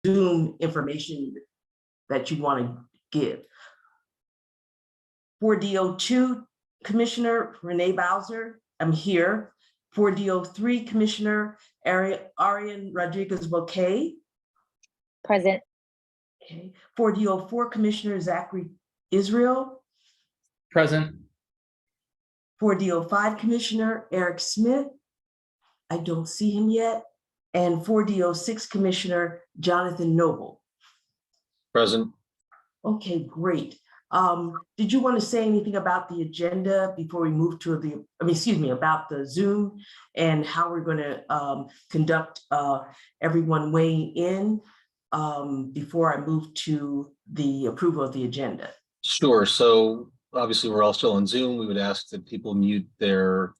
Zoom information that you want to give. For DO2, Commissioner Renee Bowser, I'm here. For DO3, Commissioner Arian Rodriguez-Bouquet. Present. Okay. For DO4, Commissioner Zachary Israel. Present. For DO5, Commissioner Eric Smith. I don't see him yet. And for DO6, Commissioner Jonathan Noble. Present. Okay, great. Did you want to say anything about the agenda before we move to about the Zoom and how we're going to conduct everyone weighing in before I move to the approval of the agenda? Sure. So obviously we're all still on Zoom. We would ask that people mute their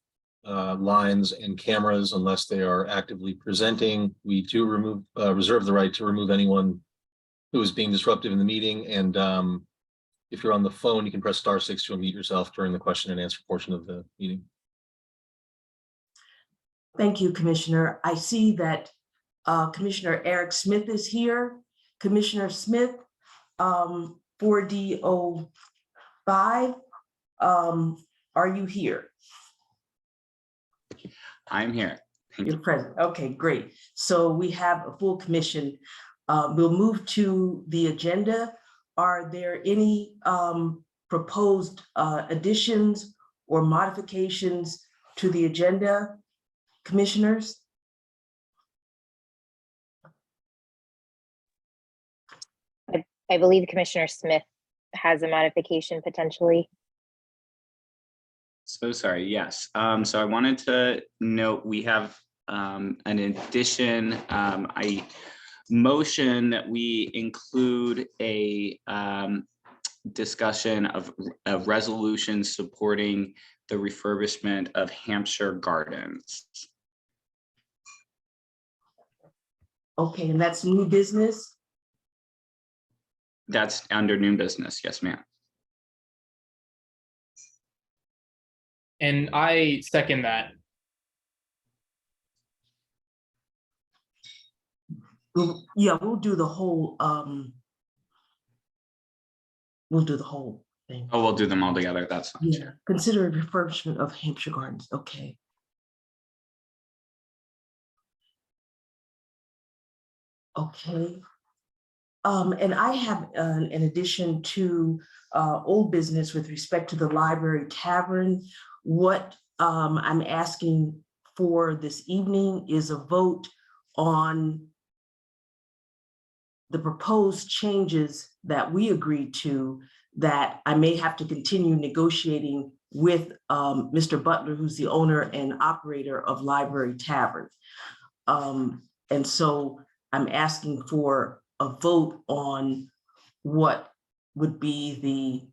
lines and cameras unless they are actively presenting. We do reserve the right to remove anyone who is being disruptive in the meeting. And if you're on the phone, you can press *6 to unmute yourself during the question and answer portion of the meeting. Thank you, Commissioner. I see that Commissioner Eric Smith is here. Commissioner Smith, for DO5, are you here? I'm here. You're present. Okay, great. So we have a full commission. We'll move to the agenda. Are there any proposed additions or modifications to the agenda, commissioners? I believe Commissioner Smith has a modification potentially. So sorry. Yes. So I wanted to note we have an addition. I motion that we include a discussion of a resolution supporting the refurbishment of Hampshire Gardens. Okay, and that's new business? That's under new business. Yes, ma'am. And I second that. Yeah, we'll do the whole thing. Oh, we'll do them all together. That's fine. Yeah, consider a refurbishment of Hampshire Gardens. Okay. Okay. And I have an addition to old business with respect to the library tavern. What I'm asking for this evening is a vote on the proposed changes that we agreed to, that I may have to continue negotiating with Mr. Butler, who's the owner and operator of Library Tavern. And so I'm asking for a vote on what would be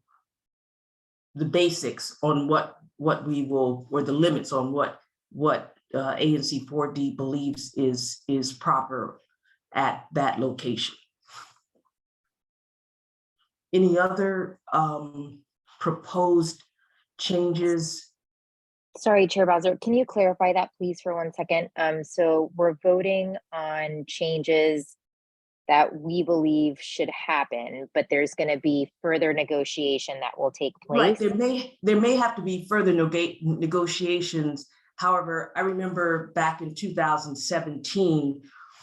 the basics on what we will, or the limits on what ANC 4D believes is proper at that location. Any other proposed changes? Sorry, Chair Bowser, can you clarify that please for 1 second? So we're voting on changes that we believe should happen, but there's going to be further negotiation that will take place. Right, there may have to be further negotiations. However, I remember back in 2017,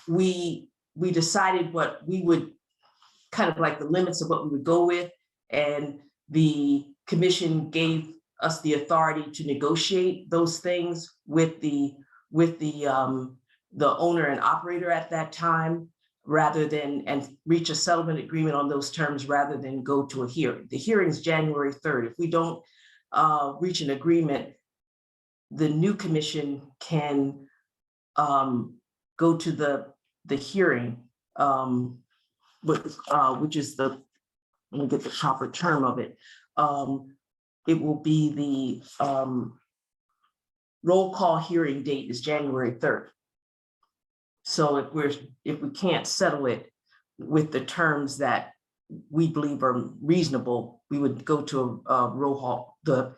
we decided what we would, kind of like the limits of what we would go with, and the commission gave us the authority to negotiate those things with the owner and operator at that time, rather than, and reach a settlement agreement on those terms rather than go to a hearing. The hearing is January 3rd. If we don't reach an agreement, the new commission can go to the hearing, which is the, let me get the proper term of it. It will be the roll call hearing date is January 3rd. So if we can't settle it with the terms that we believe are reasonable, we would go to a roll call. The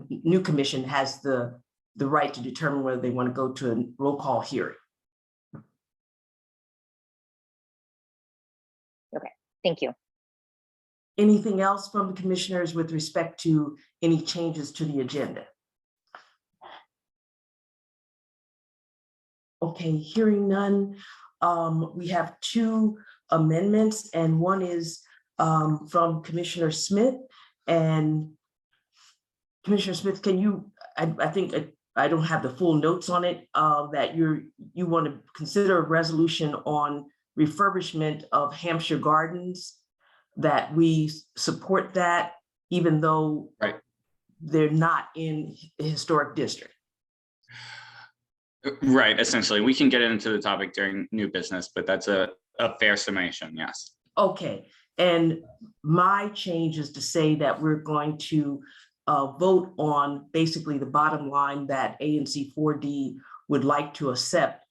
new commission has the right to determine whether they want to go to a roll call hearing. Thank you. Anything else from the commissioners with respect to any changes to the agenda? Okay, hearing none. We have two amendments, and one is from Commissioner Smith. And Commissioner Smith, can you, I think I don't have the full notes on it, that you want to consider a resolution on refurbishment of Hampshire Gardens, that we support that, even though Right. they're not in a historic district. Right, essentially, we can get into the topic during new business, but that's a fair summation, yes. Okay, and my change is to say that we're going to vote on basically the bottom line that ANC 4D would like to accept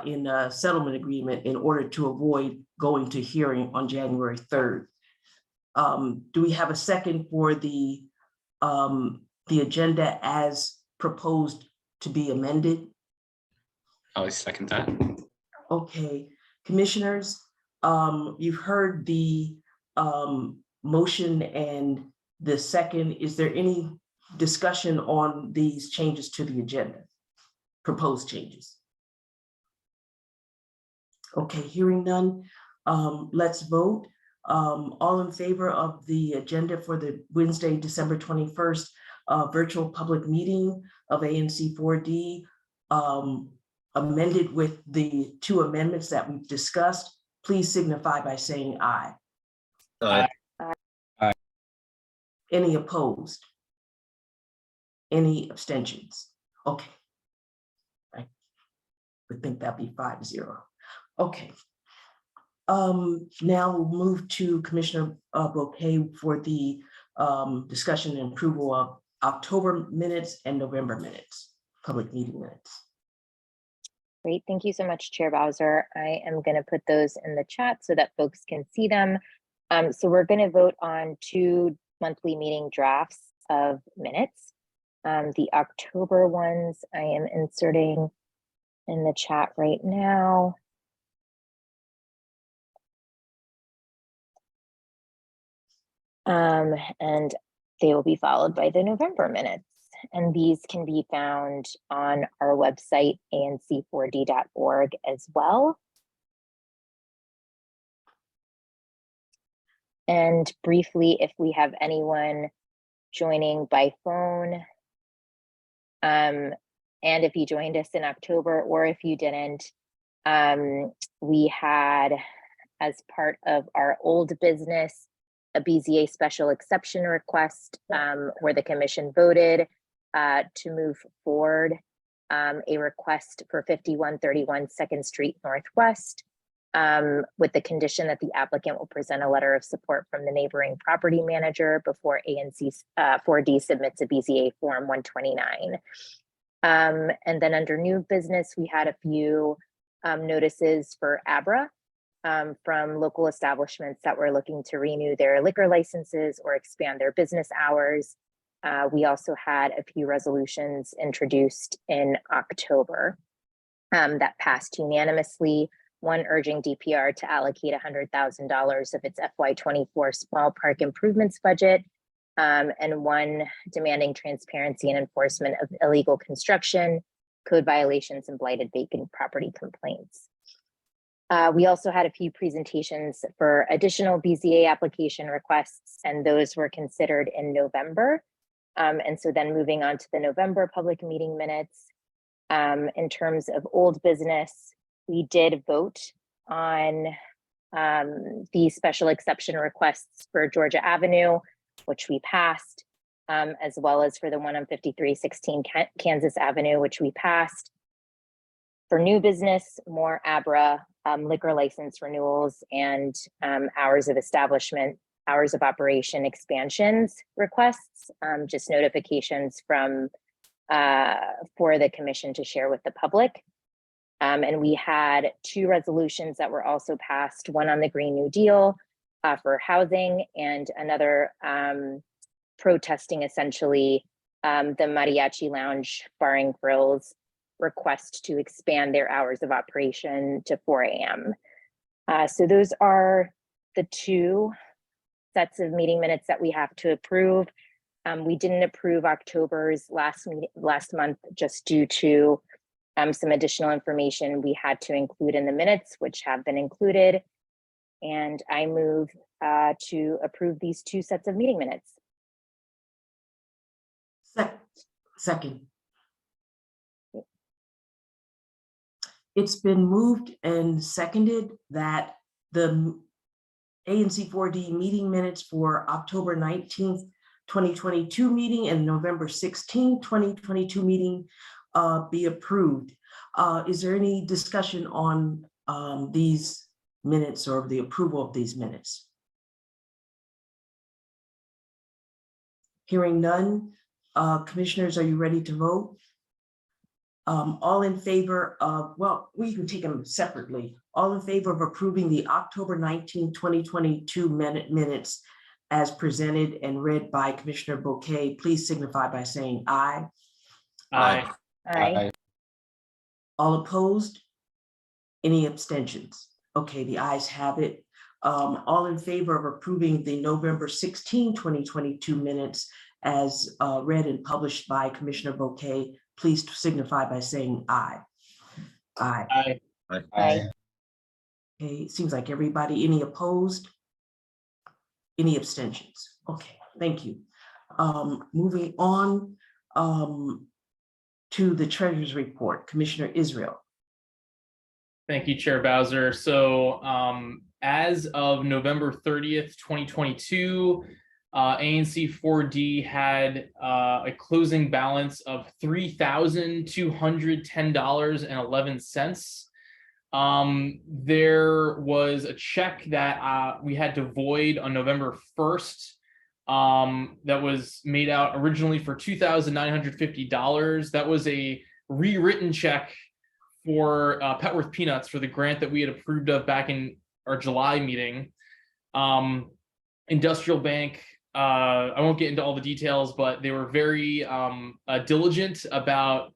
in a settlement agreement in order to avoid going to hearing on January 3rd. Do we have a second for the agenda as proposed to be amended? I'll second that. Okay, commissioners, you've heard the motion and the second. Is there any discussion on these changes to the agenda, proposed changes? Okay, hearing none, let's vote. All in favor of the agenda for the Wednesday, December 21st virtual public meeting of ANC 4D, amended with the two amendments that we've discussed, please signify by saying aye. Aye. Aye. Any opposed? Any abstentions? Okay. I would think that'd be 5-0. Okay. Now we'll move to Commissioner Bouquet for the discussion and approval of October minutes and November minutes, public meeting minutes. Great, thank you so much, Chair Bowser. I am going to put those in the chat so that folks can see them. So we're going to vote on two monthly meeting drafts of minutes. The October ones I am inserting in the chat right now. And they will be followed by the November minutes. And these can be found on our website, anc4d.org as well. And briefly, if we have anyone joining by phone, and if you joined us in October, or if you didn't, we had, as part of our old business, a BZA special exception request where the commission voted to move forward a request for 5131 2nd Street Northwest with the condition that the applicant will present a letter of support from the neighboring property manager before ANC 4D submits a BZA form 129. And then under new business, we had a few notices for ABRA from local establishments that were looking to renew their liquor licenses or expand their business hours. We also had a few resolutions introduced in October that passed unanimously. One urging DPR to allocate $100,000 of its FY24 small park improvements budget, and one demanding transparency and enforcement of illegal construction, code violations, and blighted vacant property complaints. We also had a few presentations for additional BZA application requests, and those were considered in November. And so then moving on to the November public meeting minutes, in terms of old business, we did vote on the special exception requests for Georgia Avenue, which we passed, as well as for the one on 5316 Kansas Avenue, which we passed. For new business, more ABRA liquor license renewals and hours of establishment, hours of operation expansions requests, just notifications from for the commission to share with the public. And we had two resolutions that were also passed, one on the Green New Deal for housing, and another protesting essentially the Mariachi Lounge Bar and Grills request to expand their hours of operation to 4 a.m. So those are the two sets of meeting minutes that we have to approve. We didn't approve October's last month just due to some additional information we had to include in the minutes, which have been included. And I move to approve these two sets of meeting minutes. Second. It's been moved and seconded that the ANC 4D meeting minutes for October 19th, 2022 meeting and November 16th, 2022 meeting be approved. Is there any discussion on these minutes or the approval of these minutes? Hearing none, commissioners, are you ready to vote? All in favor of, well, we can take them separately. All in favor of approving the October 19, 2022 minutes as presented and read by Commissioner Bouquet, please signify by saying aye. Aye. Aye. All opposed? Any abstentions? Okay, the ayes have it. All in favor of approving the November 16, 2022 minutes as read and published by Commissioner Bouquet, please signify by saying aye. Aye. Aye. Aye. Okay, it seems like everybody. Any opposed? Any abstentions? Okay, thank you. Moving on to the Treasurer's report, Commissioner Israel. Thank you, Chair Bowser. So as of November 30th, 2022, ANC 4D had a closing balance of $3,210.11. There was a check that we had to void on November 1st that was made out originally for $2,950. That was a rewritten check for Petworth Peanuts for the grant that we had approved of back in our July meeting. Industrial Bank, I won't get into all the details, but they were very diligent about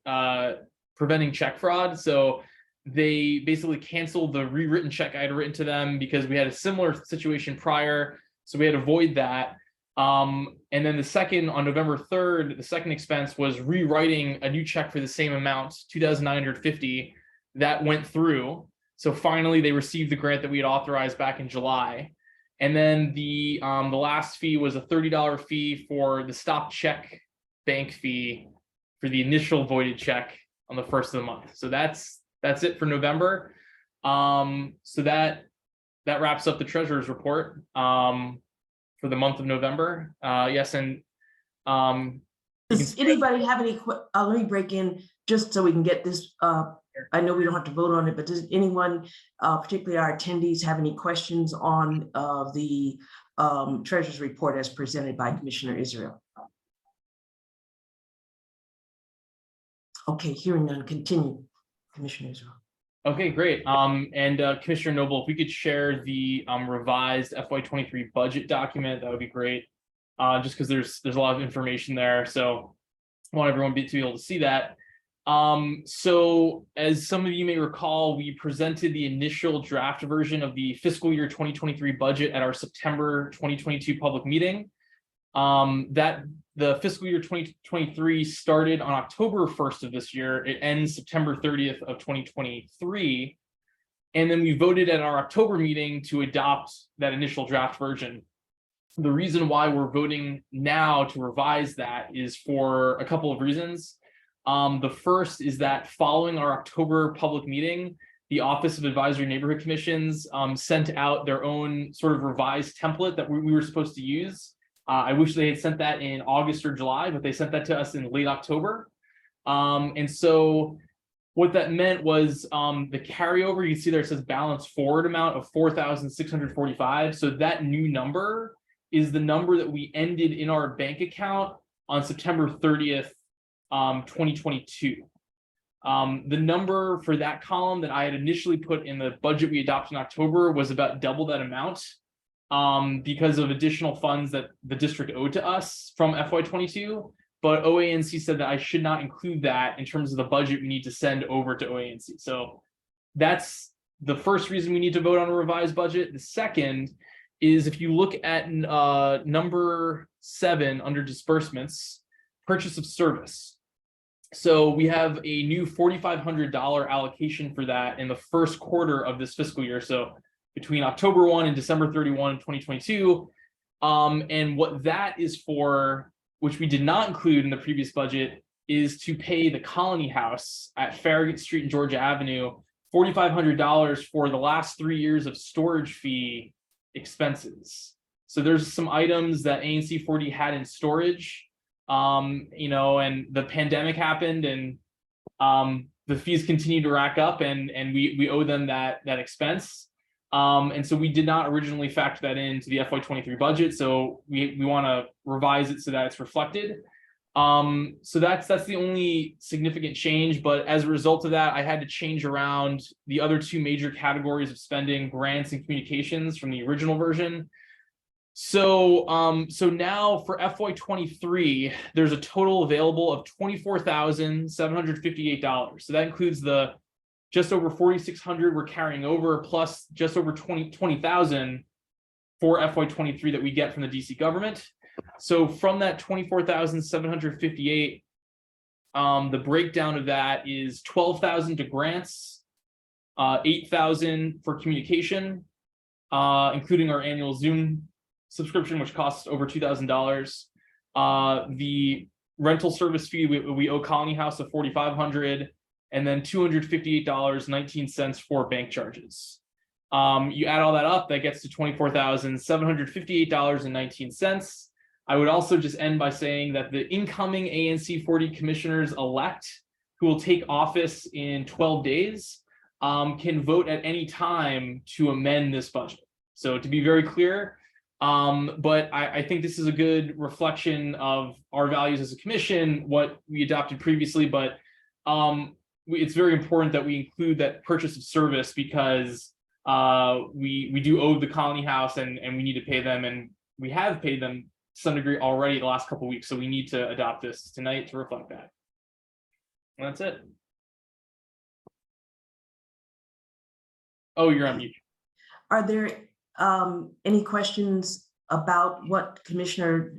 preventing check fraud. So they basically canceled the rewritten check I had written to them because we had a similar situation prior. So we had to avoid that. And then the second, on November 3rd, the second expense was rewriting a new check for the same amount, $2,950, that went through. So finally they received the grant that we had authorized back in July. And then the last fee was a $30 fee for the stop check bank fee for the initial voided check on the first of the month. So that's it for November. So that wraps up the Treasurer's report for the month of November. Yes, and does anybody have any? Let me break in just so we can get this. I know we don't have to vote on it, but does anyone, particularly our attendees, have any questions on the Treasurer's report as presented by Commissioner Israel? Okay, hearing none, continue, Commissioner Israel. Okay, great. And Commissioner Noble, if we could share the revised FY23 budget document, that would be great. Just because there's a lot of information there, so I want everyone to be able to see that. So as some of you may recall, we presented the initial draft version of the fiscal year 2023 budget at our September 2022 public meeting. That the fiscal year 2023 started on October 1st of this year. It ends September 30th of 2023. And then we voted at our October meeting to adopt that initial draft version. The reason why we're voting now to revise that is for a couple of reasons. The first is that following our October public meeting, the Office of Advisory Neighborhood Commissions sent out their own sort of revised template that we were supposed to use. I wish they had sent that in August or July, but they sent that to us in late October. And so what that meant was the carryover, you can see there it says balance forward amount of $4,645. So that new number is the number that we ended in our bank account on September 30th, 2022. The number for that column that I had initially put in the budget we adopted in October was about double that amount because of additional funds that the district owed to us from FY22. But OANC said that I should not include that in terms of the budget we need to send over to OANC. So that's the first reason we need to vote on a revised budget. The second is if you look at number 7 under disbursements, purchase of service. So we have a new $4,500 allocation for that in the first quarter of this fiscal year. So between October 1 and December 31, 2022. And what that is for, which we did not include in the previous budget, is to pay the Colony House at Farragut Street and Georgia Avenue $4,500 for the last 3 years of storage fee expenses. So there's some items that ANC 40 had in storage, you know, and the pandemic happened, and the fees continue to rack up, and we owe them that expense. And so we did not originally factor that into the FY23 budget. So we want to revise it so that it's reflected. So that's the only significant change. But as a result of that, I had to change around the other 2 major categories of spending, grants and communications, from the original version. So now for FY23, there's a total available of $24,758. So that includes the just over 4,600 we're carrying over, plus just over 20,000 for FY23 that we get from the DC government. So from that 24,758, the breakdown of that is 12,000 to grants, 8,000 for communication, including our annual Zoom subscription, which costs over $2,000. The rental service fee we owe Colony House of $4,500. And then $258.19 for bank charges. You add all that up, that gets to $24,758.19. I would also just end by saying that the incoming ANC 40 commissioners-elect, who will take office in 12 days, can vote at any time to amend this budget. So to be very clear, but I think this is a good reflection of our values as a commission, what we adopted previously, but it's very important that we include that purchase of service, because we do owe the Colony House, and we need to pay them, and we have paid them to some degree already the last couple of weeks. So we need to adopt this tonight to reflect that. And that's it. Oh, you're on mute. Are there any questions about what Commissioner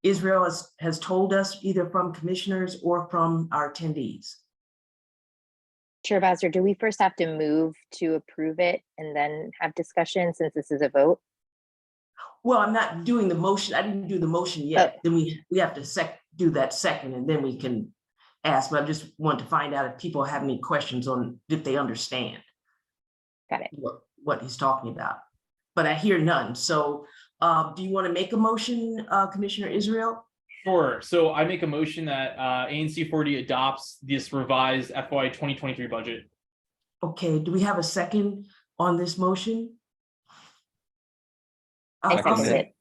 Israel has told us, either from commissioners or from our attendees? Chair Bowser, do we first have to move to approve it and then have discussion, since this is a vote? Well, I'm not doing the motion. I didn't do the motion yet. Then we have to do that second, and then we can ask. But I just want to find out if people have any questions on if they understand. Got it. What he's talking about. But I hear none. So do you want to make a motion, Commissioner Israel? Sure. So I make a motion that ANC 40 adopts this revised FY 2023 budget. Okay, do we have a second on this motion? I second it.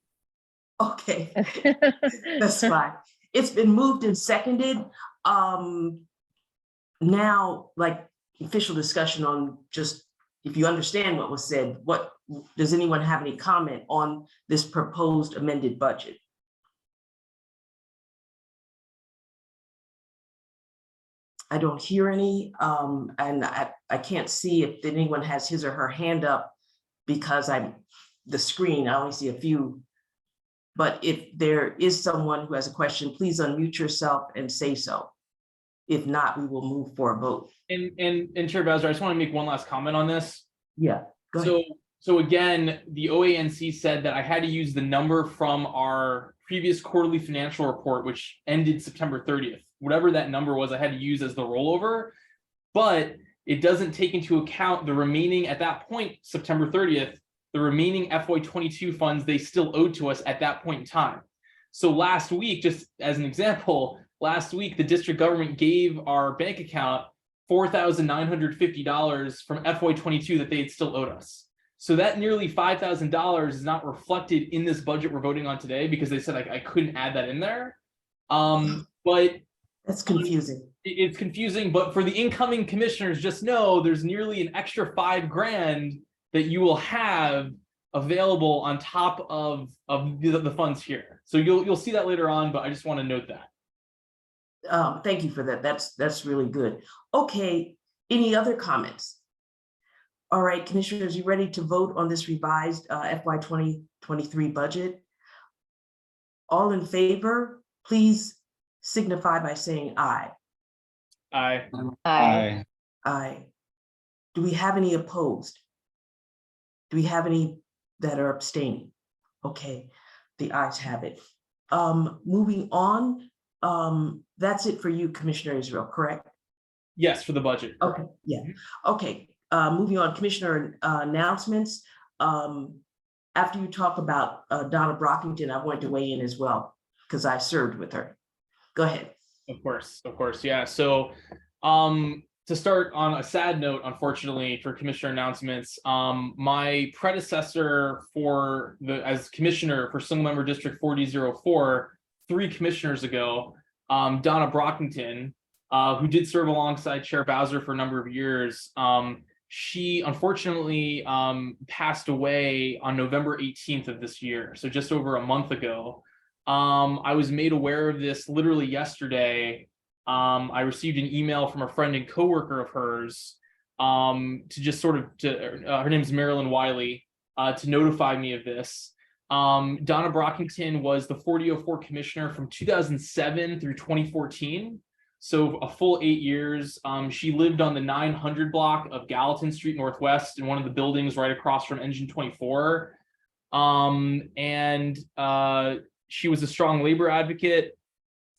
Okay, that's fine. It's been moved and seconded. Now, like, official discussion on just, if you understand what was said, what does anyone have any comment on this proposed amended budget? I don't hear any, and I can't see if anyone has his or her hand up, because the screen, I only see a few. But if there is someone who has a question, please unmute yourself and say so. If not, we will move for a vote. And Chair Bowser, I just want to make one last comment on this. Yeah, go ahead. So again, the OANC said that I had to use the number from our previous quarterly financial report, which ended September 30th. Whatever that number was, I had to use as the rollover, but it doesn't take into account the remaining, at that point, September 30th, the remaining FY22 funds they still owed to us at that point in time. So last week, just as an example, last week, the district government gave our bank account $4,950 from FY22 that they had still owed us. So that nearly $5,000 is not reflected in this budget we're voting on today, because they said I couldn't add that in there. But that's confusing. It's confusing, but for the incoming commissioners, just know there's nearly an extra $5,000 that you will have available on top of the funds here. So you'll see that later on, but I just want to note that. Thank you for that. That's really good. Okay, any other comments? All right, commissioners, you ready to vote on this revised FY 2023 budget? All in favor, please signify by saying aye. Aye. Aye. Aye. Do we have any opposed? Do we have any that are abstaining? Okay, the ayes have it. Moving on, that's it for you, Commissioner Israel, correct? Yes, for the budget. Okay, yeah, okay. Moving on, Commissioner announcements. After you talk about Donna Brockington, I wanted to weigh in as well because I served with her. Go ahead. Of course, yeah. So to start on a sad note, unfortunately, for commissioner announcements, my predecessor as commissioner for Single Member District 4004, 3 commissioners ago, Donna Brockington, who did serve alongside Chair Bowser for a number of years, she unfortunately passed away on November 18th of this year, so just over a month ago. I was made aware of this literally yesterday. I received an email from a friend and coworker of hers to just sort of, her name is Marilyn Wiley, to notify me of this. Donna Brockington was the 4004 commissioner from 2007 through 2014. So a full 8 years. She lived on the 900 block of Gallatin Street Northwest in one of the buildings right across from Engine 24. She was a strong labor advocate.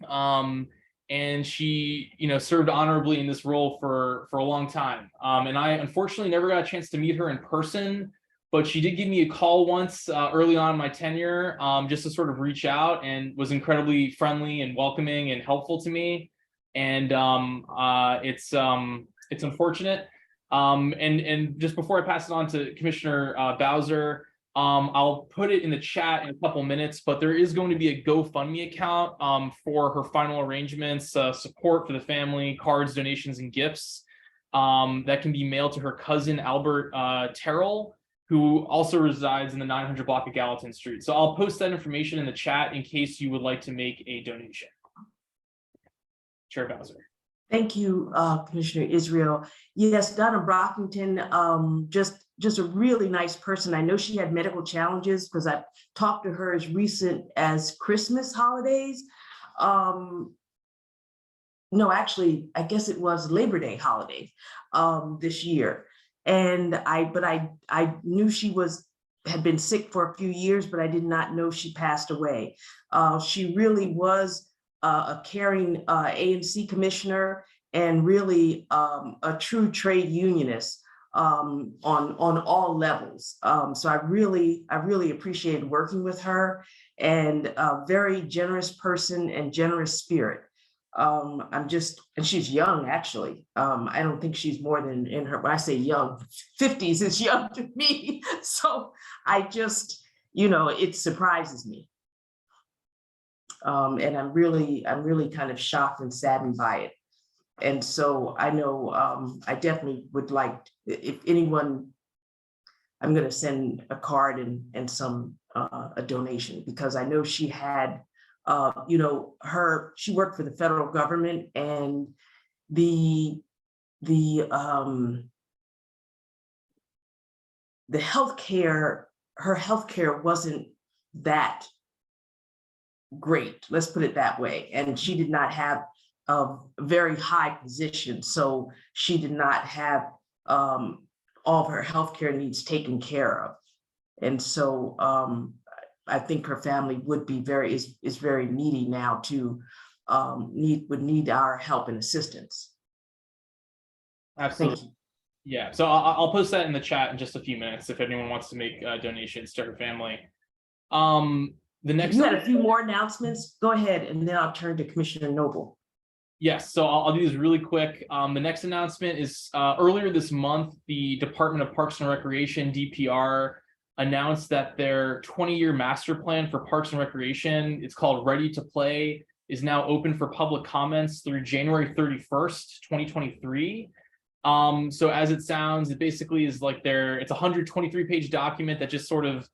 And she, served honorably in this role for a long time. And I unfortunately never got a chance to meet her in person, but she did give me a call once early on in my tenure, just to sort of reach out, and was incredibly friendly and welcoming and helpful to me. And it's unfortunate. And just before I pass it on to Commissioner Bowser, I'll put it in the chat in a couple minutes, but there is going to be a GoFundMe account for her final arrangements, support for the family, cards, donations, and gifts that can be mailed to her cousin, Albert Terrell, who also resides in the 900 block of Gallatin Street. So I'll post that information in the chat in case you would like to make a donation. Chair Bowser. Thank you, Commissioner Israel. Yes, Donna Brockington, just a really nice person. I know she had medical challenges because I talked to her as recent as Christmas holidays. No, actually, I guess it was Labor Day holiday this year. And I knew she had been sick for a few years, but I did not know she passed away. She really was a caring ANC commissioner, and really a true trade unionist on all levels. So I really appreciated working with her, and a very generous person and generous spirit. And she's young, actually. I don't think she's more than, in her, when I say young, 50s is young to me. So I just, it surprises me. And I'm really kind of shocked and saddened by it. And so I know I definitely would like, if anyone, I'm going to send a card and some a donation, because I know she had, she worked for the federal government, and the healthcare, her healthcare wasn't that great, let's put it that way. And she did not have a very high position, so she did not have all of her healthcare needs taken care of. And so I think her family would be is very needy now, to would need our help and assistance. Absolutely. Yeah, so I'll post that in the chat in just a few minutes if anyone wants to make donations to her family. The next, you had a few more announcements. Go ahead, and then I'll turn to Commissioner Noble. Yes, so I'll do this really quick. The next announcement is earlier this month, the Department of Parks and Recreation, DPR, announced that their 20-year master plan for Parks and Recreation, it's called Ready to Play, is now open for public comments through January 31st, 2023. So as it sounds, it basically is like it's a 123-page document that just sort of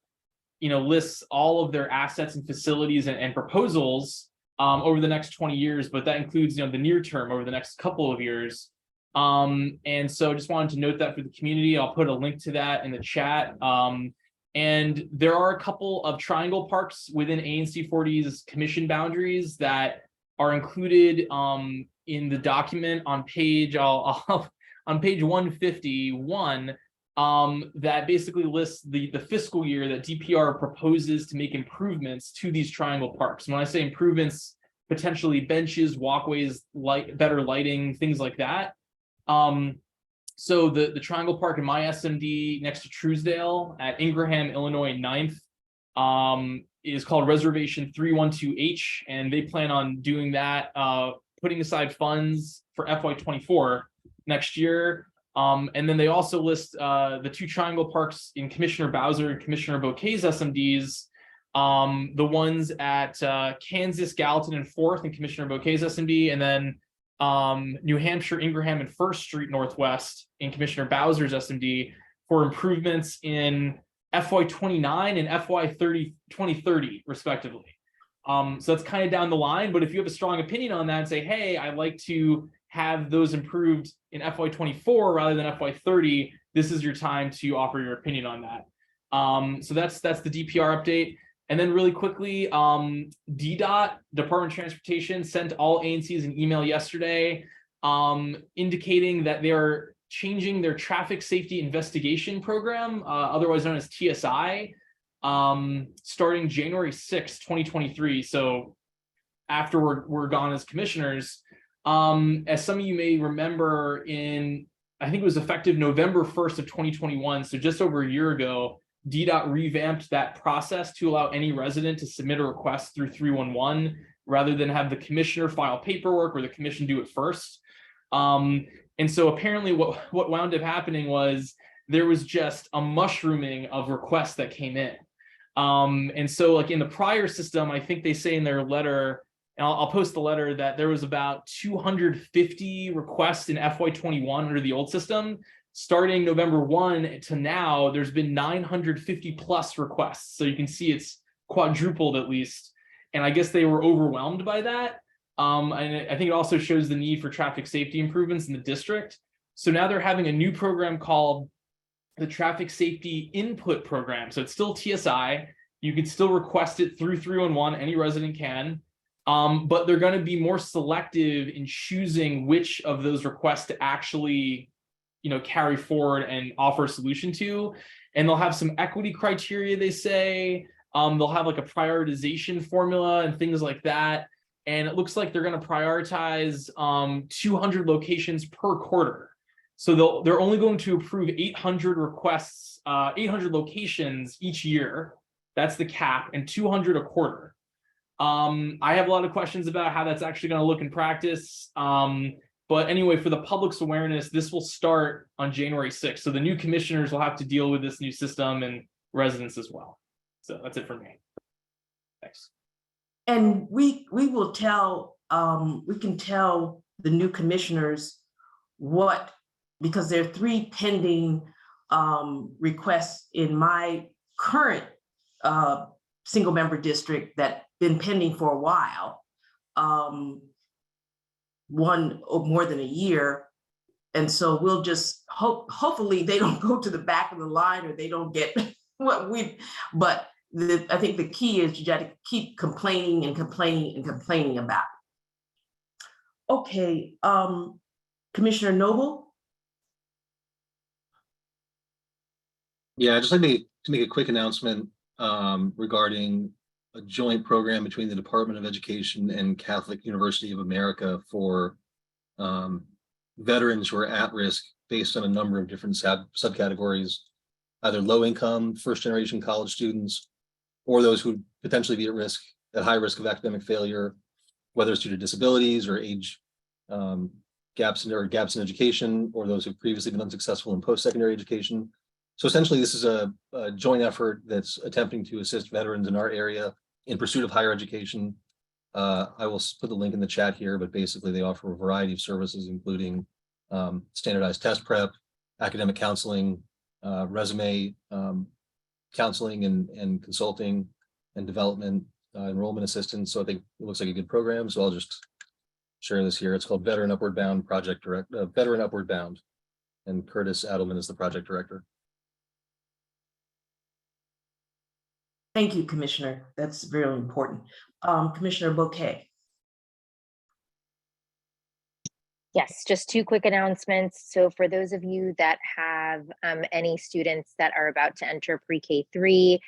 lists all of their assets and facilities and proposals over the next 20 years, but that includes the near term over the next couple of years. And so just wanted to note that for the community. I'll put a link to that in the chat. And there are a couple of triangle parks within ANC 40's commission boundaries that are included in the document on page on page 151, that basically lists the fiscal year that DPR proposes to make improvements to these triangle parks. When I say improvements, potentially benches, walkways, better lighting, things like that. So the Triangle Park in my SMD next to Truesdale at Ingraham, Illinois 9th, is called Reservation 312H, and they plan on doing that, putting aside funds for FY24 next year. And then they also list the two Triangle Parks in Commissioner Bowser and Commissioner Bouquet's SMDs, the ones at Kansas, Gallatin, and 4th in Commissioner Bouquet's SMD, and then New Hampshire, Ingraham, and 1st Street Northwest in Commissioner Bowser's SMD for improvements in FY29 and FY2030 respectively. So that's kind of down the line, but if you have a strong opinion on that and say, hey, I'd like to have those improved in FY24 rather than FY30, this is your time to offer your opinion on that. So that's the DPR update. And then really quickly, DDOT, Department of Transportation, sent all ANCs an email yesterday indicating that they are changing their traffic safety investigation program, otherwise known as TSI, starting January 6, 2023. So after we're gone as commissioners, as some of you may remember, I think it was effective November 1st of 2021, so just over a year ago, DDOT revamped that process to allow any resident to submit a request through 311 rather than have the commissioner file paperwork or the commission do it first. And so apparently what wound up happening was there was just a mushrooming of requests that came in. And so like in the prior system, I think they say in their letter, and I'll post the letter, that there was about 250 requests in FY21 under the old system. Starting November 1 to now, there's been 950 plus requests. So you can see it's quadrupled at least. And I guess they were overwhelmed by that. And I think it also shows the need for traffic safety improvements in the district. So now they're having a new program called the Traffic Safety Input Program. So it's still TSI. You can still request it through 311, any resident can. But they're going to be more selective in choosing which of those requests to actually carry forward and offer a solution to. And they'll have some equity criteria, they say. They'll have like a prioritization formula and things like that. And it looks like they're going to prioritize 200 locations per quarter. So they're only going to approve 800 requests, 800 locations each year. That's the cap, and 200 a quarter. I have a lot of questions about how that's actually going to look in practice. But anyway, for the public's awareness, this will start on January 6th. So the new commissioners will have to deal with this new system, and residents as well. So that's it for me. Thanks. And we will tell, we can tell the new commissioners what, because there are 3 pending requests in my current single member district that been pending for a while. One or more than a year. And so we'll just hopefully they don't go to the back of the line or they don't get what but I think the key is you got to keep complaining and complaining and complaining about it. Okay, Commissioner Noble. Yeah, I'd just like to make a quick announcement regarding a joint program between the Department of Education and Catholic University of America for veterans who are at risk based on a number of different subcategories, either low income, first generation college students, or those who would potentially be at high risk of academic failure, whether it's due to disabilities or age gaps in education, or those who've previously been unsuccessful in post-secondary education. So essentially, this is a joint effort that's attempting to assist veterans in our area in pursuit of higher education. I will put the link in the chat here, but basically they offer a variety of services, including standardized test prep, academic counseling, resume counseling and consulting and development, enrollment assistance. So I think it looks like a good program. So I'll just share this here. It's called Veteran Upward Bound Project Veteran Upward Bound. And Curtis Adelman is the project director. Thank you, Commissioner. That's very important. Commissioner Bouquet. Yes, just two quick announcements. So for those of you that have any students that are about to enter pre-K 3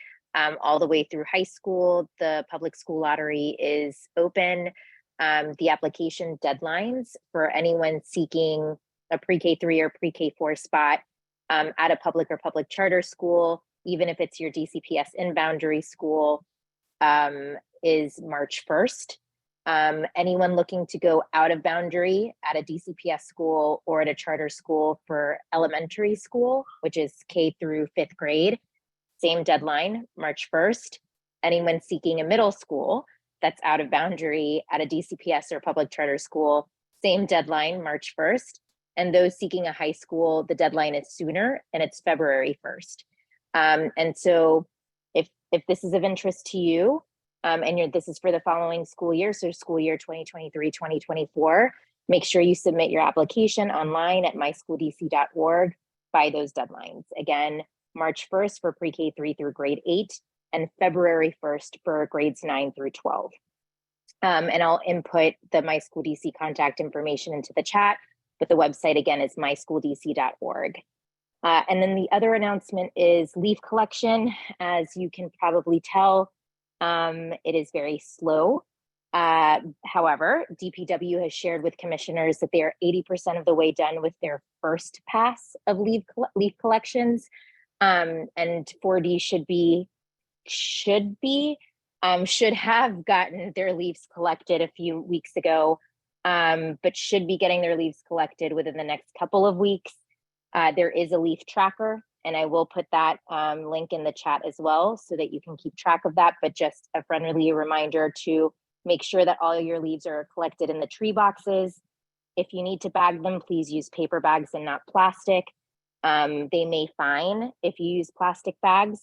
all the way through high school, the public school lottery is open. The application deadlines for anyone seeking a pre-K 3 or pre-K 4 spot at a public or public charter school, even if it's your DCPS in boundary school, is March 1st. Anyone looking to go out of boundary at a DCPS school or at a charter school for elementary school, which is K through 5th grade, same deadline, March 1st. Anyone seeking a middle school that's out of boundary at a DCPS or public charter school, same deadline, March 1st. And those seeking a high school, the deadline is sooner, and it's February 1st. And so if this is of interest to you, and this is for the following school year, so school year 2023-2024, make sure you submit your application online at myschooldc.org by those deadlines. Again, March 1st for pre-K 3 through grade 8, and February 1st for grades 9 through 12. And I'll input the My School DC contact information into the chat, but the website again is myschooldc.org. And then the other announcement is leaf collection. As you can probably tell, it is very slow. However, DPW has shared with commissioners that they are 80% of the way done with their first pass of leaf collections. And 4D should have gotten their leaves collected a few weeks ago, but should be getting their leaves collected within the next couple of weeks. There is a leaf tracker, and I will put that link in the chat as well so that you can keep track of that, but just a friendly reminder to make sure that all your leaves are collected in the tree boxes. If you need to bag them, please use paper bags and not plastic. They may fine if you use plastic bags,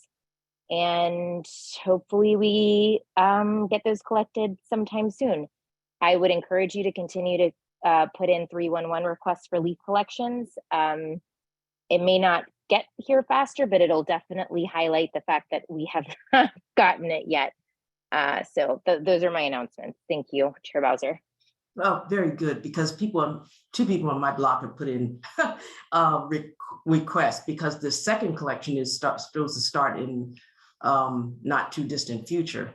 and hopefully we get those collected sometime soon. I would encourage you to continue to put in 311 requests for leaf collections. It may not get here faster, but it'll definitely highlight the fact that we have not gotten it yet. So those are my announcements. Thank you, Chair Bowser. Well, very good, because two people on my block have put in requests, because the second collection is supposed to start in not too distant future.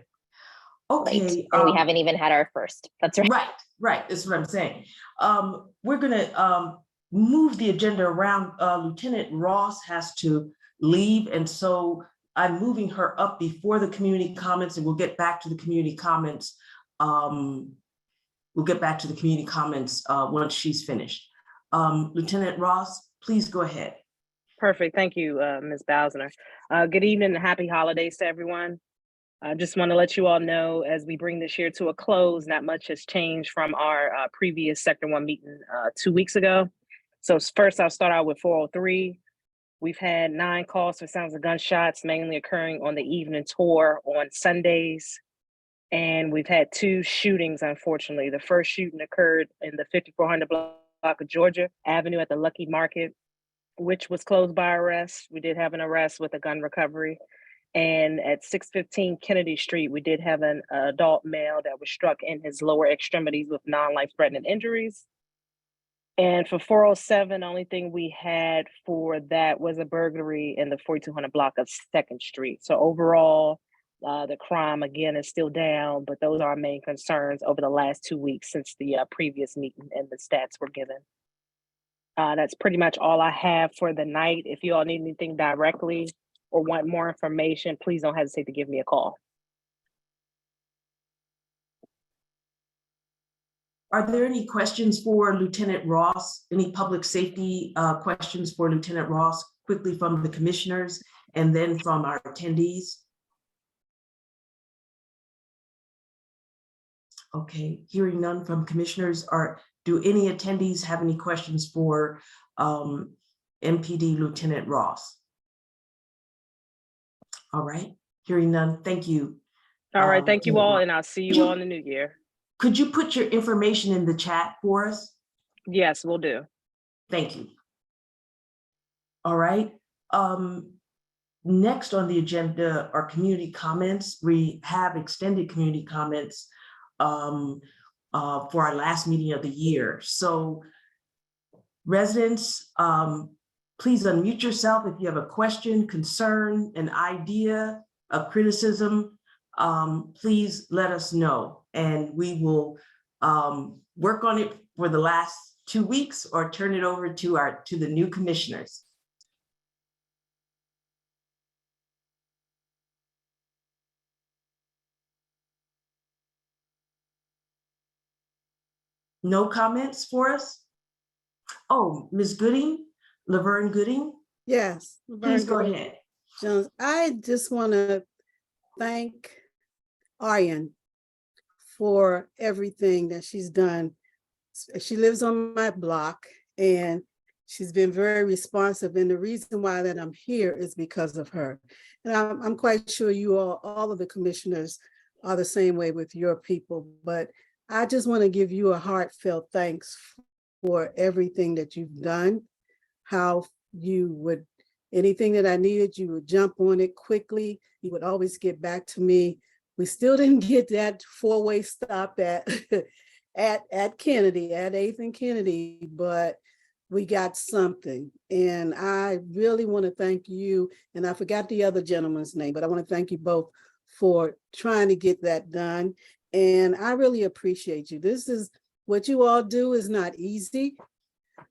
Okay. Right. And we haven't even had our first. That's right. Right. That's what I'm saying. We're gonna move the agenda around. Lieutenant Ross has to leave, and so I'm moving her up before the community comments, and we'll get back to the community comments. We'll get back to the community comments once she's finished. Lieutenant Ross, please go ahead. Perfect. Thank you, Ms. Bowser. Good evening and happy holidays to everyone. I just want to let you all know, as we bring this year to a close, not much has changed from our previous Sector 1 meeting 2 weeks ago. So first, I'll start out with 403. We've had 9 calls for sounds of gunshots, mainly occurring on the evening tour on Sundays. And we've had 2 shootings, unfortunately. The first shooting occurred in the 5400 block of Georgia Avenue at the Lucky Market, which was closed by arrest. We did have an arrest with a gun recovery. And at 615 Kennedy Street, we did have an adult male that was struck in his lower extremities with non-life-threatening injuries. And for 407, the only thing we had for that was a burglary in the 4200 block of 2nd Street. So overall, the crime, again, is still down, but those are our main concerns over the last 2 weeks since the previous meeting and the stats were given. That's pretty much all I have for the night. If you all need anything directly or want more information, please don't hesitate to give me a call. Are there any questions for Lieutenant Ross? Any public safety questions for Lieutenant Ross, quickly from the commissioners and then from our attendees? Okay, hearing none from commissioners. Do any attendees have any questions for MPD Lieutenant Ross? All right, hearing none, thank you. All right, thank you all, and I'll see you all in the new year. Could you put your information in the chat for us? Yes, we'll do. Thank you. All right. Next on the agenda are community comments. We have extended community comments for our last meeting of the year. So residents, please unmute yourself if you have a question, concern, an idea, a criticism. Please let us know, and we will work on it for the last 2 weeks or turn it over to the new commissioners. No comments for us? Oh, Ms. Gooding, Laverne Gooding, Yes. please go Laverne ahead. Jones. I just want to thank Aryan for everything that she's done. She lives on my block and she's been very responsive. And the reason why that I'm here is because of her. And I'm quite sure you all of the commissioners are the same way with your people, but I just want to give you a heartfelt thanks for everything that you've done, how you would, anything that I needed, you would jump on it quickly. You would always get back to me. We still didn't get that four-way stop at Kennedy, at 8th and Kennedy, but we got something. And I really want to thank you. And I forgot the other gentleman's name, but I want to thank you both for trying to get that done. And I really appreciate you. This is what you all do is not easy.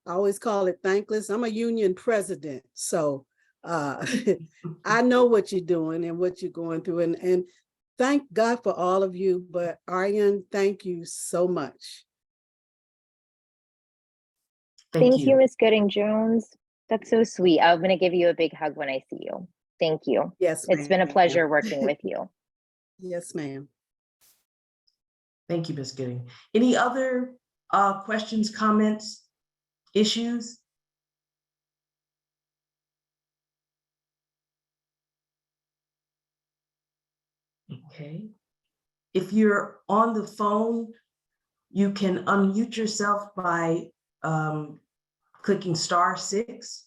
I always call it thankless. I'm a union president, so I know what you're doing and what you're going through. And thank God for all of you. But Aryan, thank you so much. Thank you, Ms. Gooding Jones. That's so sweet. I'm going to give you a big hug when I see you. Thank you. Yes, It's been a pleasure working with you. Yes, ma'am. Thank you, Ms. Gooding. Any other questions, comments, issues? Okay. If you're on the phone, you can unmute yourself by clicking *6.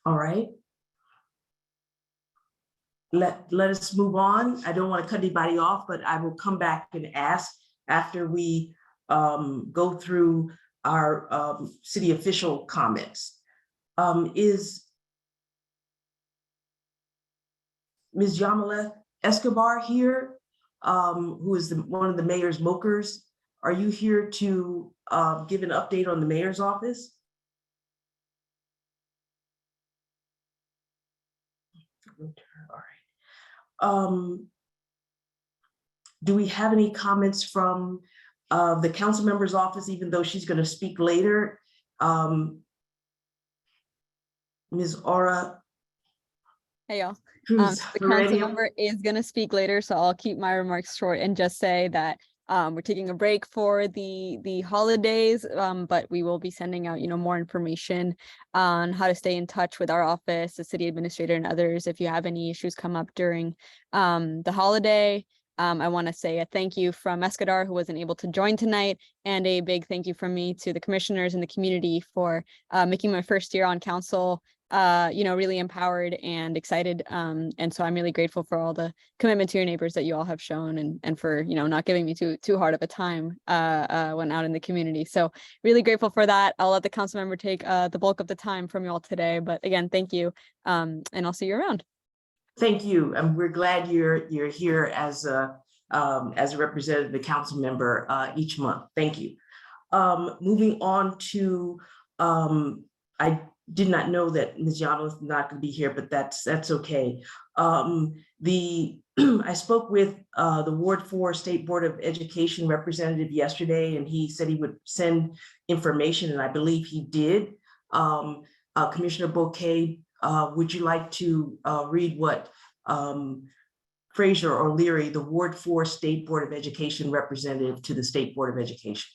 All right. Let us move on. I don't want to cut anybody off, but I will come back and ask after we go through our city official comments. Is Ms. Yamaleth Escobar here, who is one of the mayor's mokers? Are you here to give an update on the mayor's office? All right. Do we have any comments from the council member's office, even though she's going to speak later? Ms. Aura. Hey, y'all. The council member is going to speak later, so I'll keep my remarks short and just say that we're taking a break for the holidays, but we will be sending out, more information on how to stay in touch with our office, the city administrator, and others. If you have any issues come up during the holiday, I want to say a thank you from Escadar, who wasn't able to join tonight, and a big thank you from me to the commissioners and the community for making my first year on council really empowered and excited. And so I'm really grateful for all the commitment to your neighbors that you all have shown, and for, not giving me too hard of a time when out in the community. So really grateful for that. I'll let the council member take the bulk of the time from you all today. But again, thank you. And I'll see you around. Thank you. And we're glad you're here as a representative, the council member each month. Thank you. Moving on to, I did not know that Ms. Yano is not going to be here, but that's okay. I spoke with the Ward 4 State Board of Education representative yesterday, and he said he would send information, and I believe he did. Commissioner Bouquet, would you like to read what Fraser O'Leary, the Ward 4 State Board of Education representative to the State Board of Education?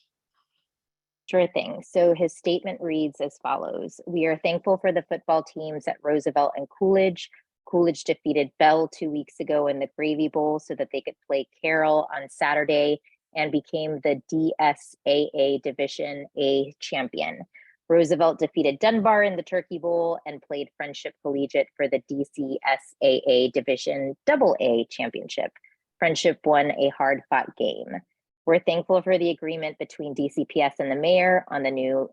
Sure thing. So his statement reads as follows. We are thankful for the football teams at Roosevelt and Coolidge. Coolidge defeated Bell 2 weeks ago in the Gravy Bowl so that they could play Carroll on Saturday and became the DSAA Division A champion. Roosevelt defeated Dunbar in the Turkey Bowl and played Friendship Collegiate for the DCSAA Division AA championship. Friendship won a hard-fought game. We're thankful for the agreement between DCPS and the mayor on the new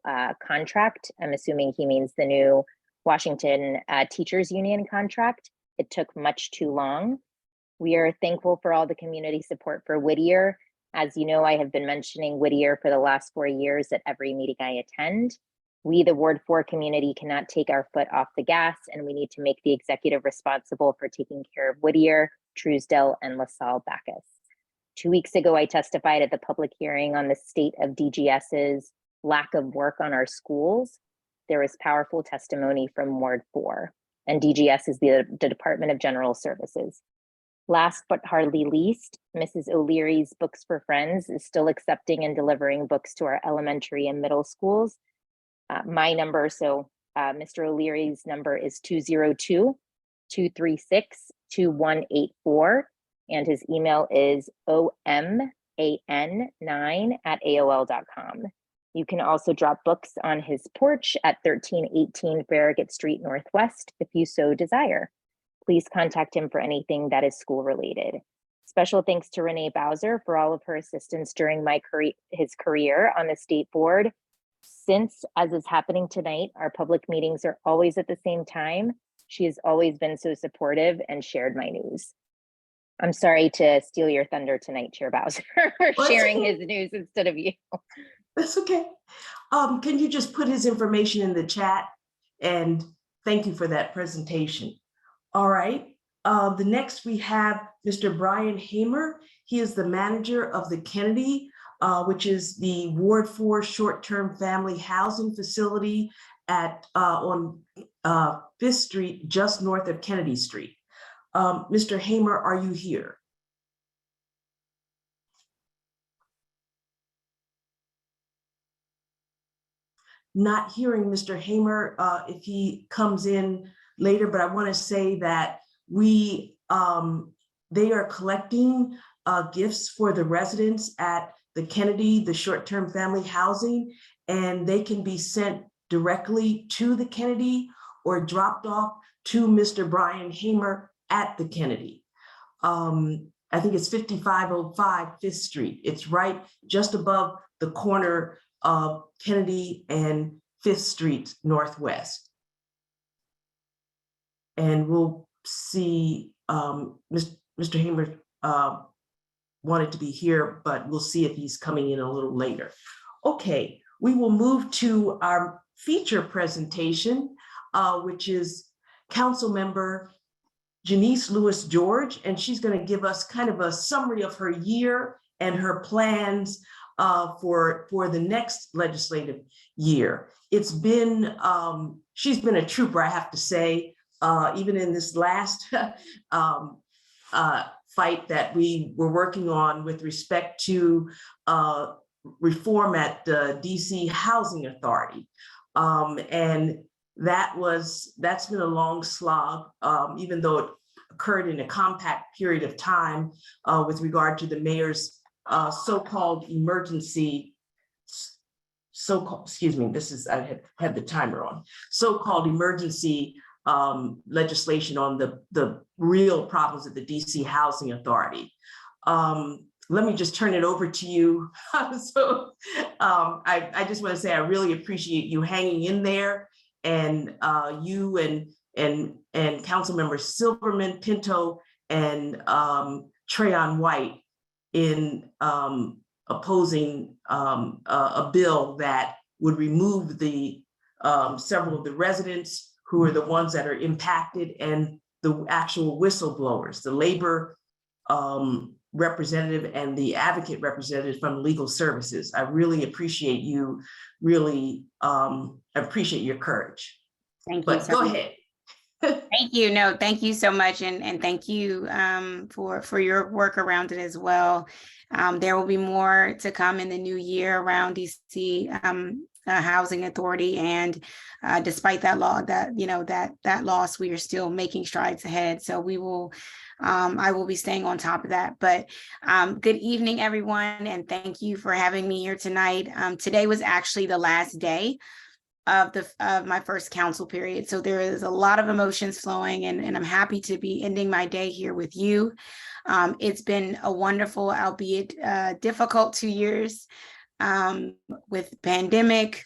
contract. I'm assuming he means the new Washington Teachers Union contract. It took much too long. We are thankful for all the community support for Whittier. As you know, I have been mentioning Whittier for the last 4 years at every meeting I attend. We, the Ward 4 community, cannot take our foot off the gas, and we need to make the executive responsible for taking care of Whittier, Truesdale, and LaSalle Bacchus. 2 weeks ago, I testified at the public hearing on the state of DGS's lack of work on our schools. There was powerful testimony from Ward 4, and DGS is the Department of General Services. Last but hardly least, Mrs. O'Leary's Books for Friends is still accepting and delivering books to our elementary and middle schools. My number, Mr. O'Leary's number is 202-236-2184, and his email is oman9@aol.com. You can also drop books on his porch at 1318 Farragut Street Northwest if you so desire. Please contact him for anything that is school related. Special thanks to Renee Bowser for all of her assistance during his career on the state board. Since, as is happening tonight, our public meetings are always at the same time, she has always been so supportive and shared my news. I'm sorry to steal your thunder tonight, Chair Bowser, for sharing his news instead of you. That's okay. Can you just put his information in the chat? And thank you for that presentation. All right. The next we have Mr. Brian Hamer. He is the manager of the Kennedy, which is the Ward 4 short-term family housing facility on 5th Street, just north of Kennedy Street. Mr. Hamer, are you here? Not hearing Mr. Hamer if he comes in later, but I want to say that they are collecting gifts for the residents at the Kennedy, the short-term family housing, and they can be sent directly to the Kennedy or dropped off to Mr. Brian Hamer at the Kennedy. I think it's 5505 5th Street. It's right just above the corner of Kennedy and 5th Street Northwest. And we'll see, Mr. Hamer wanted to be here, but we'll see if he's coming in a little later. Okay, we will move to our feature presentation, which is Council Member Janice Lewis George, and she's going to give us kind of a summary of her year and her plans for the next legislative year. It's been, she's been a trooper, I have to say, even in this last fight that we were working on with respect to reform at the DC Housing Authority. And that's been a long slog, even though it occurred in a compact period of time with regard to the mayor's so-called emergency, excuse me, I had the timer on, so-called emergency legislation on the real problems of the DC Housing Authority. Let me just turn it over to you. I just want to say I really appreciate you hanging in there, and you and Councilmember Silverman, Pinto, and Trayon White in opposing a bill that would remove the several of the residents who are the ones that are impacted and the actual whistleblowers, the labor representative and the advocate representative from legal services. I really appreciate you, appreciate your courage. Thank you. But go ahead. Thank you. No, thank you so much. And thank you for your work around it as well. There will be more to come in the new year around DC Housing Authority. And despite that law, that loss, we are still making strides ahead. So we will, I will be staying on top of that. But good evening, everyone, and thank you for having me here tonight. Today was actually the last day of my first council period. So there is a lot of emotions flowing, and I'm happy to be ending my day here with you. It's been a wonderful, albeit difficult 2 years with pandemic,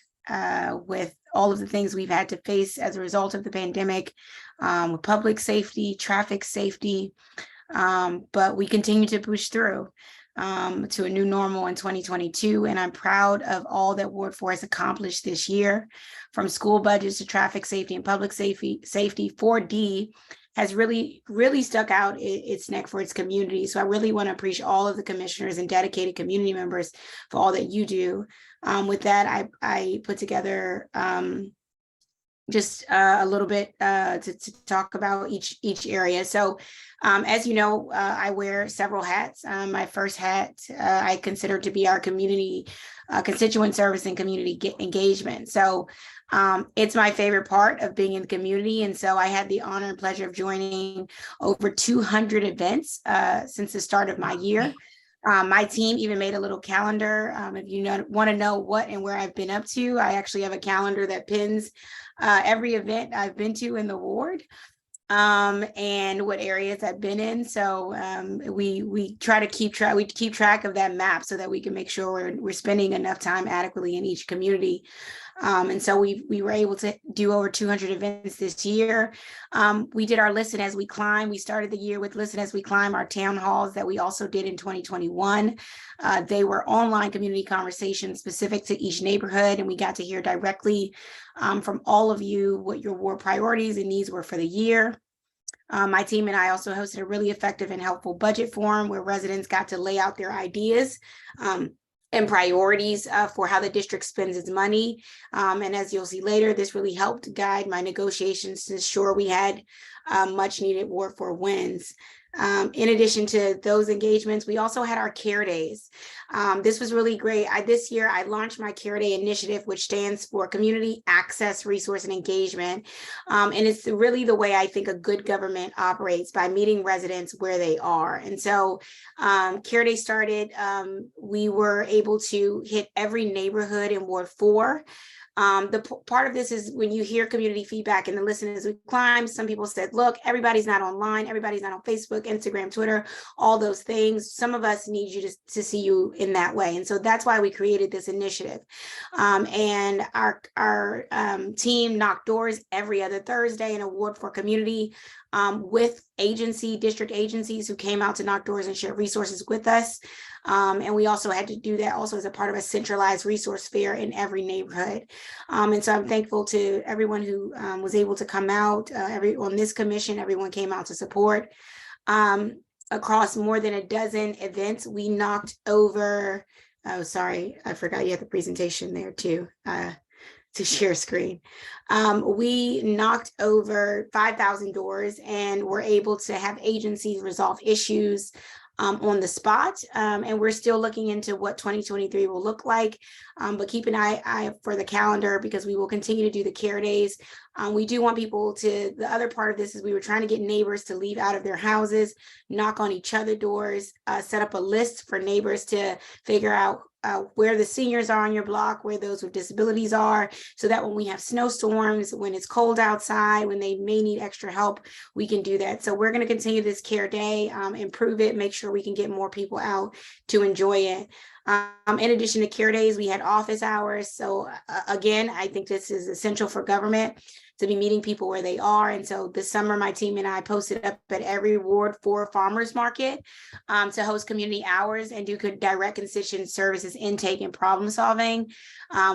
with all of the things we've had to face as a result of the pandemic, with public safety, traffic safety, but we continue to push through to a new normal in 2022. And I'm proud of all that Ward 4 has accomplished this year, from school budgets to traffic safety and public safety. 4D has really stuck out its neck for its community. So I really want to appreciate all of the commissioners and dedicated community members for all that you do. With that, I put together just a little bit to talk about each area. So as you know, I wear several hats. My first hat I consider to be our community constituent service and community engagement. So it's my favorite part of being in the community. And so I had the honor and pleasure of joining over 200 events since the start of my year. My team even made a little calendar. If you want to know what and where I've been up to, I actually have a calendar that pins every event I've been to in the ward and what areas I've been in. So we try to keep track of that map so that we can make sure we're spending enough time adequately in each community. And so we were able to do over 200 events this year. We did our Listen As We Climb. We started the year with Listen As We Climb, our town halls that we also did in 2021. They were online community conversations specific to each neighborhood, and we got to hear directly from all of you what your ward priorities and needs were for the year. My team and I also hosted a really effective and helpful budget forum where residents got to lay out their ideas and priorities for how the district spends its money. And as you'll see later, this really helped guide my negotiations to ensure we had much needed Ward 4 wins. In addition to those engagements, we also had our Care Days. This was really great. This year, I launched my Care Day initiative, which stands for Community Access, Resource, and Engagement. And it's really the way I think a good government operates, by meeting residents where they are. And so Care Day started, we were able to hit every neighborhood in Ward 4. Part of this is when you hear community feedback and the Listen As We Climb, some people said, look, everybody's not online, everybody's not on Facebook, Instagram, Twitter, all those things. Some of us need you to see you in that way. And so that's why we created this initiative. And our team knocked doors every other Thursday in a Ward 4 community with district agencies who came out to knock doors and share resources with us. And we also had to do that also as a part of a centralized resource fair in every neighborhood. And so I'm thankful to everyone who was able to come out. On this commission, everyone came out to support. Across more than a dozen events, we knocked over, oh, sorry, I forgot you had the presentation there too. To share screen. We knocked over 5,000 doors and were able to have agencies resolve issues on the spot. And we're still looking into what 2023 will look like, but keep an eye for the calendar, because we will continue to do the Care Days. We do want people to, the other part of this is we were trying to get neighbors to leave out of their houses, knock on each other's doors, set up a list for neighbors to figure out where the seniors are on your block, where those with disabilities are, so that when we have snowstorms, when it's cold outside, when they may need extra help, we can do that. So we're going to continue this Care Day, improve it, make sure we can get more people out to enjoy it. In addition to Care Days, we had office hours. So again, I think this is essential for government to be meeting people where they are. And so this summer, my team and I posted up at every Ward 4 farmers market to host community hours and do direct constituent services intake and problem solving,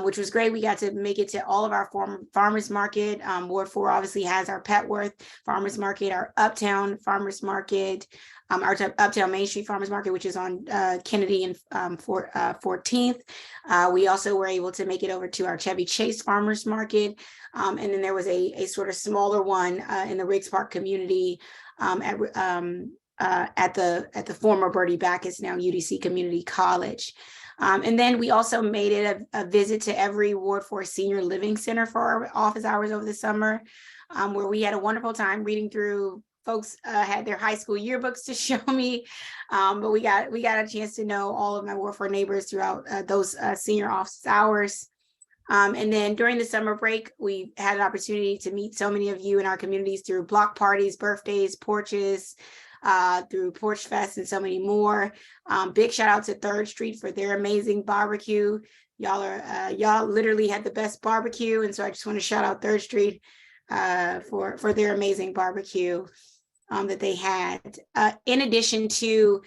which was great. We got to make it to all of our farmers market. Ward 4 obviously has our Petworth farmers market, our Uptown farmers market, our Uptown Main Street farmers market, which is on Kennedy and 14th. We also were able to make it over to our Chevy Chase farmers market. And then there was a sort of smaller one in the Riggs Park community at the former Bertie Backus, now UDC Community College. And then we also made it a visit to every Ward 4 Senior Living Center for our office hours over the summer, where we had a wonderful time reading through. Folks had their high school yearbooks to show me, but we got a chance to know all of my Ward 4 neighbors throughout those senior office hours. And then during the summer break, we had an opportunity to meet so many of you in our communities through block parties, birthdays, porches, through Porch Fest and so many more. Big shout out to 3rd Street for their amazing barbecue. Y'all literally had the best barbecue. And so I just want to shout out 3rd Street for their amazing barbecue that they had. In addition to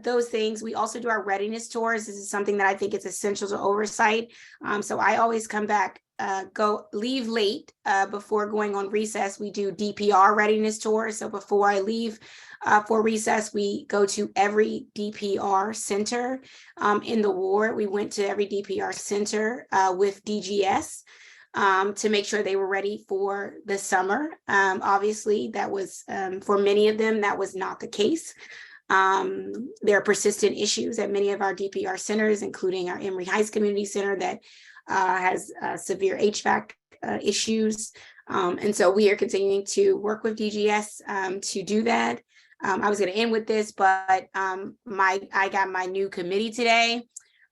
those things, we also do our readiness tours. This is something that I think is essential to oversight. So I always come back, leave late before going on recess. We do DPR readiness tours. So before I leave for recess, we go to every DPR center in the ward. We went to every DPR center with DGS to make sure they were ready for the summer. Obviously, that was for many of them, that was not the case. There are persistent issues at many of our DPR centers, including our Emory Heights Community Center that has severe HVAC issues. And so we are continuing to work with DGS to do that. I was going to end with this, but I got my new committee today.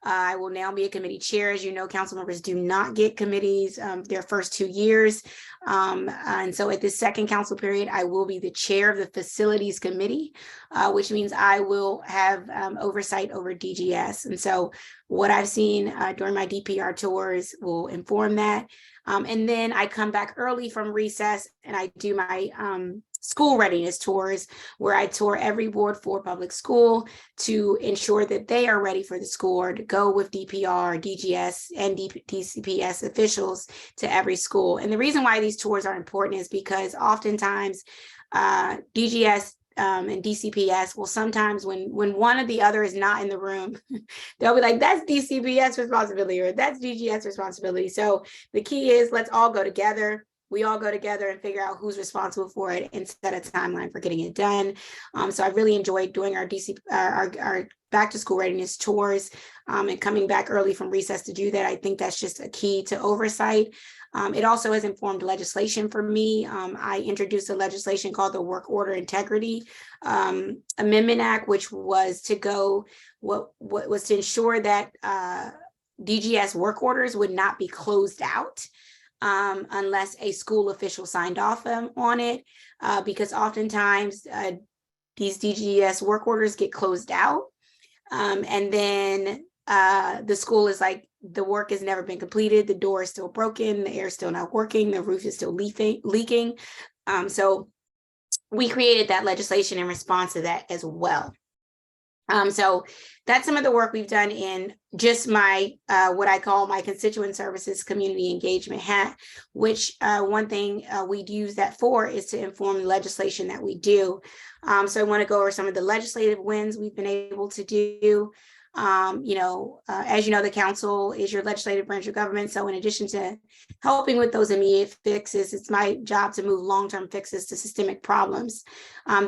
I will now be a committee chair. As you know, council members do not get committees their first 2 years. And so at this second council period, I will be the chair of the facilities committee, which means I will have oversight over DGS. And so what I've seen during my DPR tours will inform that. And then I come back early from recess and I do my school readiness tours, where I tour every Ward 4 public school to ensure that they are ready for the school, or to go with DPR, DGS, and DCPS officials to every school. And the reason why these tours are important is because oftentimes DGS and DCPS will sometimes, when one or the other is not in the room, they'll be like, that's DCPS responsibility, or that's DGS responsibility. So the key is, let's all go together. We all go together and figure out who's responsible for it and set a timeline for getting it done. So I really enjoyed doing our our back to school readiness tours and coming back early from recess to do that. I think that's just a key to oversight. It also has informed legislation for me. I introduced a legislation called the Work Order Integrity Amendment Act, which was to was to ensure that DGS work orders would not be closed out unless a school official signed off on it, because oftentimes these DGS work orders get closed out, and then the school is like, the work has never been completed, the door is still broken, the air is still not working, the roof is still leaking. So we created that legislation in response to that as well. So that's some of the work we've done in just my what I call my constituent services community engagement hat, which one thing we'd use that for is to inform the legislation that we do. So I want to go over some of the legislative wins we've been able to do. As you know, the council is your legislative branch of government. So in addition to helping with those immediate fixes, it's my job to move long-term fixes to systemic problems.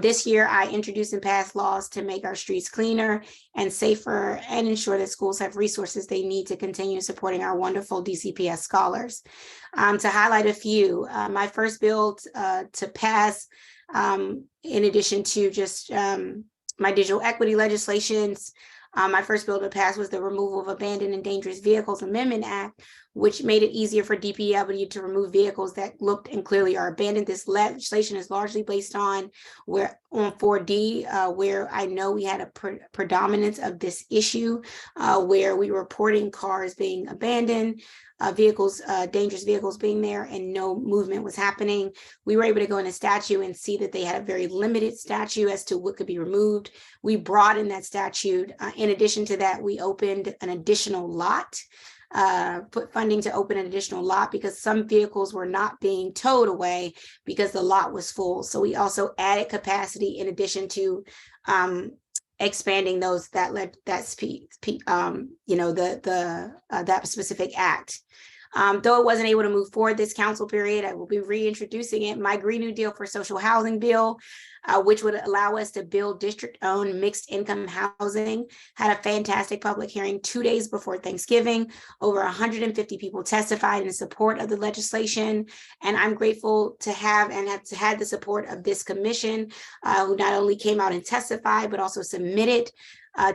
This year, I introduced and passed laws to make our streets cleaner and safer and ensure that schools have resources they need to continue supporting our wonderful DCPS scholars. To highlight a few, my first bill to pass, in addition to just my digital equity legislations, my first bill to pass was the Removal of Abandoned and Dangerous Vehicles Amendment Act, which made it easier for DPW to remove vehicles that looked and clearly are abandoned. This legislation is largely based on 4D, where I know we had a predominance of this issue, where we were reporting cars being abandoned, dangerous vehicles being there, and no movement was happening. We were able to go in a statute and see that they had a very limited statute as to what could be removed. We broadened that statute. In addition to that, we opened an additional lot, put funding to open an additional lot, because some vehicles were not being towed away because the lot was full. So we also added capacity in addition to expanding that specific act. Though it wasn't able to move forward this council period, I will be reintroducing it, my Green New Deal for Social Housing Bill, which would allow us to build district-owned mixed income housing. Had a fantastic public hearing 2 days before Thanksgiving. Over 150 people testified in support of the legislation. And I'm grateful to have had the support of this commission, who not only came out and testified, but also submitted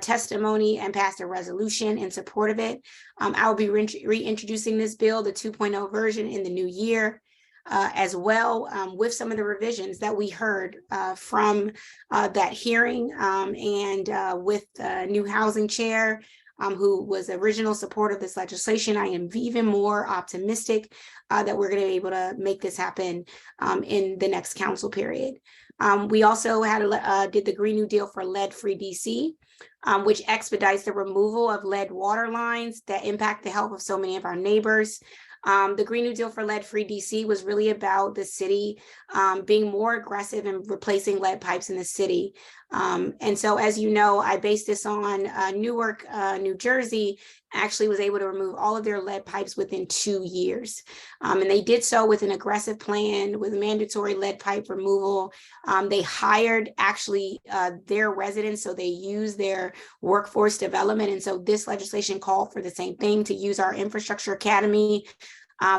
testimony and passed a resolution in support of it. I will be reintroducing this bill, the 2.0 version, in the new year. As well, with some of the revisions that we heard from that hearing, and with the new housing chair, who was original support of this legislation. I am even more optimistic that we're going to be able to make this happen in the next council period. We also did the Green New Deal for lead-free DC, which expedites the removal of lead water lines that impact the health of so many of our neighbors. The Green New Deal for lead-free DC was really about the city being more aggressive in replacing lead pipes in the city. And so, as you know, I based this on Newark, New Jersey, actually was able to remove all of their lead pipes within 2 years. And they did so with an aggressive plan with mandatory lead pipe removal. They hired actually their residents, so they use their workforce development. And so this legislation called for the same thing, to use our infrastructure academy.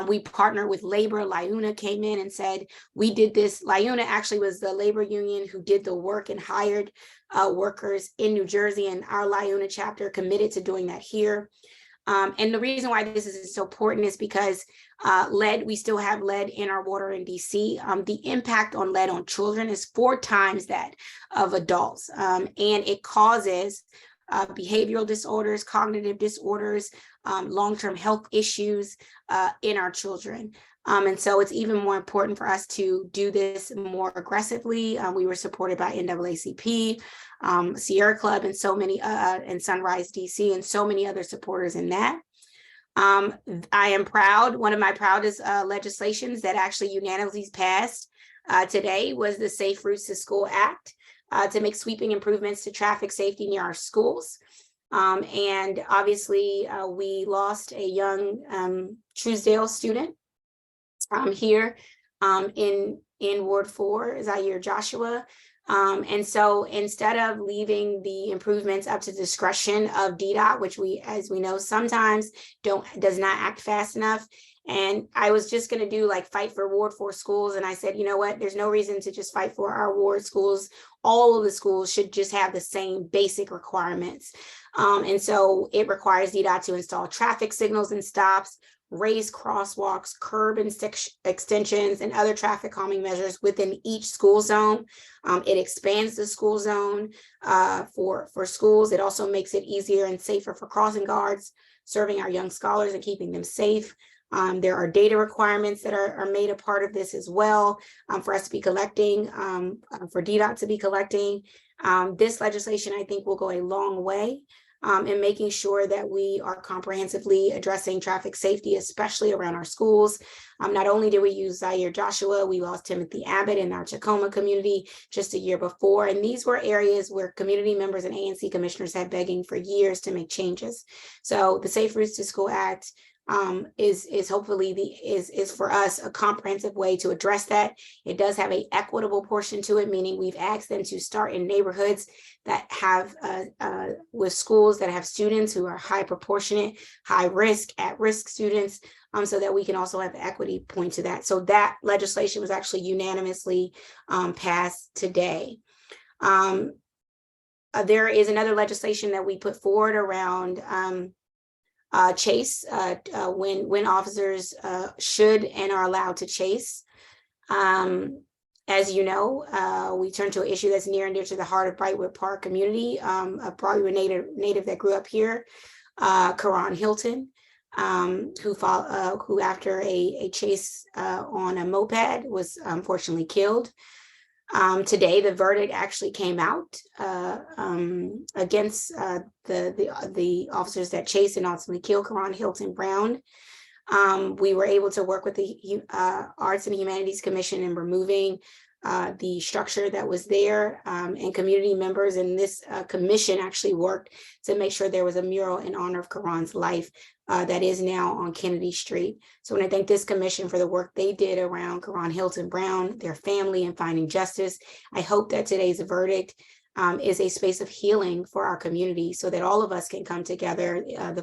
We partnered with labor. LIUNA came in and said, we did this. LIUNA actually was the labor union who did the work and hired workers in New Jersey, and our LIUNA chapter committed to doing that here. And the reason why this is so important is because we still have lead in our water in DC. The impact on lead on children is 4 times that of adults, and it causes behavioral disorders, cognitive disorders, long-term health issues in our children. And so it's even more important for us to do this more aggressively. We were supported by NAACP, Sierra Club, and so many, and Sunrise DC, and so many other supporters in that. I am proud. One of my proudest legislations that actually unanimously passed today was the Safe Routes to School Act, to make sweeping improvements to traffic safety near our schools. And obviously, we lost a young Truesdale student here in Ward 4, Zaire Joshua. And so instead of leaving the improvements up to discretion of DDOT, which as we know, sometimes does not act fast enough. And I was just going to do like fight for Ward 4 schools. And I said, you know what, there's no reason to just fight for our ward schools. All of the schools should just have the same basic requirements. And so it requires DDOT to install traffic signals and stops, raise crosswalks, curb extensions, and other traffic calming measures within each school zone. It expands the school zone for schools. It also makes it easier and safer for crossing guards, serving our young scholars and keeping them safe. There are data requirements that are made a part of this as well, for us to be collecting, for DDOT to be collecting. This legislation, I think, will go a long way in making sure that we are comprehensively addressing traffic safety, especially around our schools. Not only did we use Zaire Joshua, we lost Timothy Abbott in our Tacoma community just a year before. And these were areas where community members and ANC commissioners had begging for years to make changes. So the Safe Routes to School Act is hopefully is for us a comprehensive way to address that. It does have an equitable portion to it, meaning we've asked them to start in neighborhoods that have with schools that have students who are high proportionate, high risk, at-risk students, so that we can also have equity point to that. So that legislation was actually unanimously passed today. There is another legislation that we put forward around chase, when officers should and are allowed to chase. As you know, we turn to an issue that's near and dear to the heart of Brightwood Park community, a Brightwood native that grew up here, Karan Hilton, who after a chase on a moped was unfortunately killed. Today, the verdict actually came out against the officers that chased and ultimately killed Karan Hilton Brown. We were able to work with the Arts and Humanities Commission in removing the structure that was there, and community members in this commission actually worked to make sure there was a mural in honor of Karan's life that is now on Kennedy Street. So I want to thank this commission for the work they did around Karan Hilton Brown, their family, and finding justice. I hope that today's verdict is a space of healing for our community so that all of us can come together, the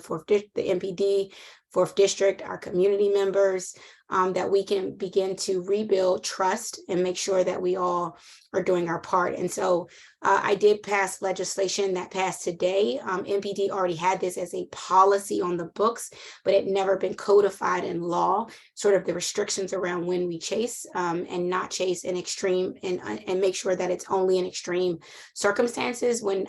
MPD, 4th District, our community members, that we can begin to rebuild trust and make sure that we all are doing our part. And so I did pass legislation that passed today. MPD already had this as a policy on the books, but it never been codified in law, sort of the restrictions around when we chase and not chase in extreme, and make sure that it's only in extreme circumstances when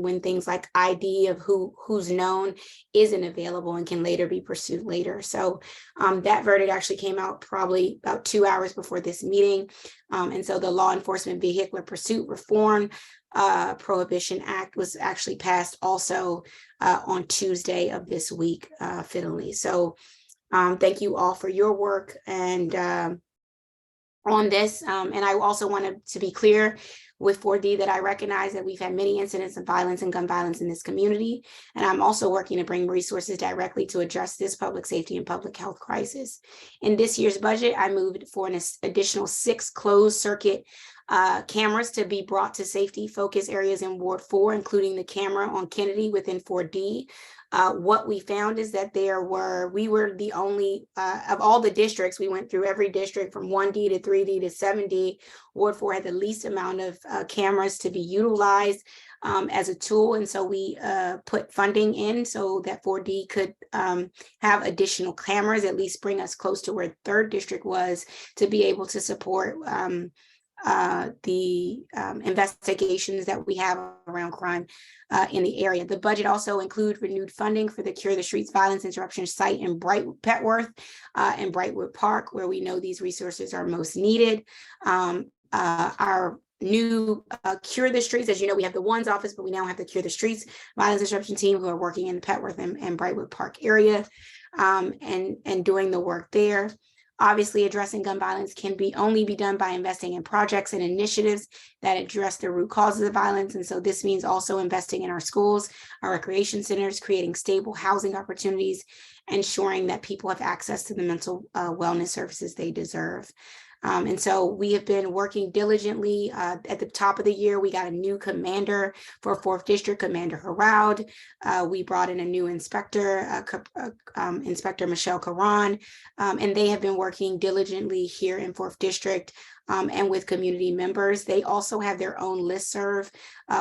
when things like ID of who's known isn't available and can later be pursued later. So that verdict actually came out probably about 2 hours before this meeting. And so the Law Enforcement Vehicular Pursuit Reform Prohibition Act was actually passed also on Tuesday of this week, fiddly. So thank you all for your work and on this. And I also wanted to be clear with 4D that I recognize that we've had many incidents of violence and gun violence in this community. And I'm also working to bring resources directly to address this public safety and public health crisis. In this year's budget, I moved for an additional 6 closed circuit cameras to be brought to safety focus areas in Ward 4, including the camera on Kennedy within 4D. What we found is that we were the only, of all the districts, we went through every district from 1D to 3D to 7D. Ward 4 had the least amount of cameras to be utilized as a tool. And so we put funding in so that 4D could have additional cameras, at least bring us close to where 3rd District was, to be able to support the investigations that we have around crime in the area. The budget also includes renewed funding for the Cure the Streets Violence Interruption site in Petworth and Brightwood Park, where we know these resources are most needed. Our new Cure the Streets, as you know, we have the ONE's office, but we now have the Cure the Streets Violence Interruption team who are working in the Petworth and Brightwood Park area and doing the work there. Obviously, addressing gun violence can only be done by investing in projects and initiatives that address the root causes of violence. And so this means also investing in our schools, our recreation centers, creating stable housing opportunities, ensuring that people have access to the mental wellness services they deserve. And so we have been working diligently. At the top of the year, we got a new commander for 4th District, Commander Haraud. We brought in a new inspector, Inspector Michelle Karan, and they have been working diligently here in 4th District and with community members. They also have their own listserv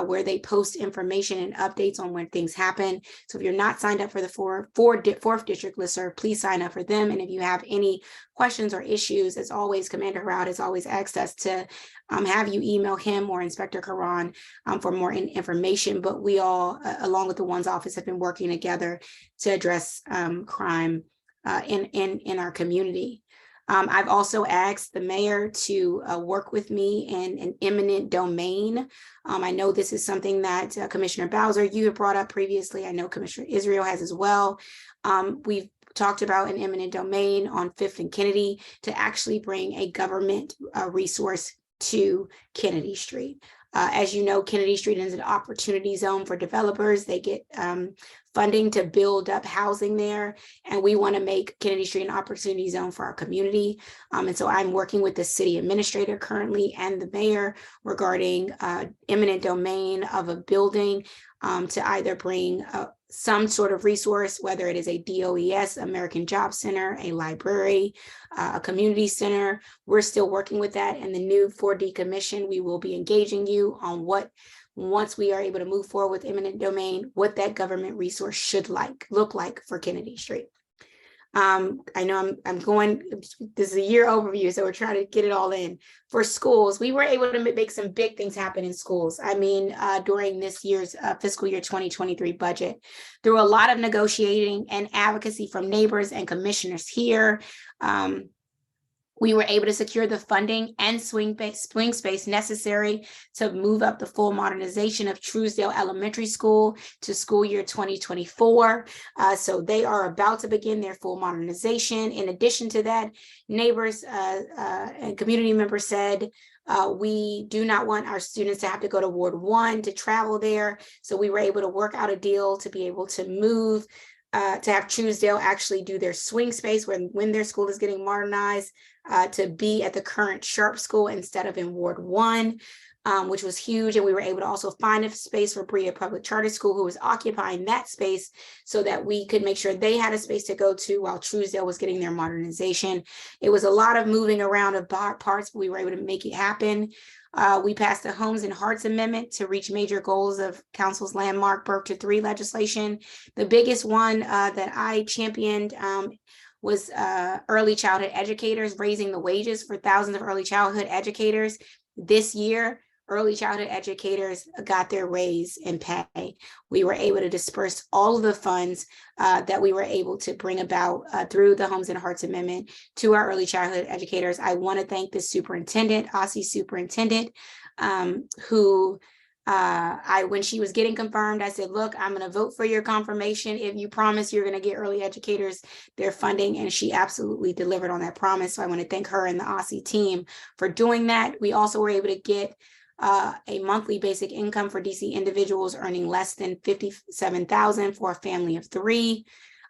where they post information and updates on when things happen. So if you're not signed up for the 4th District listserv, please sign up for them. And if you have any questions or issues, as always, Commander Haraud has always asked us to have you email him or Inspector Karan for more information. But we all, along with the ONE's office, have been working together to address crime in our community. I've also asked the mayor to work with me in an eminent domain. I know this is something that Commissioner Bowser, you have brought up previously. I know Commissioner Israel has as well. We've talked about an eminent domain on 5th and Kennedy to actually bring a government resource to Kennedy Street. As you know, Kennedy Street is an opportunity zone for developers. They get funding to build up housing there, and we want to make Kennedy Street an opportunity zone for our community. And so I'm working with the city administrator currently and the mayor regarding eminent domain of a building to either bring some sort of resource, whether it is a DOES, American Job Center, a library, a community center. We're still working with that. And the new 4D commission, we will be engaging you on what, once we are able to move forward with eminent domain, what that government resource should look like for Kennedy Street. I know I'm going, this is a year overview, so we're trying to get it all in. For schools, we were able to make some big things happen in schools. I mean, during this year's fiscal year 2023 budget, through a lot of negotiating and advocacy from neighbors and commissioners here, We were able to secure the funding and swing space necessary to move up the full modernization of Truesdale Elementary School to school year 2024. So they are about to begin their full modernization. In addition to that, neighbors and community members said, we do not want our students to have to go to Ward 1 to travel there. So we were able to work out a deal to be able to move, to have Truesdale actually do their swing space when their school is getting modernized, to be at the current Sharp School instead of in Ward 1, which was huge. And we were able to also find a space for Berea Public Charter School, who was occupying that space, so that we could make sure they had a space to go to while Truesdale was getting their modernization. It was a lot of moving around of parts, but we were able to make it happen. We passed the Homes and Hearts Amendment to reach major goals of Council's landmark Birth to 3 legislation. The biggest one that I championed was early childhood educators, raising the wages for thousands of early childhood educators. This year, early childhood educators got their raise in pay. We were able to disperse all of the funds that we were able to bring about through the Homes and Hearts Amendment to our early childhood educators. I want to thank the superintendent, OSSI superintendent, who when she was getting confirmed, I said, look, I'm going to vote for your confirmation if you promise you're going to get early educators their funding. And she absolutely delivered on that promise. So I want to thank her and the OSSI team for doing that. We also were able to get a monthly basic income for DC individuals earning less than $57,000 for a family of 3.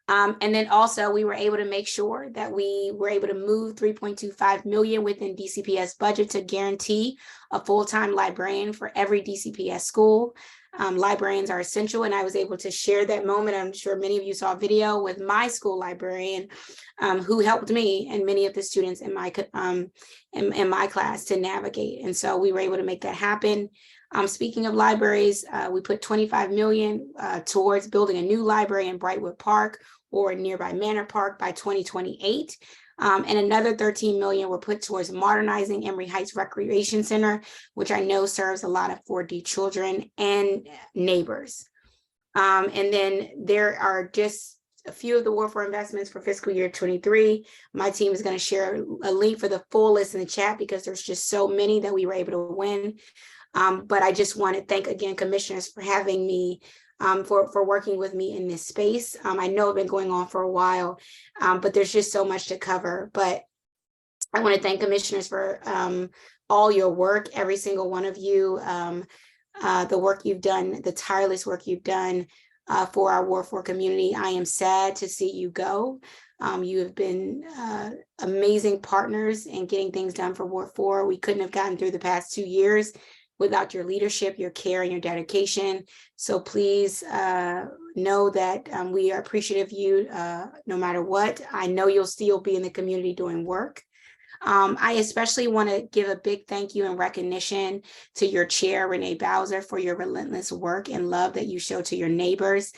And then also we were able to make sure that we were able to move $3.25 million within DCPS budget to guarantee a full-time librarian for every DCPS school. Librarians are essential, and I was able to share that moment. I'm sure many of you saw a video with my school librarian who helped me and many of the students in my class to navigate. And so we were able to make that happen. Speaking of libraries, we put $25 million towards building a new library in Brightwood Park or nearby Manor Park by 2028. And another $13 million were put towards modernizing Emory Heights Recreation Center, which I know serves a lot of 4D children and neighbors. And then there are just a few of the War for investments for fiscal year 23. My team is going to share a link for the full list in the chat because there's just so many that we were able to win. But I just want to thank again commissioners for having me, for working with me in this space. I know it's been going on for a while, but there's just so much to cover. But I want to thank commissioners for all your work, every single one of you, the work you've done, the tireless work you've done for our Ward 4 community. I am sad to see you go. You have been amazing partners in getting things done for Ward 4. We couldn't have gotten through the past 2 years without your leadership, your care, and your dedication. So please know that we are appreciative of you no matter what. I know you'll still be in the community doing work. I especially want to give a big thank you and recognition to your chair, Renee Bowser, for your relentless work and love that you show to your neighbors.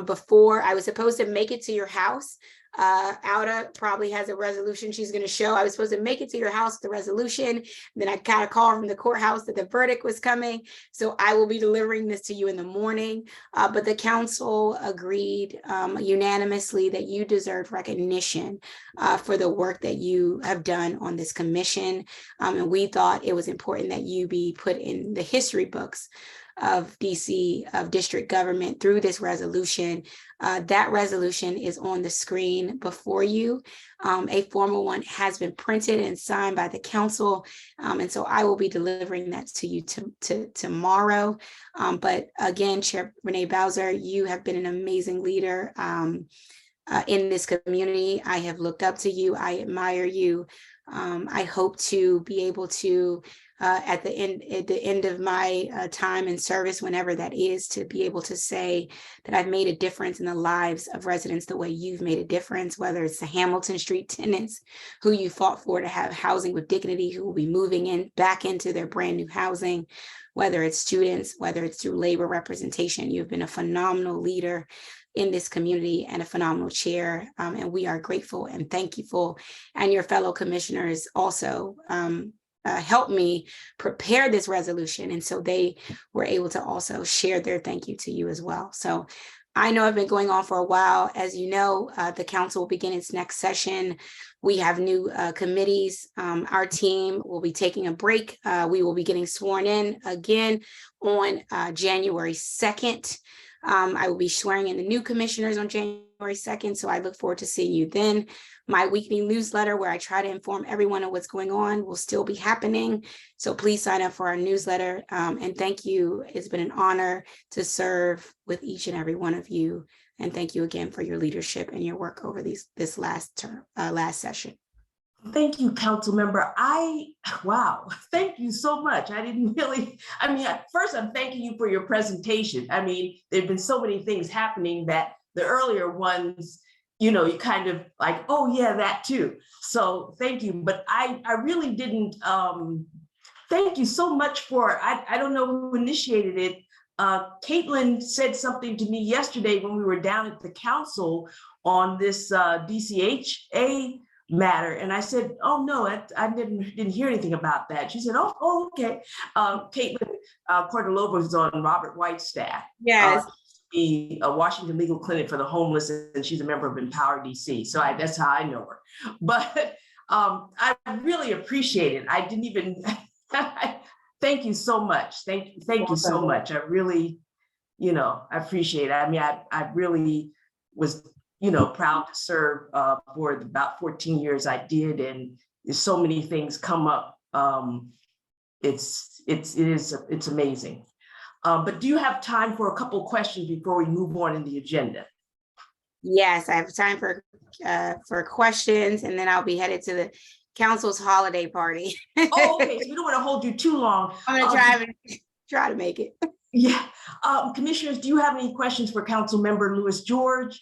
Before I was supposed to make it to your house, Auda probably has a resolution she's going to show. I was supposed to make it to your house with the resolution. Then I got a call from the courthouse that the verdict was coming. So I will be delivering this to you in the morning. But the council agreed unanimously that you deserve recognition for the work that you have done on this commission. And we thought it was important that you be put in the history books of DC, of district government through this resolution. That resolution is on the screen before you. A formal one has been printed and signed by the council. And so I will be delivering that to you tomorrow. But again, Chair Renee Bowser, you have been an amazing leader in this community. I have looked up to you. I admire you. I hope to be able to at the end of my time in service, whenever that is, to be able to say that I've made a difference in the lives of residents the way you've made a difference, whether it's the Hamilton Street tenants who you fought for to have housing with dignity, who will be moving back into their brand new housing, whether it's students, whether it's through labor representation. You've been a phenomenal leader in this community and a phenomenal chair, and we are grateful and thankful. And your fellow commissioners also helped me prepare this resolution. And so they were able to also share their thank you to you as well. So I know I've been going on for a while. As you know, the council will begin its next session. We have new committees. Our team will be taking a break. We will be getting sworn in again on January 2nd. I will be swearing in the new commissioners on January 2nd, so I look forward to seeing you then. My weekly newsletter, where I try to inform everyone of what's going on, will still be happening. So please sign up for our newsletter. And thank you. It's been an honor to serve with each and every one of you. And thank you again for your leadership and your work over this last term, last session. Thank you, council member. Wow, thank you so much. I didn't really, I mean, at first I'm thanking you for your presentation. I mean, there've been so many things happening that the earlier ones, you know, you kind of like, oh yeah, that too. So thank you, but I really didn't, thank you so much for, I don't know who initiated it. Caitlin said something to me yesterday when we were down at the council on this DCHA matter. And I said, oh no, I didn't hear anything about that. She said, oh okay. Caitlin Cordalova is on Robert White's staff. Yes. Be a Washington Legal Clinic for the Homeless, and she's a member of Empower DC. So that's how I know her. But I really appreciate it. I didn't even, thank you so much. Thank you so much. I really, you know, I appreciate it. I mean, I really was, you know, proud to serve for about 14 years I did, and there's so many things come up. It's amazing. But do you have time for a couple of questions before we move on in the agenda? Yes, I have time for questions, and then I'll be headed to the council's holiday party. Oh, okay, so we don't want to hold you too long. I'm gonna try to make it. Yeah, commissioners, do you have any questions for Council Member Louis George?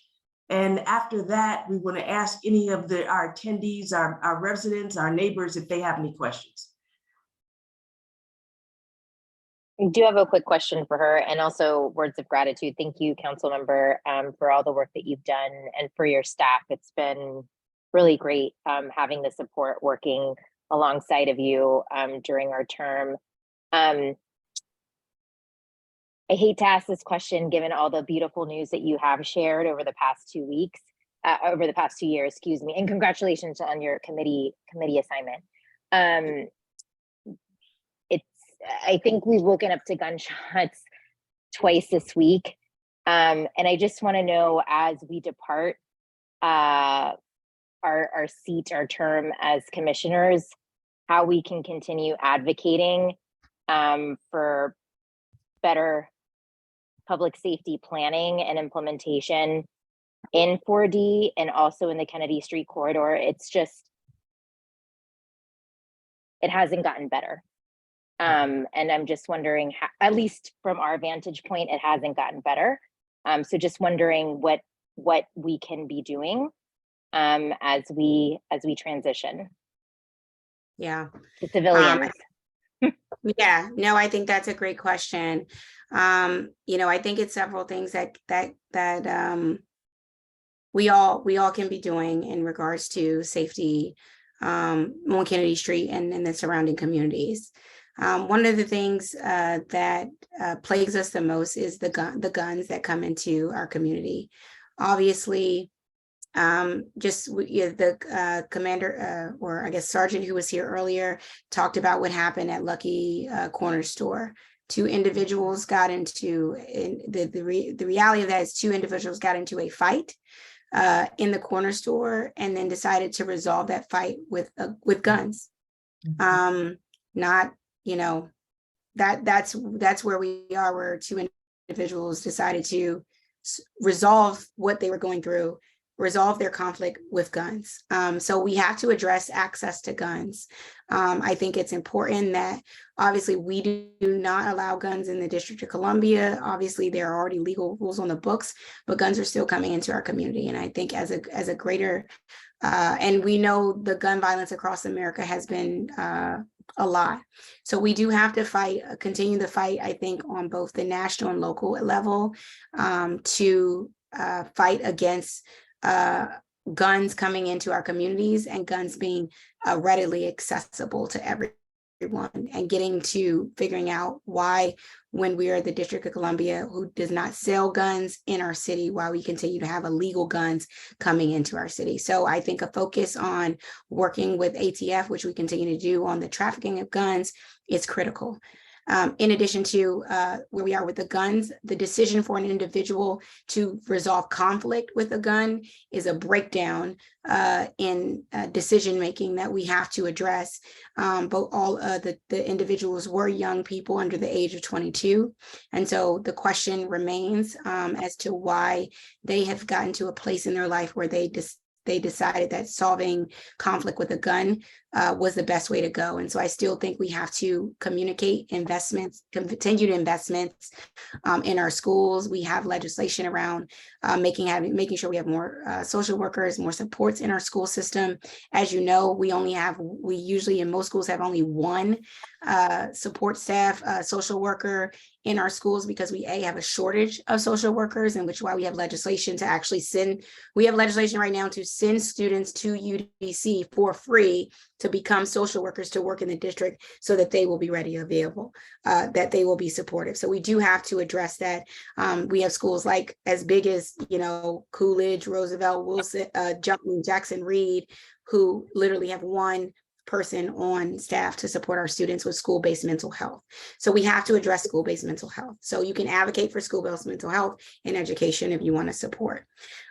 And after that, we want to ask any of our attendees, our residents, our neighbors, if they have any questions. I do have a quick question for her, and also words of gratitude. Thank you, council member, for all the work that you've done, and for your staff. It's been really great having the support working alongside of you during our term. I hate to ask this question given all the beautiful news that you have shared over the past 2 weeks, over the past 2 years, excuse me, and congratulations on your committee assignment. I think we've woken up to gunshots twice this week. And I just want to know, as we depart our seat, our term as commissioners, how we can continue advocating for better public safety planning and implementation in 4D and also in the Kennedy Street corridor. It's just, it hasn't gotten better. And I'm just wondering how, at least from our vantage point, it hasn't gotten better. So just wondering what we can be doing as we transition. Yeah. To civilians. Yeah, no, I think that's a great question. You know, I think it's several things that we all can be doing in regards to safety on Kennedy Street and in the surrounding communities. One of the things that plagues us the most is the guns that come into our community. Obviously, the commander, or I guess sergeant who was here earlier, talked about what happened at Lucky Corner Store. Two individuals got into, the reality of that is 2 individuals got into a fight in the corner store and then decided to resolve that fight with guns. Not, you know, that's where we are, where 2 individuals decided to resolve what they were going through, resolve their conflict with guns. So we have to address access to guns. I think it's important that obviously we do not allow guns in the District of Columbia. Obviously there are already legal rules on the books, but guns are still coming into our community. And I think as a greater, and we know the gun violence across America has been a lot. So we do have to continue the fight, I think, on both the national and local level to fight against guns coming into our communities and guns being readily accessible to everyone and getting to figuring out why, when we are the District of Columbia, who does not sell guns in our city, why we continue to have illegal guns coming into our city. So I think a focus on working with ATF, which we continue to do on the trafficking of guns, is critical. In addition to where we are with the guns, the decision for an individual to resolve conflict with a gun is a breakdown in decision-making that we have to address. But all the individuals were young people under the age of 22. And so the question remains as to why they have gotten to a place in their life where they decided that solving conflict with a gun was the best way to go. And so I still think we have to communicate investments, continued investments in our schools. We have legislation around making sure we have more social workers, more supports in our school system. As you know, we usually in most schools have only one support staff, social worker in our schools, because we have a shortage of social workers, and which is why we have legislation to actually we have legislation right now to send students to UDC for free to become social workers to work in the district, so that they will be ready and available, that they will be supportive. So we do have to address that. We have schools like as big as, Coolidge, Roosevelt, Wilson, Jackson Reed, who literally have one person on staff to support our students with school-based mental health. So we have to address school-based mental health. So you can advocate for school-based mental health in education if you want to support.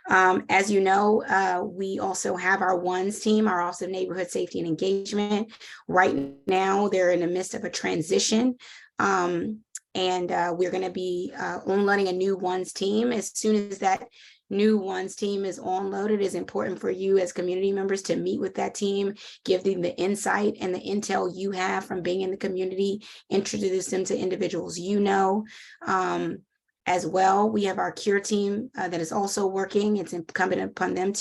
As you know, we also have our WONS team, our Office of Neighborhood Safety and Engagement. Right now, they're in the midst of a transition. And we're going to be onloading a new WONS team. As soon as that new WONS team is onloaded, it's important for you as community members to meet with that team, give them the insight and the intel you have from being in the community, introduce them to individuals as well. We have our CURE team that is also working. It's incumbent upon them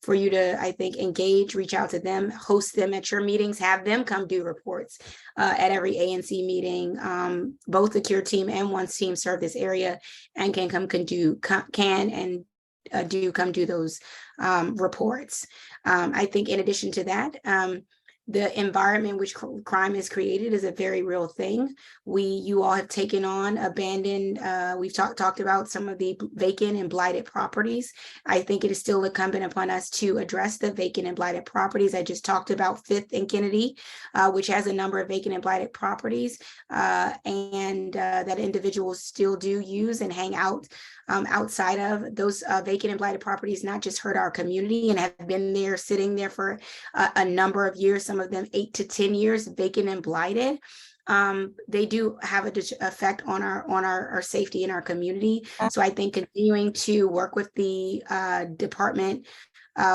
for you to, I think, engage, reach out to them, host them at your meetings, have them come do reports at every ANC meeting. Both the CURE team and WONS team serve this area and can do those reports. I think in addition to that, the environment which crime is created is a very real thing. You all have taken on abandoned, we've talked about some of the vacant and blighted properties. I think it is still incumbent upon us to address the vacant and blighted properties. I just talked about 5th and Kennedy, which has a number of vacant and blighted properties, and that individuals still do use and hang out outside of those vacant and blighted properties, not just hurt our community and have been there, sitting there for a number of years, some of them 8 to 10 years, vacant and blighted. They do have an effect on our safety in our community. So I think continuing to work with the department,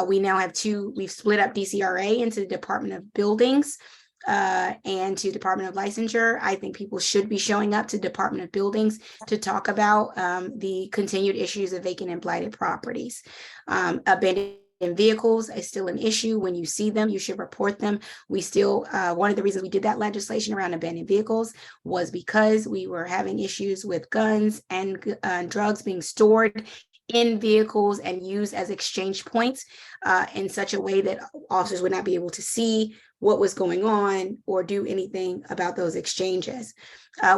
we now have we've split up DCRA into the Department of Buildings and to Department of Licensure. I think people should be showing up to Department of Buildings to talk about the continued issues of vacant and blighted properties. Abandoned vehicles is still an issue. When you see them, you should report them. We still, one of the reasons we did that legislation around abandoned vehicles was because we were having issues with guns and drugs being stored in vehicles and used as exchange points in such a way that officers would not be able to see what was going on or do anything about those exchanges.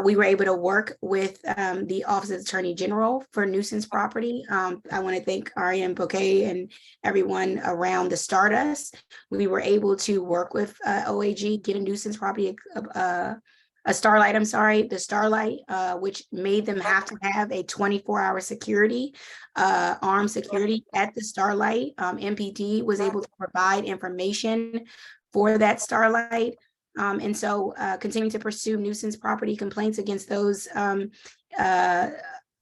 We were able to work with the Office of Attorney General for nuisance property. I want to thank Ariane Bouquet and everyone around the Stardust. We were able to work with OAG, get a nuisance property, the Starlight, which made them have to have a 24-hour security, armed security at the Starlight. MPD was able to provide information for that Starlight. And so continuing to pursue nuisance property complaints against those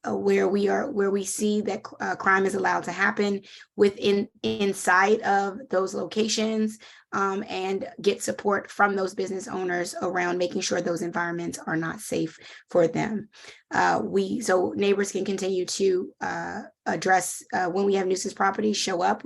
where we see that crime is allowed to happen inside of those locations, and get support from those business owners around making sure those environments are not safe for them. So neighbors can continue to address when we have nuisance properties show up.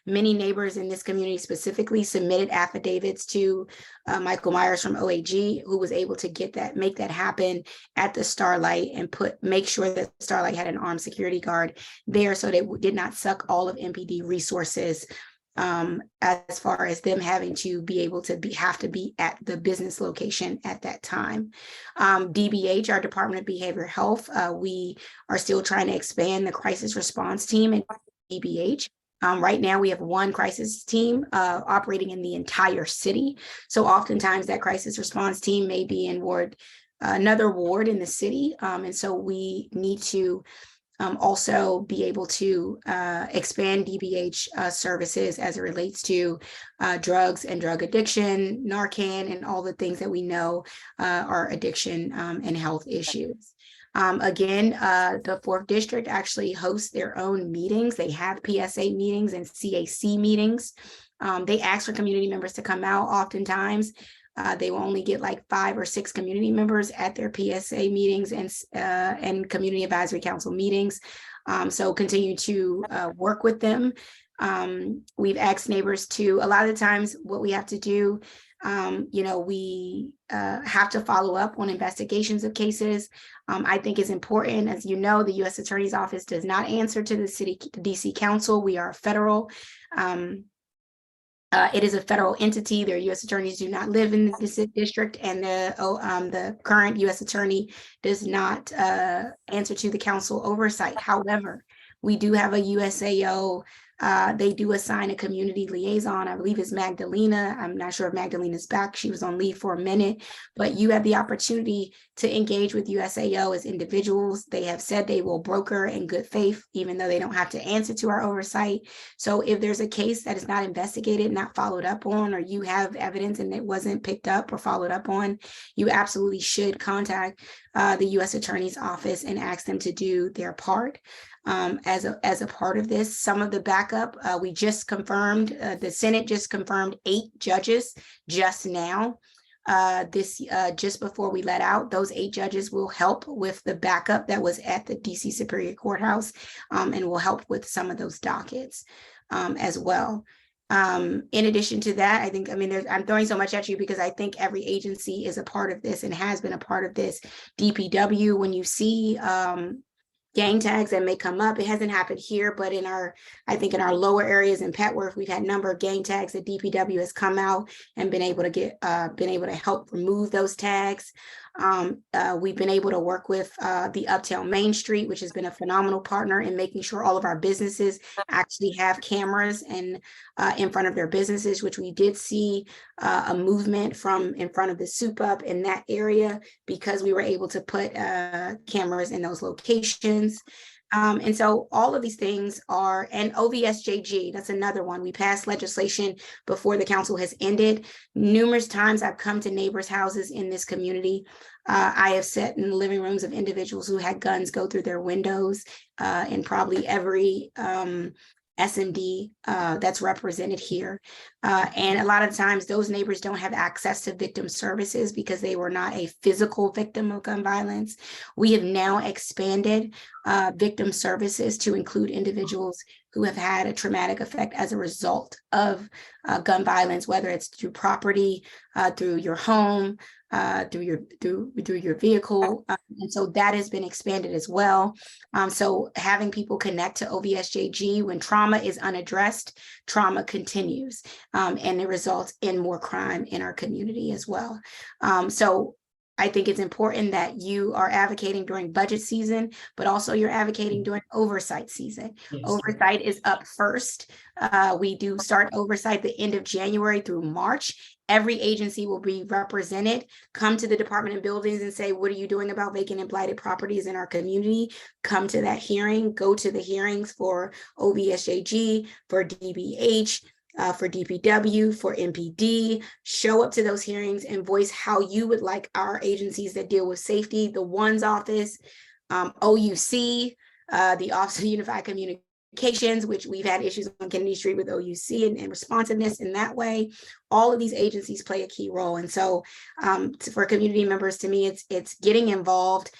Many neighbors in this community specifically submitted affidavits to Michael Myers from OAG, who was able to make that happen at the Starlight and make sure that Starlight had an armed security guard there so they did not suck all of MPD resources as far as them having to be able to have to be at the business location at that time. DBH, our Department of Behavioral Health, we are still trying to expand the crisis response team at DBH. Right now, we have one crisis team operating in the entire city. So oftentimes that crisis response team may be in another ward in the city. And so we need to also be able to expand DBH services as it relates to drugs and drug addiction, Narcan, and all the things that we know are addiction and health issues. Again, the 4th District actually hosts their own meetings. They have PSA meetings and CAC meetings. They ask for community members to come out oftentimes. They will only get like 5 or 6 community members at their PSA meetings and Community Advisory Council meetings. So continue to work with them. We've asked neighbors to, a lot of the times what we have to do, we have to follow up on investigations of cases. I think it's important, as you know, the U.S. Attorney's Office does not answer to the DC Council. We are federal. It is a federal entity. Their U.S. attorneys do not live in this district, and the current U.S. attorney does not answer to the council oversight. However, we do have a USAO. They do assign a community liaison. I believe it's Magdalena. I'm not sure if Magdalena's back. She was on leave for a minute, but you have the opportunity to engage with USAO as individuals. They have said they will broker in good faith, even though they don't have to answer to our oversight. So if there's a case that is not investigated, not followed up on, or you have evidence and it wasn't picked up or followed up on, you absolutely should contact the U.S. Attorney's Office and ask them to do their part. As a part of this. Some of the backup, we just confirmed, the Senate just confirmed 8 judges just now. Just before we let out, those 8 judges will help with the backup that was at the DC Superior Courthouse, and will help with some of those dockets as well. In addition to that, I think, I'm throwing so much at you because I think every agency is a part of this and has been a part of this. DPW, when you see gang tags that may come up, it hasn't happened here, but I think in our lower areas in Petworth, we've had a number of gang tags that DPW has come out and been able to help remove those tags. We've been able to work with the Uptown Main Street, which has been a phenomenal partner in making sure all of our businesses actually have cameras and in front of their businesses, which we did see a movement from in front of the soup up in that area because we were able to put cameras in those locations. And so all of these things are, and OVSJG, that's another one. We passed legislation before the council has ended. Numerous times I've come to neighbors' houses in this community. I have sat in the living rooms of individuals who had guns go through their windows in probably every SMD that's represented here. And a lot of times those neighbors don't have access to victim services because they were not a physical victim of gun violence. We have now expanded victim services to include individuals who have had a traumatic effect as a result of gun violence, whether it's through property, through your home, through your vehicle. And so that has been expanded as well. So having people connect to OVSJG when trauma is unaddressed, trauma continues, and it results in more crime in our community as well. So I think it's important that you are advocating during budget season, but also you're advocating during oversight season. Yes. Oversight is up first. We do start oversight the end of January through March. Every agency will be represented. Come to the Department of Buildings and say, what are you doing about vacant and blighted properties in our community? Come to that hearing, go to the hearings for OVSJG, for DBH, for DPW, for MPD, show up to those hearings and voice how you would like our agencies that deal with safety, the ONE's office, OUC, the Office of Unified Communications, which we've had issues on Kennedy Street with OUC and responsiveness in that way. All of these agencies play a key role. And so for community members, to me, it's getting involved,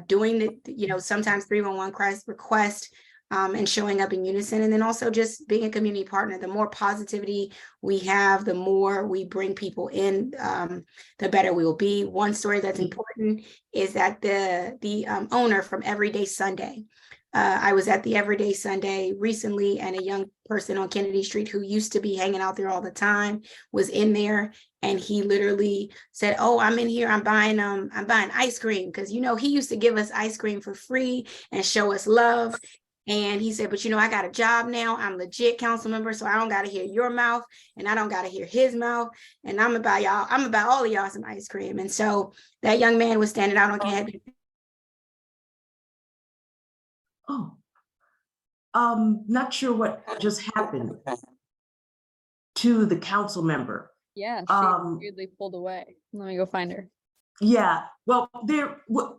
doing the, sometimes 311 crisis request, and showing up in unison, and then also just being a community partner. The more positivity we have, the more we bring people in, the better we will be. One story that's important is that the owner from Everyday Sunday, I was at the Everyday Sunday recently, and a young person on Kennedy Street who used to be hanging out there all the time was in there, and he literally said, "Oh, I'm in here. I'm buying ice cream," because he used to give us ice cream for free and show us love. And he said, "But I got a job now. I'm legit council member, so I don't got to hear your mouth, and I don't got to hear his mouth. And I'm about y'all. I'm about all of y'all some ice cream." And so that young man was standing out on Kennedy. Oh, not sure what just happened to the council member. Yeah, she weirdly pulled away. Let me go find her. Yeah, well,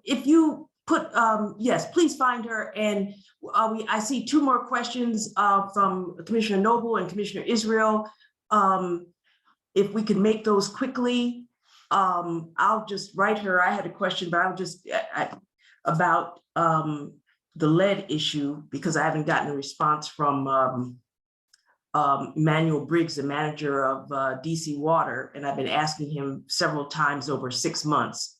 if you put, yes, please find her. And I see two more questions from Commissioner Noble and Commissioner Israel. If we could make those quickly, I'll just write her. I had a question, but I'll just about the lead issue, because I haven't gotten a response from Emmanuel Briggs, the manager of DC Water, and I've been asking him several times over 6 months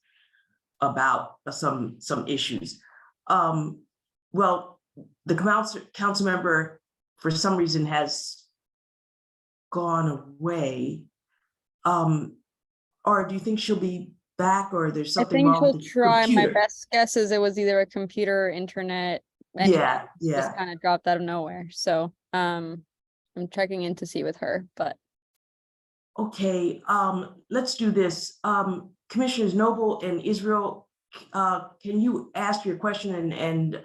about some issues. Well, the council member for some reason has gone away. Or do you think she'll be back, or there's I something think wrong with she'll the try. My computer? best guess is it was either a computer or internet. And Yeah, just kind of dropped out of nowhere. So I'm checking in to see with her, but okay, let's do this. Commissioners Noble and Israel, can you ask your question, and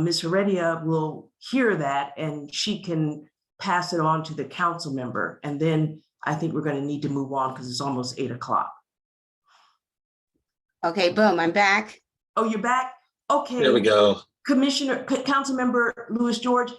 Ms. Heredia will hear that, and she can pass it on to the council member. And then I think we're going to need to move on because it's almost 8 o'clock. Okay, boom, I'm back. Oh, you're back? Okay. There we go. Council member Louis George,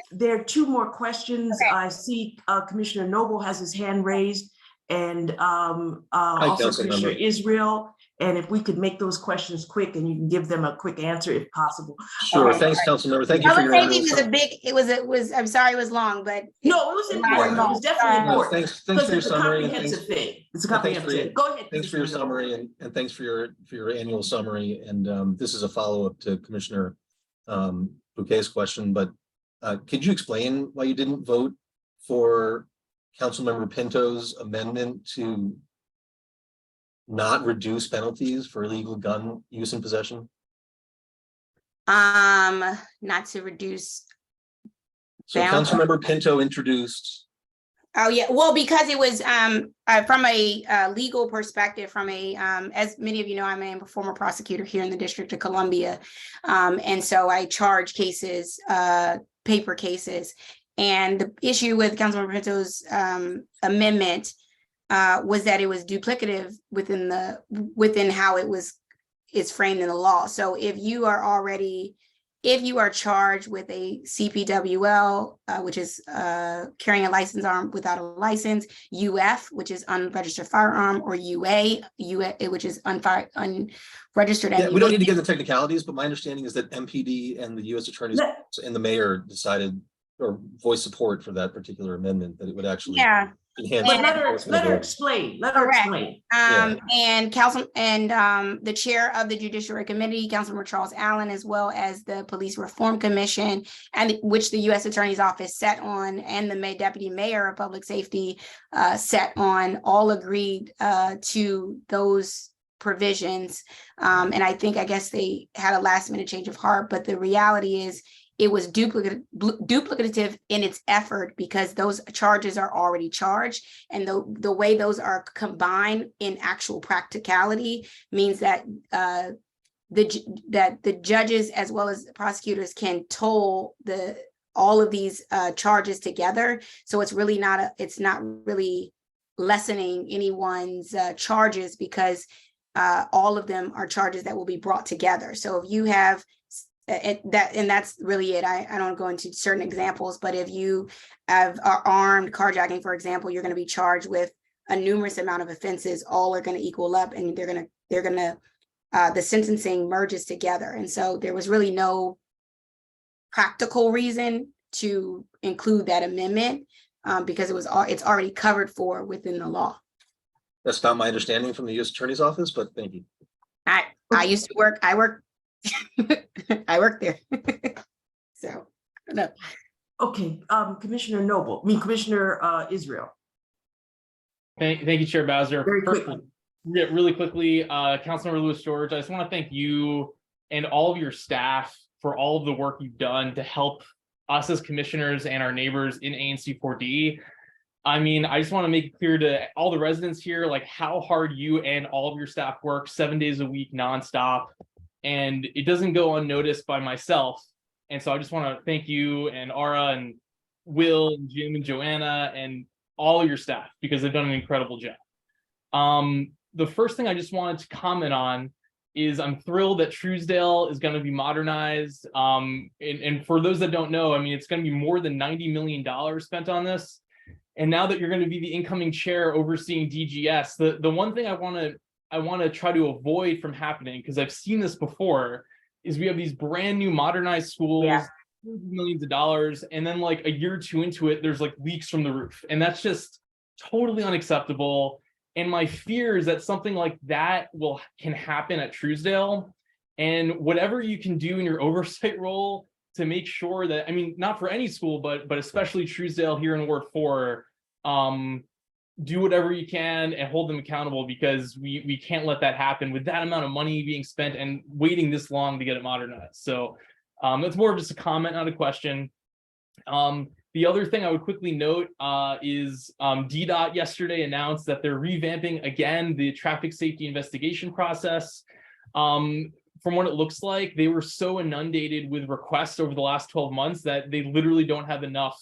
there are two more questions. Okay. I see Commissioner Noble has his hand raised, and also Commissioner Israel. And if we could make those questions quick, and you can give them a quick answer if possible. Sure. Thanks, council member. Thank you for your It was a big, I'm sorry it was long, but. No, it was important. It was definitely important. Thanks for your summary. It's a comprehensive thing. Go ahead. Thanks for your summary, and thanks for your annual summary. And this is a follow-up to Commissioner Bouquet's question, but could you explain why you didn't vote for Councilmember Pinto's amendment to not reduce penalties for illegal gun use and possession? Not to reduce. So Councilmember Pinto introduced. Oh, yeah, well, because it was from a legal perspective, from a as many of you know, I'm a former prosecutor here in the District of Columbia. And so I charge cases, paper cases. And the issue with Councilmember Pinto's amendment was that it was duplicative within how it's framed in the law. So if you are charged with a CPWL, which is carrying a licensed arm without a license, UF, which is unregistered firearm, or UA, which is unregistered. Yeah, we don't need to get the technicalities, but my understanding is that MPD and the U.S. Attorney's and the mayor decided or voiced support for that particular amendment, that it would actually enhance. But let her explain. Let her explain. And council and the chair of the Judiciary Committee, Councilmember Charles Allen, as well as the Police Reform Commission, and which the U.S. Attorney's Office sat on, and the Deputy Mayor of Public Safety sat on, all agreed to those provisions. And I guess they had a last minute change of heart, but the reality is it was duplicative in its effort, because those charges are already charged, and the way those are combined in actual practicality means that the judges as well as the prosecutors can toll all of these charges together. So it's really not really lessening anyone's charges, because all of them are charges that will be brought together. So if you have and that's really it. I don't go into certain examples, but if you are armed carjacking, for example, you're going to be charged with a numerous amount of offenses. All are going to equal up, and the sentencing merges together. And so there was really no practical reason to include that amendment because it's already covered for within the law. That's not my understanding from the U.S. Attorney's Office, but thank you. I worked I work there. So, no. Okay, Commissioner Israel, Thank you, Chair Bowser. very First, quickly. yeah, really quickly, Councilmember Lewis George, I just want to thank you and all of your staff for all of the work you've done to help us as commissioners and our neighbors in ANC 4D. I mean, I just want to make it clear to all the residents here, like how hard you and all of your staff work 7 days a week, nonstop. And it doesn't go unnoticed by myself. And so I just want to thank you and Ara and Will and Jim and Joanna and all of your staff because they've done an incredible job. The first thing I just wanted to comment on is I'm thrilled that Truesdale is going to be modernized. And for those that don't know, I mean, it's going to be more than $90 million spent on this. And now that you're going to be the incoming chair overseeing DGS, the one thing I want to try to avoid from happening, because I've seen this before, is we have these brand new modernized schools, millions of dollars, and then like a year or two into it, there's like leaks from the roof. And that's just totally unacceptable. And my fear is that something like that can happen at Truesdale. And whatever you can do in your oversight role to make sure that, I mean, not for any school, but especially Truesdale here in Ward 4, do whatever you can and hold them accountable, because we can't let that happen with that amount of money being spent and waiting this long to get it modernized. So that's more of just a comment, not a question. The other thing I would quickly note is DDOT yesterday announced that they're revamping again the traffic safety investigation process. From what it looks like, they were so inundated with requests over the last 12 months that they literally don't have enough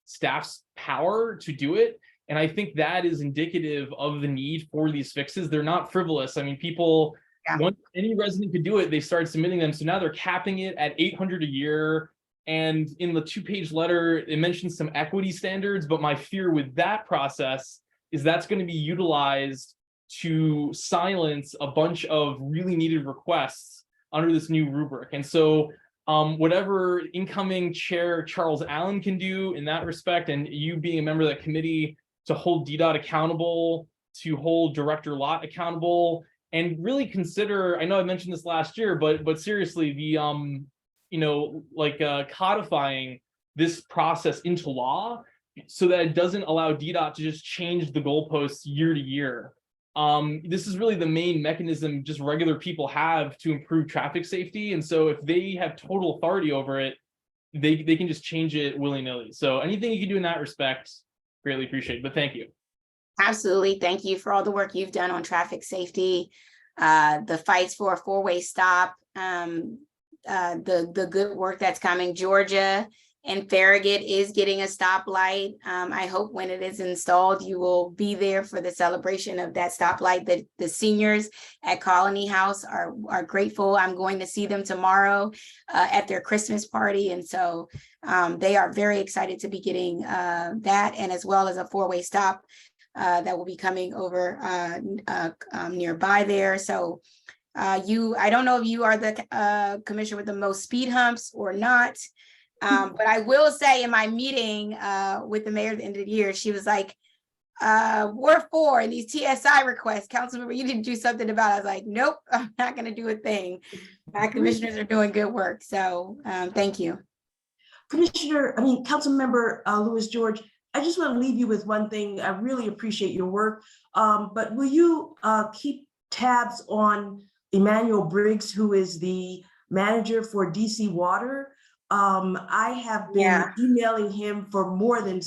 staff's power to do it. And I think that is indicative of the need for these fixes. They're not frivolous. I mean, people, once any resident could do it, they started submitting them. So now they're capping it at $800 a year. And in the 2-page letter, it mentions some equity standards, but my fear with that process is that's going to be utilized to silence a bunch of really needed requests under this new rubric. And so whatever incoming chair Charles Allen can do in that respect, and you being a member of that committee to hold DDOT accountable, to hold Director Lott accountable, and really consider, I know I mentioned this last year, but seriously, the codifying this process into law so that it doesn't allow DDOT to just change the goalposts year to year. This is really the main mechanism just regular people have to improve traffic safety. And so if they have total authority over it, they can just change it willy-nilly. So anything you can do in that respect, greatly appreciated, but thank you. Absolutely. Thank you for all the work you've done on traffic safety, the fights for a 4-way stop, the good work that's coming. Georgia and Farragut is getting a stoplight. I hope when it is installed, you will be there for the celebration of that stoplight. The seniors at Colony House are grateful. I'm going to see them tomorrow at their Christmas party. And so they are very excited to be getting that, and as well as a 4-way stop that will be coming over nearby there. So I don't know if you are the commissioner with the most speed humps or not. But I will say in my meeting with the mayor at the end of the year, she was like, Ward 4 and these TSI requests, Councilmember, you didn't do something about it. I was like, nope, I'm not going to do a thing. My commissioners are doing good work. So thank you. Councilmember Lewis George, I just want to leave you with one thing. I really appreciate your work, but will you keep tabs on Emmanuel Briggs, who is the manager for DC Water? I have been emailing him for more than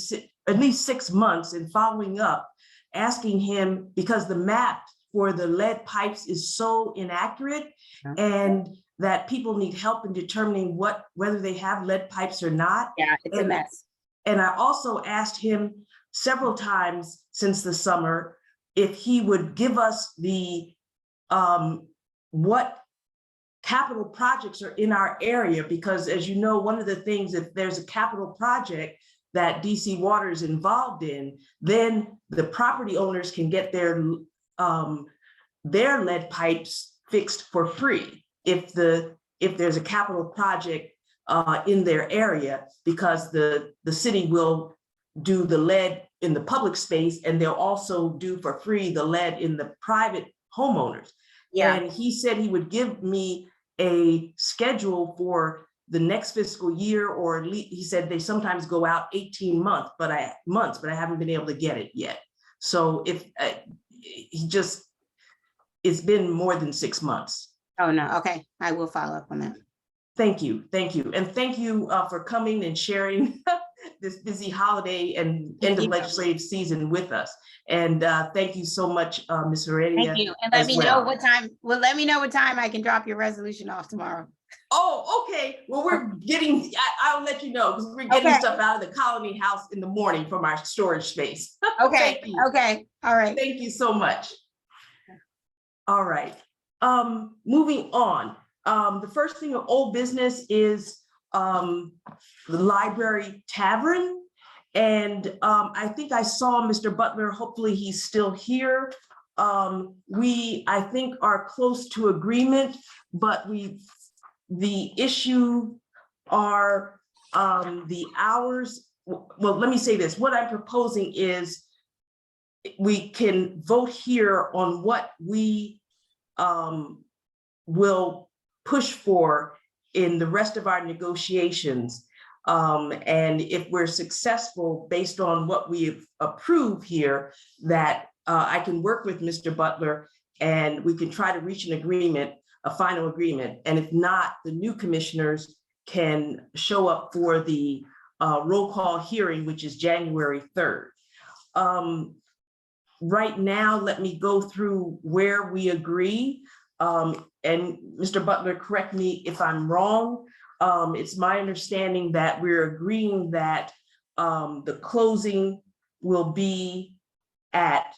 at least 6 months and following up, asking him, because the map for the lead pipes is so inaccurate and that people need help in determining whether they have lead pipes or not. Yeah, it's a mess. And I also asked him several times since the summer if he would give us the what capital projects are in our area, because as you know, one of the things, if there's a capital project that DC Water is involved in, then the property owners can get their lead pipes fixed for free if there's a capital project in their area, because the city will do the lead in the public space and they'll also do for free the lead in the private homeowners. And he said he would give me a schedule for the next fiscal year, or at least he said they sometimes go out 18 months, but I haven't been able to get it yet. So if it's been more than 6 months. Oh, no. Okay. I will follow up on that. Thank you. And thank you for coming and sharing this busy holiday and end of legislative season with us. And thank you so much, Ms. Heredia. Thank you. And let me know what time. Well, let me know what time I can drop your resolution off tomorrow. Oh, okay. Well, we're getting, I'll let you know, because we're getting stuff out of the Colony House in the morning from our storage space. Okay. Okay. All right. Thank you so much. All right. Moving on. The first thing of old business is the library tavern. And I think I saw Mr. Butler, hopefully he's still here. We, I think, are close to agreement, but the issue are the hours. Well, let me say this. What I'm proposing is we can vote here on what we will push for in the rest of our negotiations. And if we're successful based on what we've approved here, that I can work with Mr. Butler and we can try to reach an agreement, a final agreement. And if not, the new commissioners can show up for the roll call hearing, which is January 3rd. Right now, let me go through where we agree. And Mr. Butler, correct me if I'm wrong. It's my understanding that we're agreeing that the closing will be at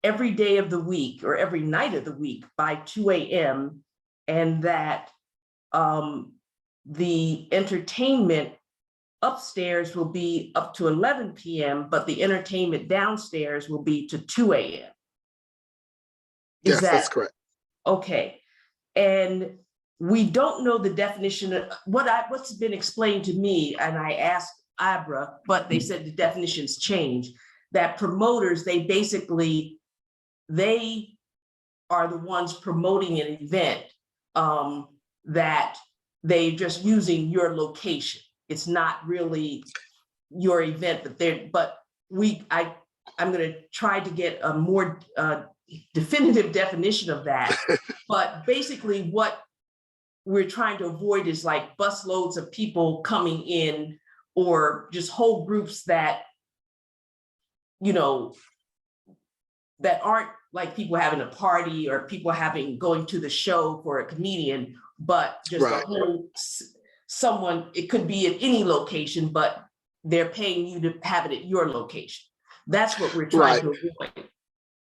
every day of the week or every night of the week by 2 a.m. and that the entertainment upstairs will be up to 11 p.m., but the entertainment downstairs will be to 2 a.m. Yes, that's correct. Okay. And we don't know the definition of what's been explained to me, and I asked Abra, but they said the definitions change, that promoters, they are the ones promoting an event, that they're just using your location. It's not really your event but I'm going to try to get a more definitive definition of that. But basically what we're trying to avoid is like bus loads of people coming in, or just whole groups that, that aren't like people having a party or people going to the show for a comedian, but just a whole someone, it could be at any location, but they're paying you to have it at your location. That's what we're trying to avoid,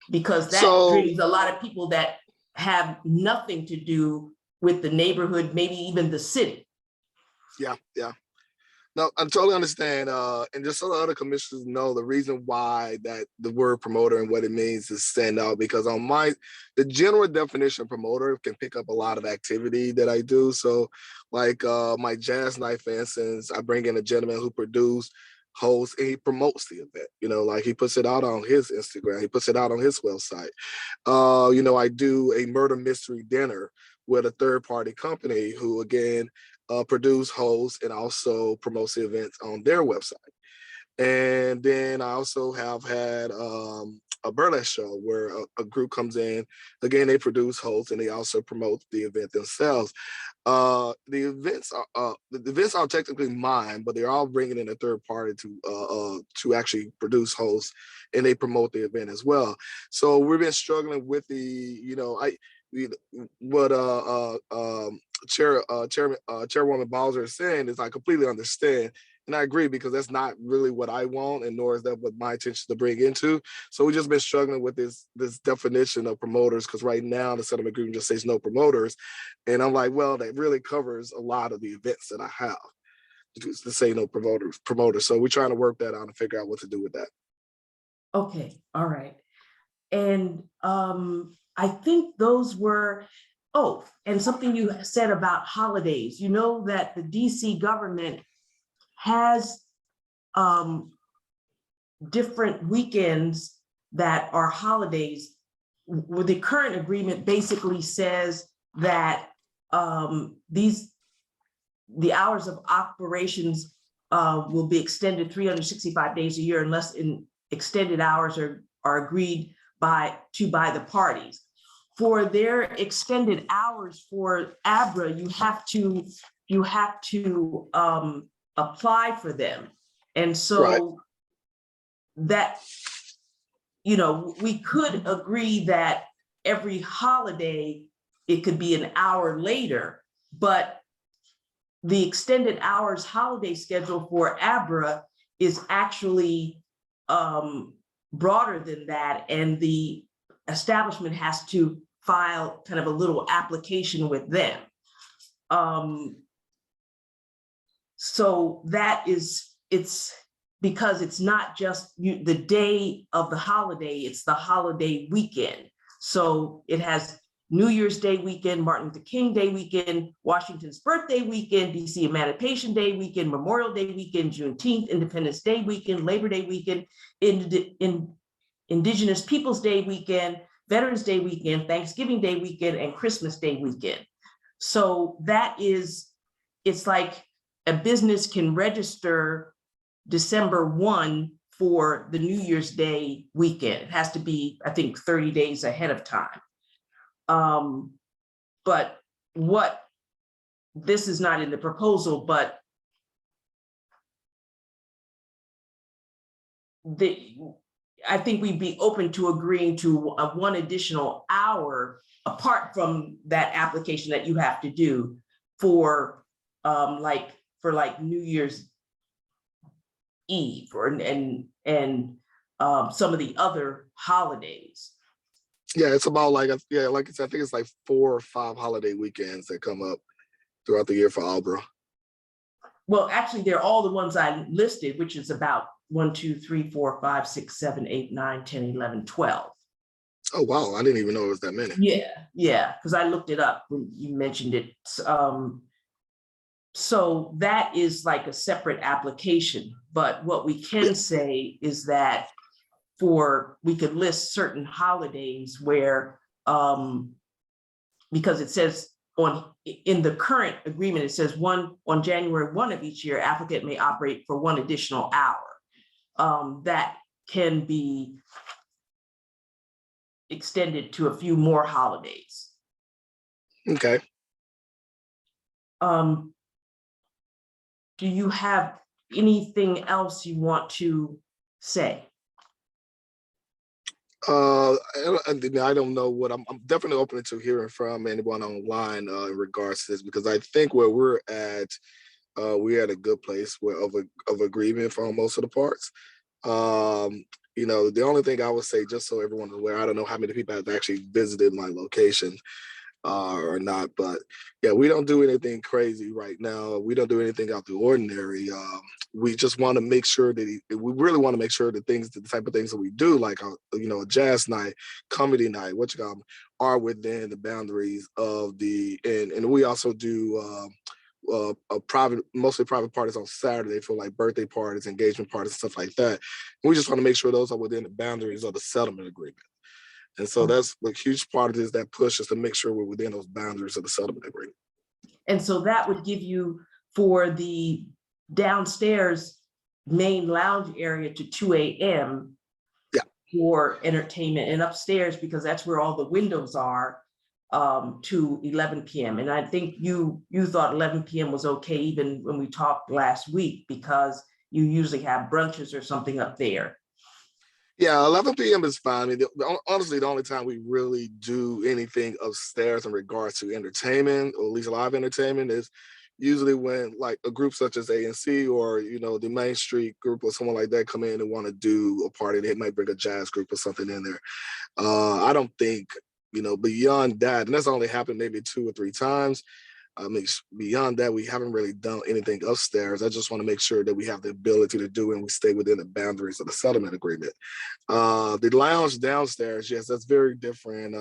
because that brings a lot of people that have nothing to do with the neighborhood, maybe even the city. Yeah. No, I totally understand. And just so the other commissioners know, the reason why that the word promoter and what it means is stand out, because on the general definition of promoter can pick up a lot of activity that I do. So like my jazz night, for instance, I bring in a gentleman who hosts, and he promotes the event, like he puts it out on his Instagram, he puts it out on his website. I do a murder mystery dinner with a third-party company who, again, produce, host, and also promotes the events on their website. And then I also have had a burlesque show where a group comes in. Again, they produce, host, and they also promote the event themselves. The events are technically mine, but they're all bringing in a third party to actually produce, host, and they promote the event as well. So we've been struggling with Chairwoman Bowser is saying is I completely understand. And I agree, because that's not really what I want, and nor is that what my intention to bring into. So we've just been struggling with this definition of promoters, because right now the settlement agreement just says no promoters. And I'm like, well, that really covers a lot of the events that I have to say no promoters. So we're trying to work that out and figure out what to do with that. Okay, all right. And I think those were, and something you said about holidays, that the DC government has different weekends that are holidays, where the current agreement basically says that the hours of operations will be extended 365 days a year unless extended hours are agreed by the parties. For their extended hours for ABRA, you have to apply for them. And so that, we could agree that every holiday, it could be an hour later, but the extended hours holiday schedule for ABRA is actually broader than that. And the establishment has to file kind of a little application with them. So that it's because it's not just the day of the holiday, it's the holiday weekend. So it has New Year's Day weekend, Martin Luther King Day weekend, Washington's birthday weekend, DC Emancipation Day weekend, Memorial Day weekend, Juneteenth, Independence Day weekend, Labor Day weekend, Indigenous Peoples Day weekend, Veterans Day weekend, Thanksgiving Day weekend, and Christmas Day weekend. So it's like a business can register December 1 for the New Year's Day weekend. It has to be, I think, 30 days ahead of time. But this is not in the proposal, but I think we'd be open to agreeing to one additional hour apart from that application that you have to do for New Year's Eve and some of the other holidays. Yeah, it's about like I said, I think it's like 4 or 5 holiday weekends that come up throughout the year for ABRA. Well, actually, they're all the ones I listed, which is about 1, 2, 3, 4, 5, 6, 7, 8, 9, 10, 11, 12. Oh, wow. I didn't even know it was that many. Yeah, because I looked it up when you mentioned it. So that is like a separate application. But what we can say is that we could list certain holidays where, because it says in the current agreement, it says on January 1 of each year, applicant may operate for 1 additional hour. That can be extended to a few more holidays. Okay. Do you have anything else you want to say? I don't know what I'm definitely open to hearing from anyone online in regards to this, because I think where we're at a good place of agreement for most of the parts. The only thing I would say, just so everyone's aware, I don't know how many people have actually visited my location or not, but yeah, we don't do anything crazy right now. We don't do anything out the ordinary. We just want to make sure that we really want to make sure that the type of things that we do, like a jazz night, comedy night, are within the boundaries of and we also do mostly private parties on Saturday for like birthday parties, engagement parties, stuff like that. And we just want to make sure those are within the boundaries of the settlement agreement. And so that's a huge part of this, that push is to make sure we're within those boundaries of the settlement agreement. And so that would give you, for the downstairs main lounge area, to 2 a.m. for entertainment, and upstairs, because that's where all the windows are, to 11 p.m. And I think you thought 11 p.m. was okay, even when we talked last week, because you usually have brunches or something up there. Yeah, 11 p.m. is fine. I mean, honestly, the only time we really do anything upstairs in regards to entertainment, or at least live entertainment, is usually when like a group such as ANC or the Main Street group or someone like that come in and want to do a party. They might bring a jazz group or something in there. I don't think beyond that, and that's only happened maybe 2 or 3 times. I mean, beyond that, we haven't really done anything upstairs. I just want to make sure that we have the ability to do and we stay within the boundaries of the settlement agreement. The lounge downstairs, yes, that's very different.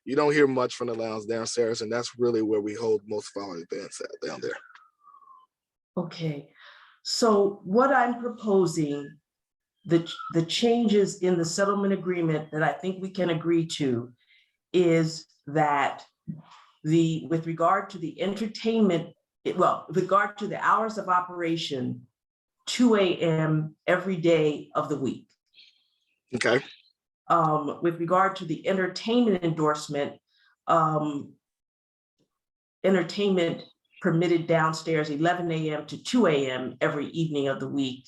You don't hear much from the lounge downstairs, and that's really where we hold most of our events at, down there. Okay, so what I'm proposing, the changes in the settlement agreement that I think we can agree to, is that with regard to the entertainment, with regard to the hours of operation, 2 a.m. every day of the week. Okay. With regard to the entertainment endorsement, entertainment permitted downstairs 11 a.m. to 2 a.m. every evening of the week.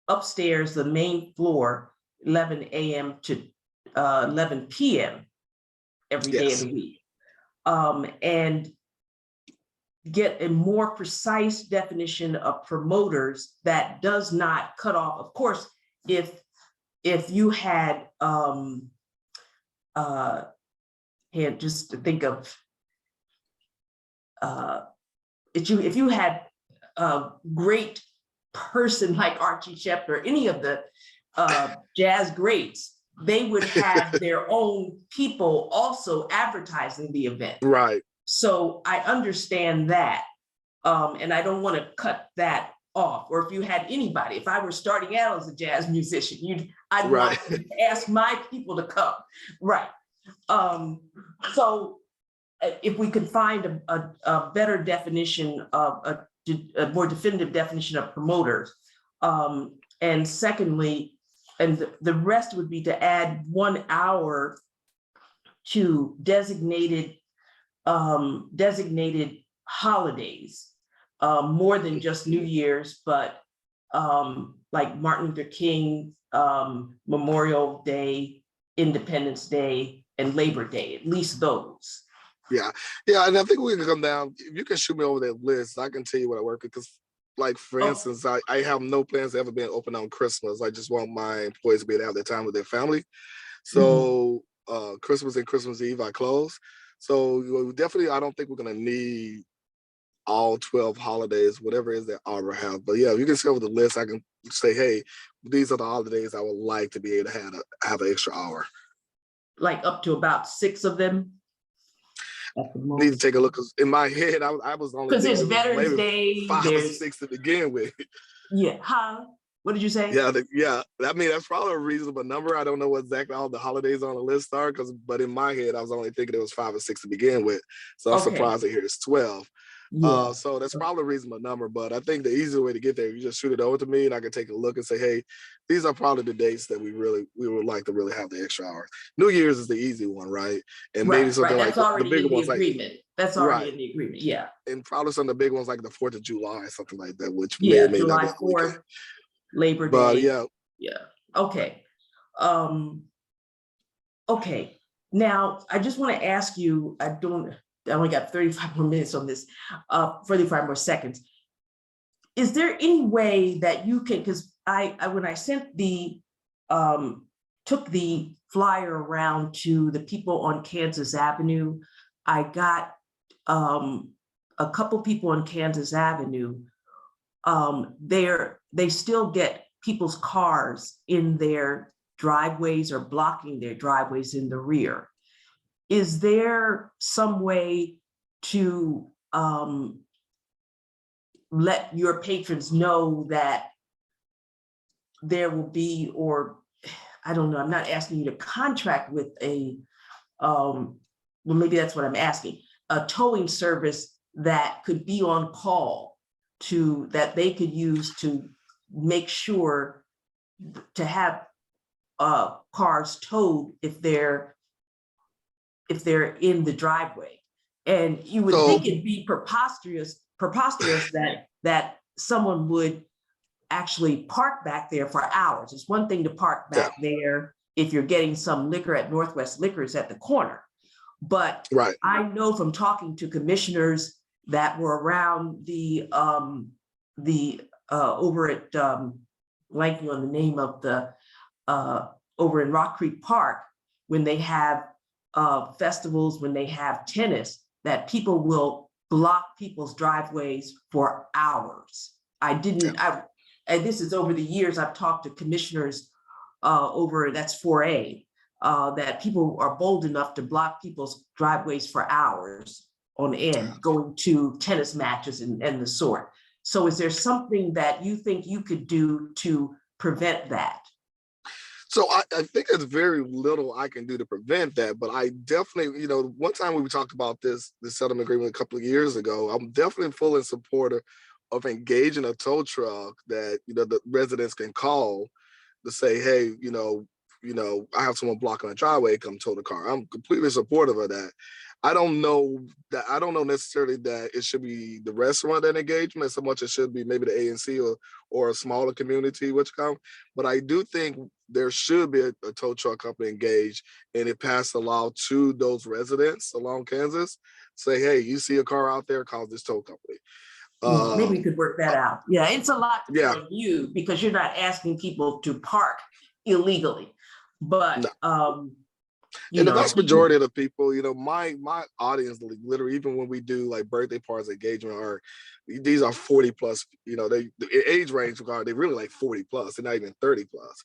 Upstairs, the main floor, 11 a.m. to 11 p.m. every day of the week. And get a more precise definition of promoters that does not cut off. Of course, if you had just to think of if you had a great person like Archie Shepp or any of the jazz greats, they would have their own people also advertising the event. Right. So I understand that. And I don't want to cut that off. Or if you had anybody, if I were starting out as a jazz musician, I'd want to ask my people to come. Right. So if we could find a better definition of a more definitive definition of promoters. And secondly, and the rest would be to add 1 hour to designated holidays, more than just New Year's, but like Martin Luther King, Memorial Day, Independence Day, and Labor Day, at least those. Yeah, and I think we can come down. If you can shoot me over that list, I can tell you what I work with. Because, like for instance, I have no plans to ever be open on Christmas. I just want my employees to be able to have their time with their family. So Christmas and Christmas Eve I close. So definitely, I don't think we're gonna need all 12 holidays, whatever it is that Arbor have. But yeah, you can see over the list. I can say, hey, these are the holidays I would like to be able to have an extra hour. Like up to about 6 of them. Need to take a look, because in my head, I was only because there's Veterans Day, 5 or 6 to begin with. Yeah, what did you say? Yeah, I mean, that's probably a reasonable number. I don't know what exactly all the holidays on the list are, but in my head, I was only thinking it was 5 or 6 to begin with. So I'm surprised to hear it's 12. Yeah. So that's probably a reasonable number, but I think the easier way to get there, you just shoot it over to me and I can take a look and say, hey, these are probably the dates that we would like to really have the extra hours. New Year's is the easy one, right? And maybe something like the bigger ones, that's already in the agreement, yeah. And probably some of the big ones like the 4th of July, something like that, which may or may July not be 4th, Labor Day. But yeah. Okay. Okay. Now I just want to ask you, I only got 35 more minutes on this, 35 more seconds. Is there any way that you can, because when I sent took the flyer around to the people on Kansas Avenue, I got a couple people on Kansas Avenue. They still get people's cars in their driveways or blocking their driveways in the rear. Is there some way to let your patrons know that there will be, or I don't know, I'm not asking you to contract with well, maybe that's what I'm asking, a towing service that could be on call that they could use to make sure to have cars towed if they're in the driveway. And you would think it'd be preposterous that someone would actually park back there for hours. It's one thing to park back there if you're getting some liquor at Northwest Liquors at the corner. But I know from talking to commissioners that were around the over at blanking on the name of the over in Rock Creek Park, when they have festivals, when they have tennis, that people will block people's driveways for hours. And this is over the years, I've talked to commissioners that's 4A, that people are bold enough to block people's driveways for hours on end, going to tennis matches and the sort. So is there something that you think you could do to prevent that? So I think there's very little I can do to prevent that, but I definitely, one time we talked about this settlement agreement a couple of years ago, I'm definitely full in supporter of engaging a tow truck that, the residents can call to say, hey, I have someone blocking the driveway, come tow the car. I'm completely supportive of that. I don't know necessarily that it should be the restaurant that engagement so much it should be maybe the ANC or a smaller community, which come. But I do think there should be a tow truck company engaged and it pass a law to those residents along Kansas. Say, hey, you see a car out there, call this tow company. Maybe we could work that out. Yeah, it's a lot to put Yeah. on you because you're not asking people to park illegally. But And the vast majority of the people, my audience, literally, even when we do like birthday parties, engagement, these are 40 plus, the age range regard, they're really like 40 plus, they're not even 30 plus.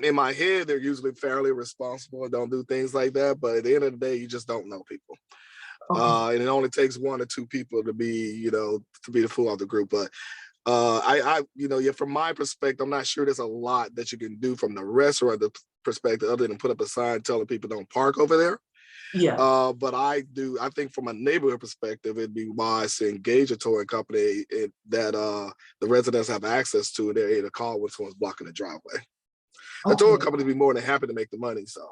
In my head, they're usually fairly responsible and don't do things like that. But at the end of the day, you just don't know people. Okay. And it only takes 1 or 2 people to be the fool of the group. But from my perspective, I'm not sure there's a lot that you can do from the restaurant perspective other than put up a sign telling people don't park over there. Yeah. But I think from a neighborhood perspective, it'd be wise to engage a towing company that the residents have access to, and they're able to call when someone's blocking the driveway. The towing company would be more than happy to make the money. So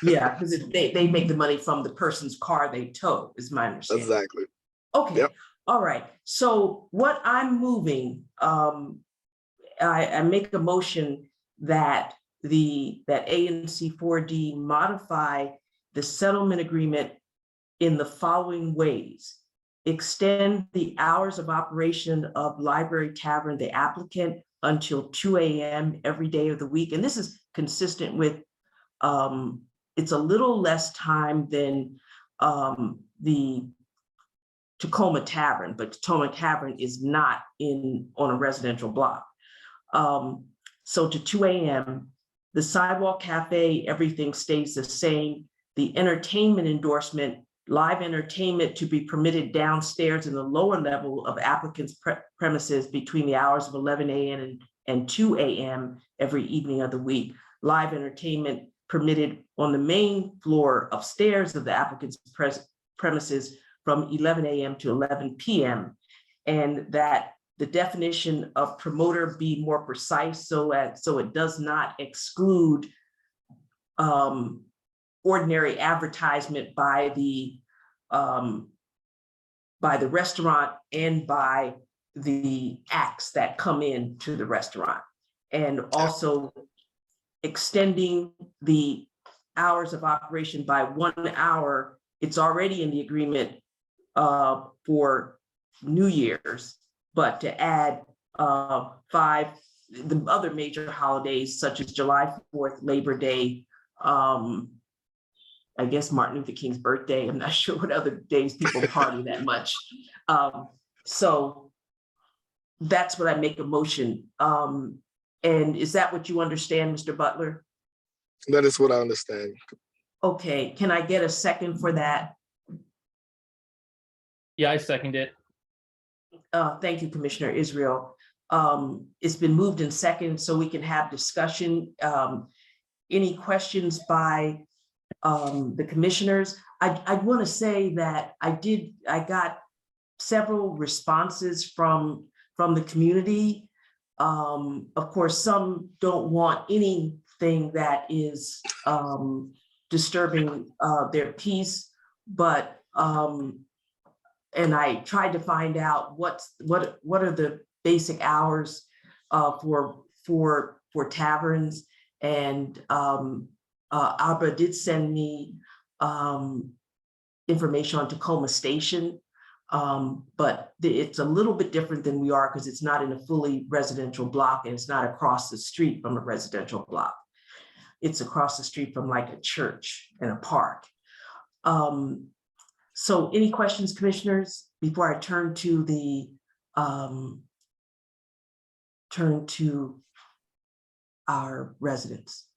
yeah, because they make the money from the person's car they tow, is my understanding. exactly. Okay. Yep. All right. So what I'm moving, I make a motion that that ANC 4D modify the settlement agreement in the following ways. Extend the hours of operation of Library Tavern, the applicant, until 2 a.m. every day of the week. And this is consistent with, it's a little less time than the Tacoma Tavern, but Tacoma Tavern is not on a residential block. So to 2 a.m., the sidewalk cafe, everything stays the same. The entertainment endorsement, live entertainment to be permitted downstairs in the lower level of applicants' premises between the hours of 11 a.m. and 2 a.m. every evening of the week. Live entertainment permitted on the main floor upstairs of the applicant's premises from 11 a.m. to 11 p.m. And that the definition of promoter be more precise so it does not exclude ordinary advertisement by the restaurant and by the acts that come in to the restaurant, and also extending the hours of operation by 1 hour. It's already in the agreement for New Year's, but to add 5, the other major holidays such as July 4th, Labor Day, I guess Martin Luther King's birthday. I'm not sure what other days people party that much. So that's what I make a motion. And is that what you understand, Mr. Butler? That is what I understand. Okay, can I get a second for that? Yeah, I second it. Thank you, Commissioner Israel. It's been moved in second so we can have discussion. Any questions by the commissioners? I want to say that I got several responses from the community. Of course, some don't want anything that is disturbing their peace, but and I tried to find out what are the basic hours for taverns, and Abra did send me information on Tacoma Station, but it's a little bit different than we are because it's not in a fully residential block and it's not across the street from a residential block. It's across the street from like a church and a park. So any questions, commissioners, before I turn to our residents?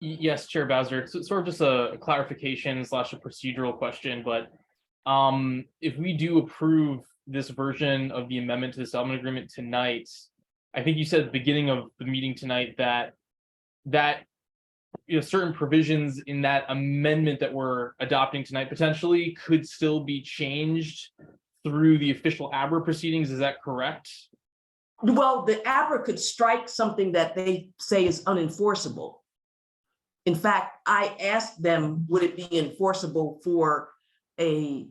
Yes, Chair Bowser. It's sort of just a clarification / a procedural question, but if we do approve this version of the amendment to the settlement agreement tonight, I think you said at the beginning of the meeting tonight that that certain provisions in that amendment that we're adopting tonight potentially could still be changed through the official ABRA proceedings. Is that correct? Well, the ABRA could strike something that they say is unenforceable. In fact, I asked them, would it be enforceable for to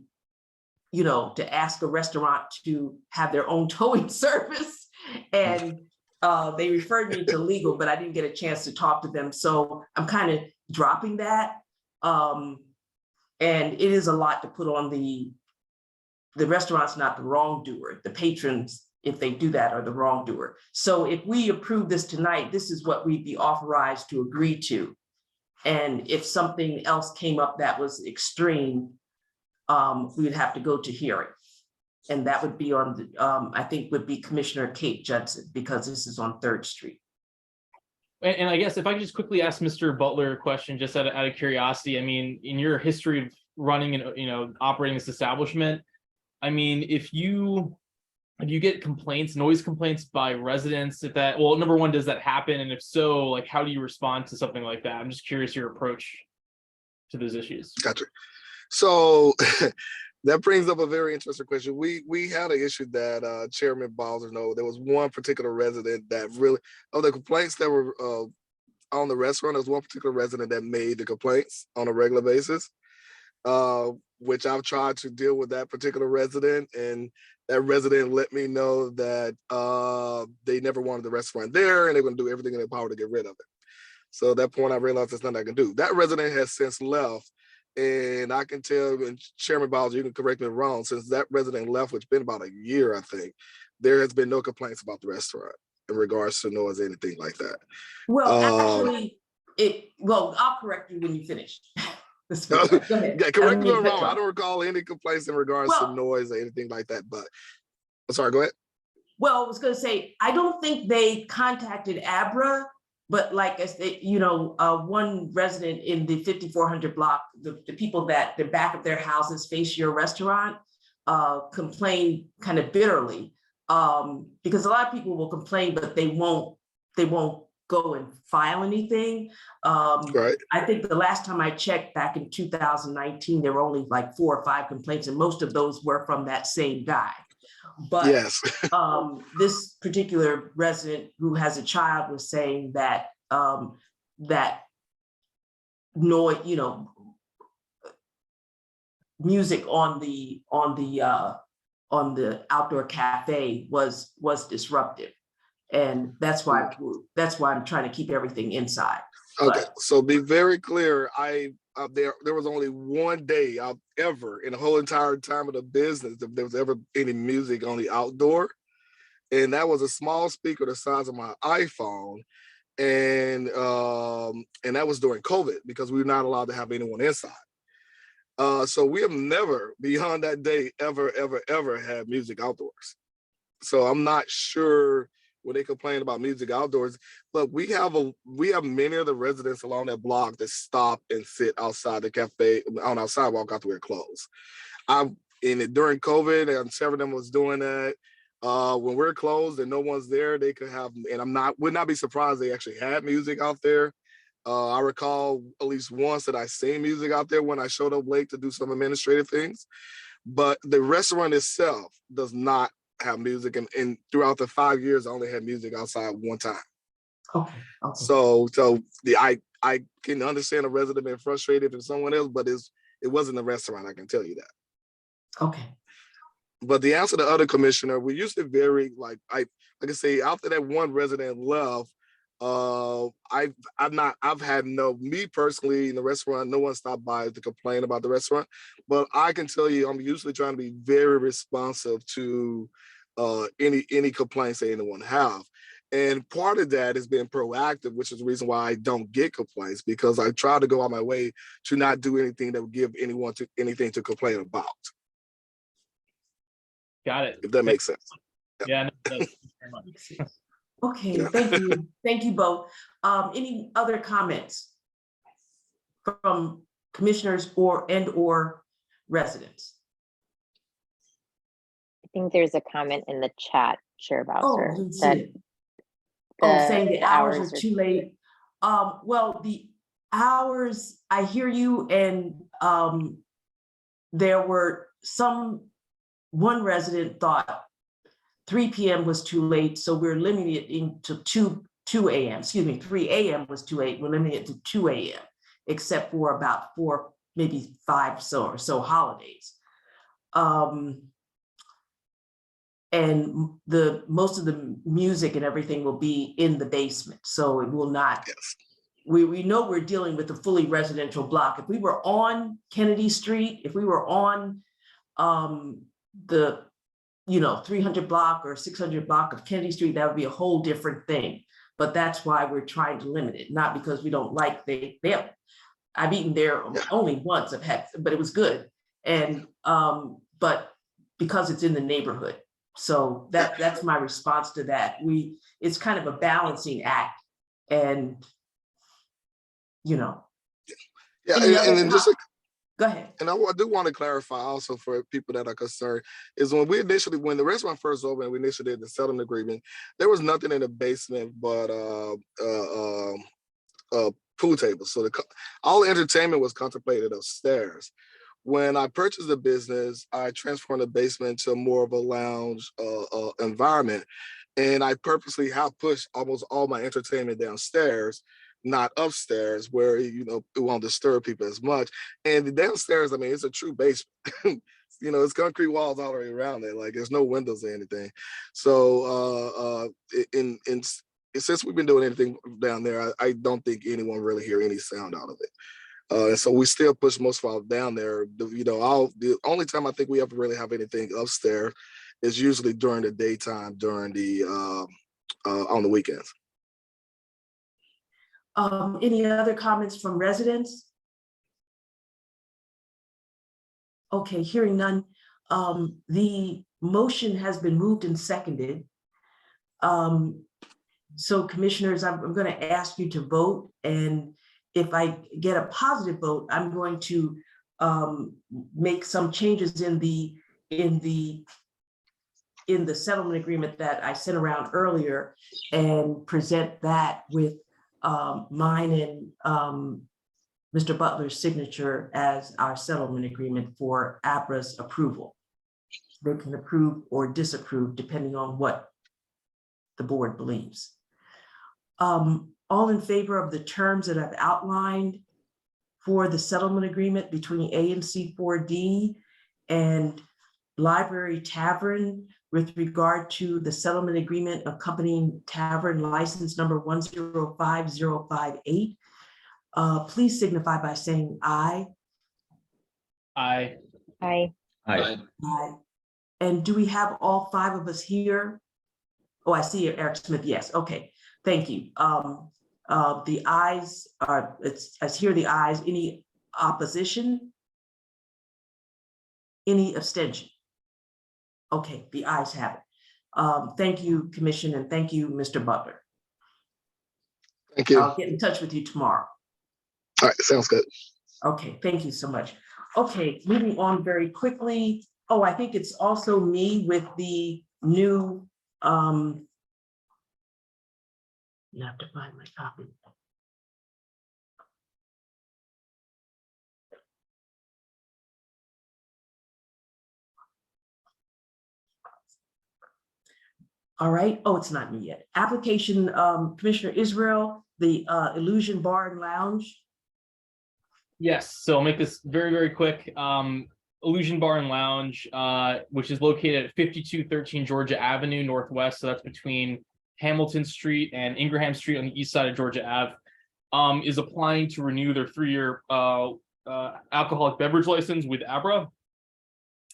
ask a restaurant to have their own towing service? And they referred me to legal, but I didn't get a chance to talk to them. So I'm kind of dropping that. And it is a lot to put on the restaurant's not the wrongdoer. The patrons, if they do that, are the wrongdoer. So if we approve this tonight, this is what we'd be authorized to agree to. And if something else came up that was extreme, we would have to go to hearing. And that would be on the, I think would be Commissioner Kate Judson, because this is on 3rd Street. And I guess if I could just quickly ask Mr. Butler a question, just out of curiosity. I mean, in your history of running and operating this establishment, I mean, if you get complaints, noise complaints by residents, number one, does that happen? And if so, like, how do you respond to something like that? I'm just curious your approach to those issues. Gotcha. So that brings up a very interesting question. We had an issue that Chairman Bowser know. There was one particular resident that really, of the complaints that were on the restaurant, there was one particular resident that made the complaints on a regular basis, which I've tried to deal with that particular resident, and that resident let me know that they never wanted the restaurant there and they're going to do everything in their power to get rid of it. So at that point, I realized there's nothing I can do. That resident has since left, and I can tell, and Chairman Bowser, you can correct me if I'm wrong, since that resident left, which has been about a year, I think, there has been no complaints about the restaurant in regards to noise or anything like that. Well, actually, I'll correct you when you finish. Go ahead. Yeah, correct me if I'm wrong. I don't recall any complaints in regards to noise or anything like that, but I'm sorry, go ahead. Well, I was going to say, I don't think they contacted ABRA, but like I said, one resident in the 5400 block, the people that the back of their houses face your restaurant, complained kind of bitterly, because a lot of people will complain, but they won't go and file anything. Right. I think the last time I checked back in 2019, there were only like 4 or 5 complaints, and most of those were from that same guy. But yes. This particular resident who has a child was saying that that noise, music on the outdoor cafe was disruptive. And that's why I'm trying to keep everything inside. Okay, so be very clear. There was only one day I've ever, in the whole entire time of the business, if there was ever any music on the outdoor, and that was a small speaker the size of my iPhone, and that was during COVID because we were not allowed to have anyone inside. So we have never, beyond that day, ever had music outdoors. So I'm not sure when they complain about music outdoors, but we have many of the residents along that block that stop and sit outside the cafe on our sidewalk after we're closed. During COVID, and several of them was doing that. When we're closed and no one's there, they could have, and would not be surprised they actually had music out there. I recall at least once that I seen music out there when I showed up late to do some administrative things, but the restaurant itself does not have music, and throughout the 5 years, I only had music outside one time. Okay. So I can understand a resident being frustrated if someone else, but it wasn't the restaurant. I can tell you that. Okay. But the answer to the other commissioner, we used to vary. Like I say, after that one resident left, I've had me personally in the restaurant, no one stopped by to complain about the restaurant, but I can tell you, I'm usually trying to be very responsive to any complaints that anyone have. And part of that is being proactive, which is the reason why I don't get complaints, because I try to go out my way to not do anything that would give anyone anything to complain about. Got it. If that makes sense. Yeah, no, it does. Thank you very much. Okay, Yeah. thank you. Thank you both. Any other comments from commissioners or residents? I think there's a comment in the chat, Chair Oh, Bowser, I didn't see that it. Saying the hours are too late. Well, the hours, I hear you, and there were one resident thought 3 p.m. was too late, so we're limiting it into 2 a.m. Excuse me, 3 a.m. was too late. We're limiting it to 2 a.m. except for about 4, maybe 5 or so holidays. And most of the music and everything will be in the basement, so it will not. Yes. We know we're dealing with a fully residential block. If we were on Kennedy Street, if we were on the 300 block or 600 block of Kennedy Street, that would be a whole different thing. But that's why we're trying to limit it, not because we don't like I've eaten there only once, but it was good. And but because it's in the neighborhood. So that's my response to that. It's kind of a balancing act, and Yeah, go ahead. And I do want to clarify also for people that are concerned is when the restaurant first opened, we initially did the settlement agreement. There was nothing in the basement but pool tables. So all entertainment was contemplated upstairs. When I purchased the business, I transformed the basement to more of a lounge environment. And I purposely have pushed almost all my entertainment downstairs, not upstairs, where it won't disturb people as much. And the downstairs, I mean, it's a true basement. It's concrete walls all the way around it. Like there's no windows or anything. So since we've been doing anything down there, I don't think anyone really hear any sound out of it. And so we still push most of our down there. The only time I think we ever really have anything upstairs is usually during the daytime, during the on the weekends. Any other comments from residents? Okay, hearing none. The motion has been moved and seconded. So commissioners, I'm going to ask you to vote, and if I get a positive vote, I'm going to make some changes in the settlement agreement that I sent around earlier and present that with mine and Mr. Butler's signature as our settlement agreement for APRA's approval. They can approve or disapprove depending on what the board believes. All in favor of the terms that I've outlined for the settlement agreement between ANC 4D and Library Tavern with regard to the settlement agreement accompanying Tavern license number 105058, please signify by saying aye. Aye. Aye. Aye. Aye. And do we have all 5 of us here? Oh, I see Eric Smith. Yes. Okay. Thank you. The ayes are, I hear the ayes. Any opposition? Any abstention? Okay, the ayes have it. Thank you, Commission, and thank you, Mr. Butler. Thank you. I'll get in touch with you tomorrow. All right, sounds good. Okay, thank you so much. Okay, moving on very quickly. Oh, I think it's also me with the new, you have to find my copy. All right. Oh, it's not me yet. Application, Commissioner Israel, the Illusion Bar and Lounge. Yes, so I'll make this very, very quick. Illusion Bar and Lounge, which is located at 5213 Georgia Avenue Northwest. So that's between Hamilton Street and Ingraham Street on the east side of Georgia Ave, is applying to renew their 3-year alcoholic beverage license with ABRA.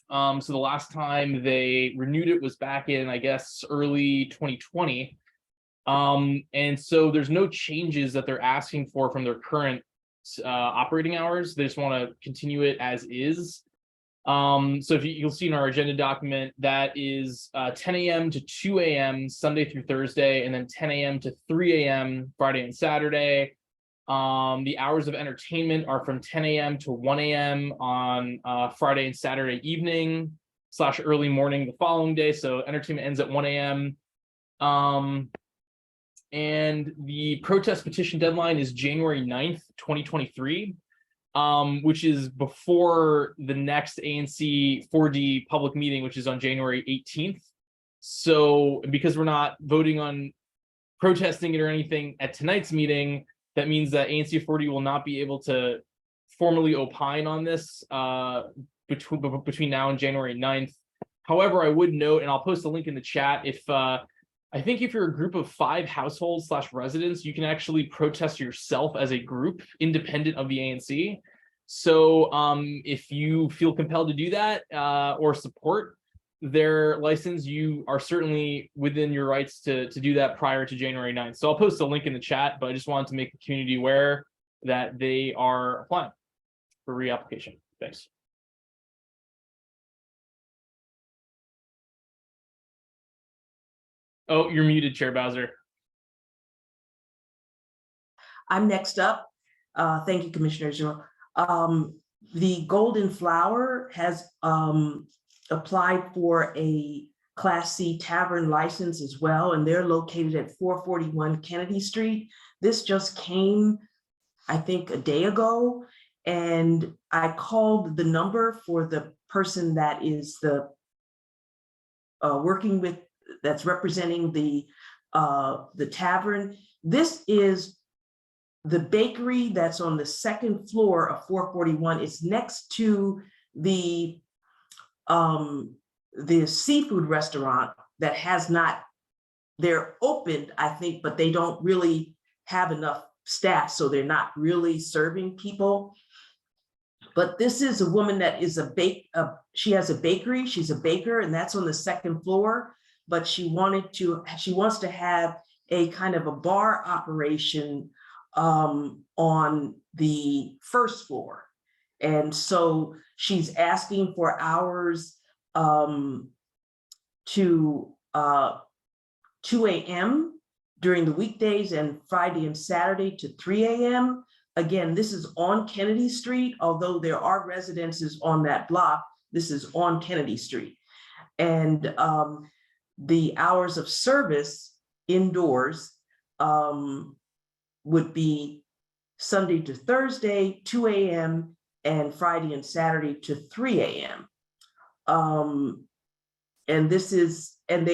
So the last time they renewed it was back in, I guess, early 2020. And so there's no changes that they're asking for from their current operating hours. They just want to continue it as is. So if you'll see in our agenda document, that is 10 a.m. to 2 a.m. Sunday through Thursday, and then 10 a.m. to 3 a.m. Friday and Saturday. The hours of entertainment are from 10 a.m. to 1 a.m. on Friday and Saturday evening / early morning the following day. So entertainment ends at 1 a.m. and the protest petition deadline is January 9th, 2023, which is before the next ANC 4D public meeting, which is on January 18th. So because we're not voting on protesting it or anything at tonight's meeting, that means that ANC 4D will not be able to formally opine on this between now and January 9th. However, I would note, and I'll post a link in the chat, if I think if you're a group of 5 households / residents, you can actually protest yourself as a group independent of the ANC. So if you feel compelled to do that or support their license, you are certainly within your rights to do that prior to January 9th. So I'll post a link in the chat, but I just wanted to make the community aware that they are applying for reapplication. Thanks. Oh, you're muted, Chair Bowser. I'm next up. Thank you, Commissioner Israel. The Golden Flower has applied for a Class C tavern license as well, and they're located at 441 Kennedy Street. This just came, I think, a day ago, and I called the number for the person that is the working with, that's representing the tavern. This is the bakery that's on the second floor of 441. It's next to the seafood restaurant that has not, they're opened, I think, but they don't really have enough staff, so they're not really serving people. But this is a woman that is she has a bakery, she's a baker, and that's on the second floor, but she wants to have a kind of a bar operation on the first floor. And so she's asking for hours to 2 a.m. during the weekdays and Friday and Saturday to 3 a.m. Again, this is on Kennedy Street, although there are residences on that block. This is on Kennedy Street. And the hours of service indoors would be Sunday to Thursday, 2 a.m. and Friday and Saturday to 3 a.m. And this is, and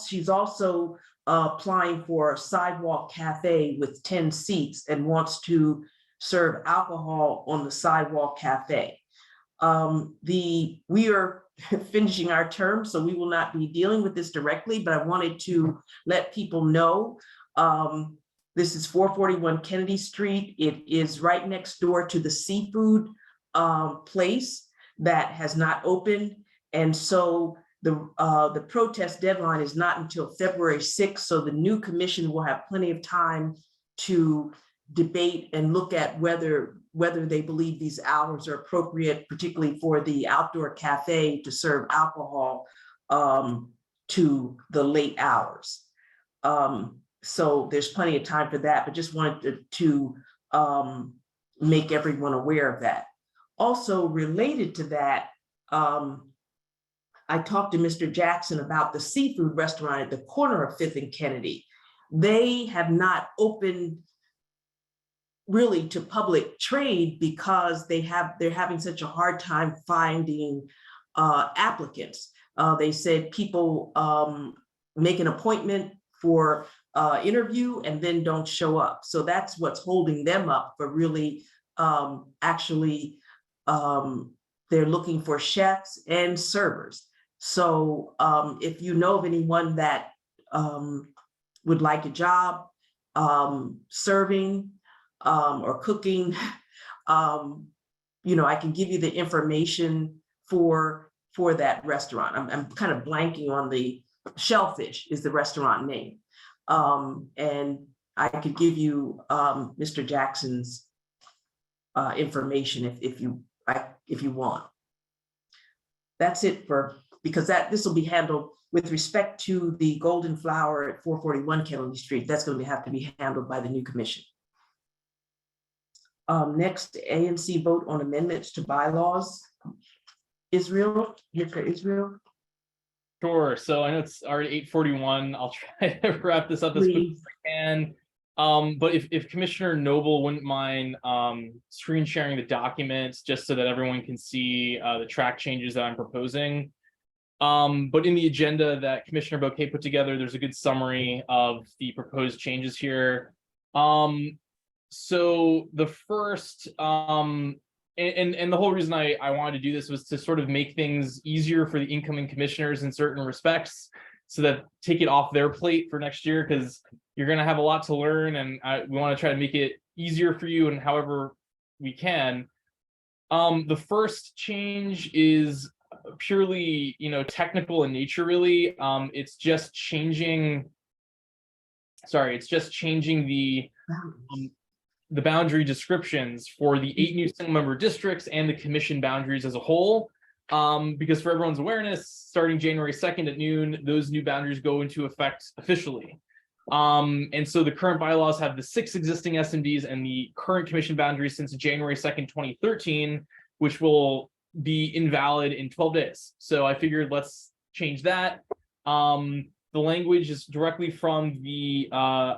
she's also applying for a sidewalk cafe with 10 seats and wants to serve alcohol on the sidewalk cafe. We are finishing our term, so we will not be dealing with this directly, but I wanted to let people know this is 441 Kennedy Street. It is right next door to the seafood place that has not opened. And so the protest deadline is not until February 6th. So the new commission will have plenty of time to debate and look at whether they believe these hours are appropriate, particularly for the outdoor cafe to serve alcohol to the late hours. So there's plenty of time for that, but just wanted to make everyone aware of that. Also related to that, I talked to Mr. Jackson about the seafood restaurant at the corner of 5th and Kennedy. They have not opened really to public trade because they're having such a hard time finding applicants. They said people make an appointment for interview and then don't show up. So that's what's holding them up for really they're looking for chefs and servers. So if you know of anyone that would like a job serving or cooking, I can give you the information for that restaurant. I'm kind of blanking on the Shellfish is the restaurant name. And I could give you Mr. Jackson's information if you want. That's it because this will be handled with respect to the Golden Flower at 441 Kennedy Street. That's going to have to be handled by the new commission. Next, ANC vote on amendments to bylaws. Israel, Israel. Sure. So I know it's already 8:41. I'll try to wrap this up as quick as I can. But if Commissioner Noble wouldn't mind screen sharing the documents just so that everyone can see the track changes that I'm proposing. But in the agenda that Commissioner Bouquet put together, there's a good summary of the proposed changes here. So the first, and the whole reason I wanted to do this was to sort of make things easier for the incoming commissioners in certain respects, so that take it off their plate for next year, because you're going to have a lot to learn, and we want to try to make it easier for you and however we can. The first change is purely, technical in nature, really. It's just changing. Sorry, it's just changing the boundary descriptions for the 8 new single member districts and the commission boundaries as a whole. Because for everyone's awareness, starting January 2nd at noon, those new boundaries go into effect officially. And so the current bylaws have the 6 existing SMDs and the current commission boundaries since January 2nd, 2013, which will be invalid in 12 days. So I figured let's change that. The language is directly from the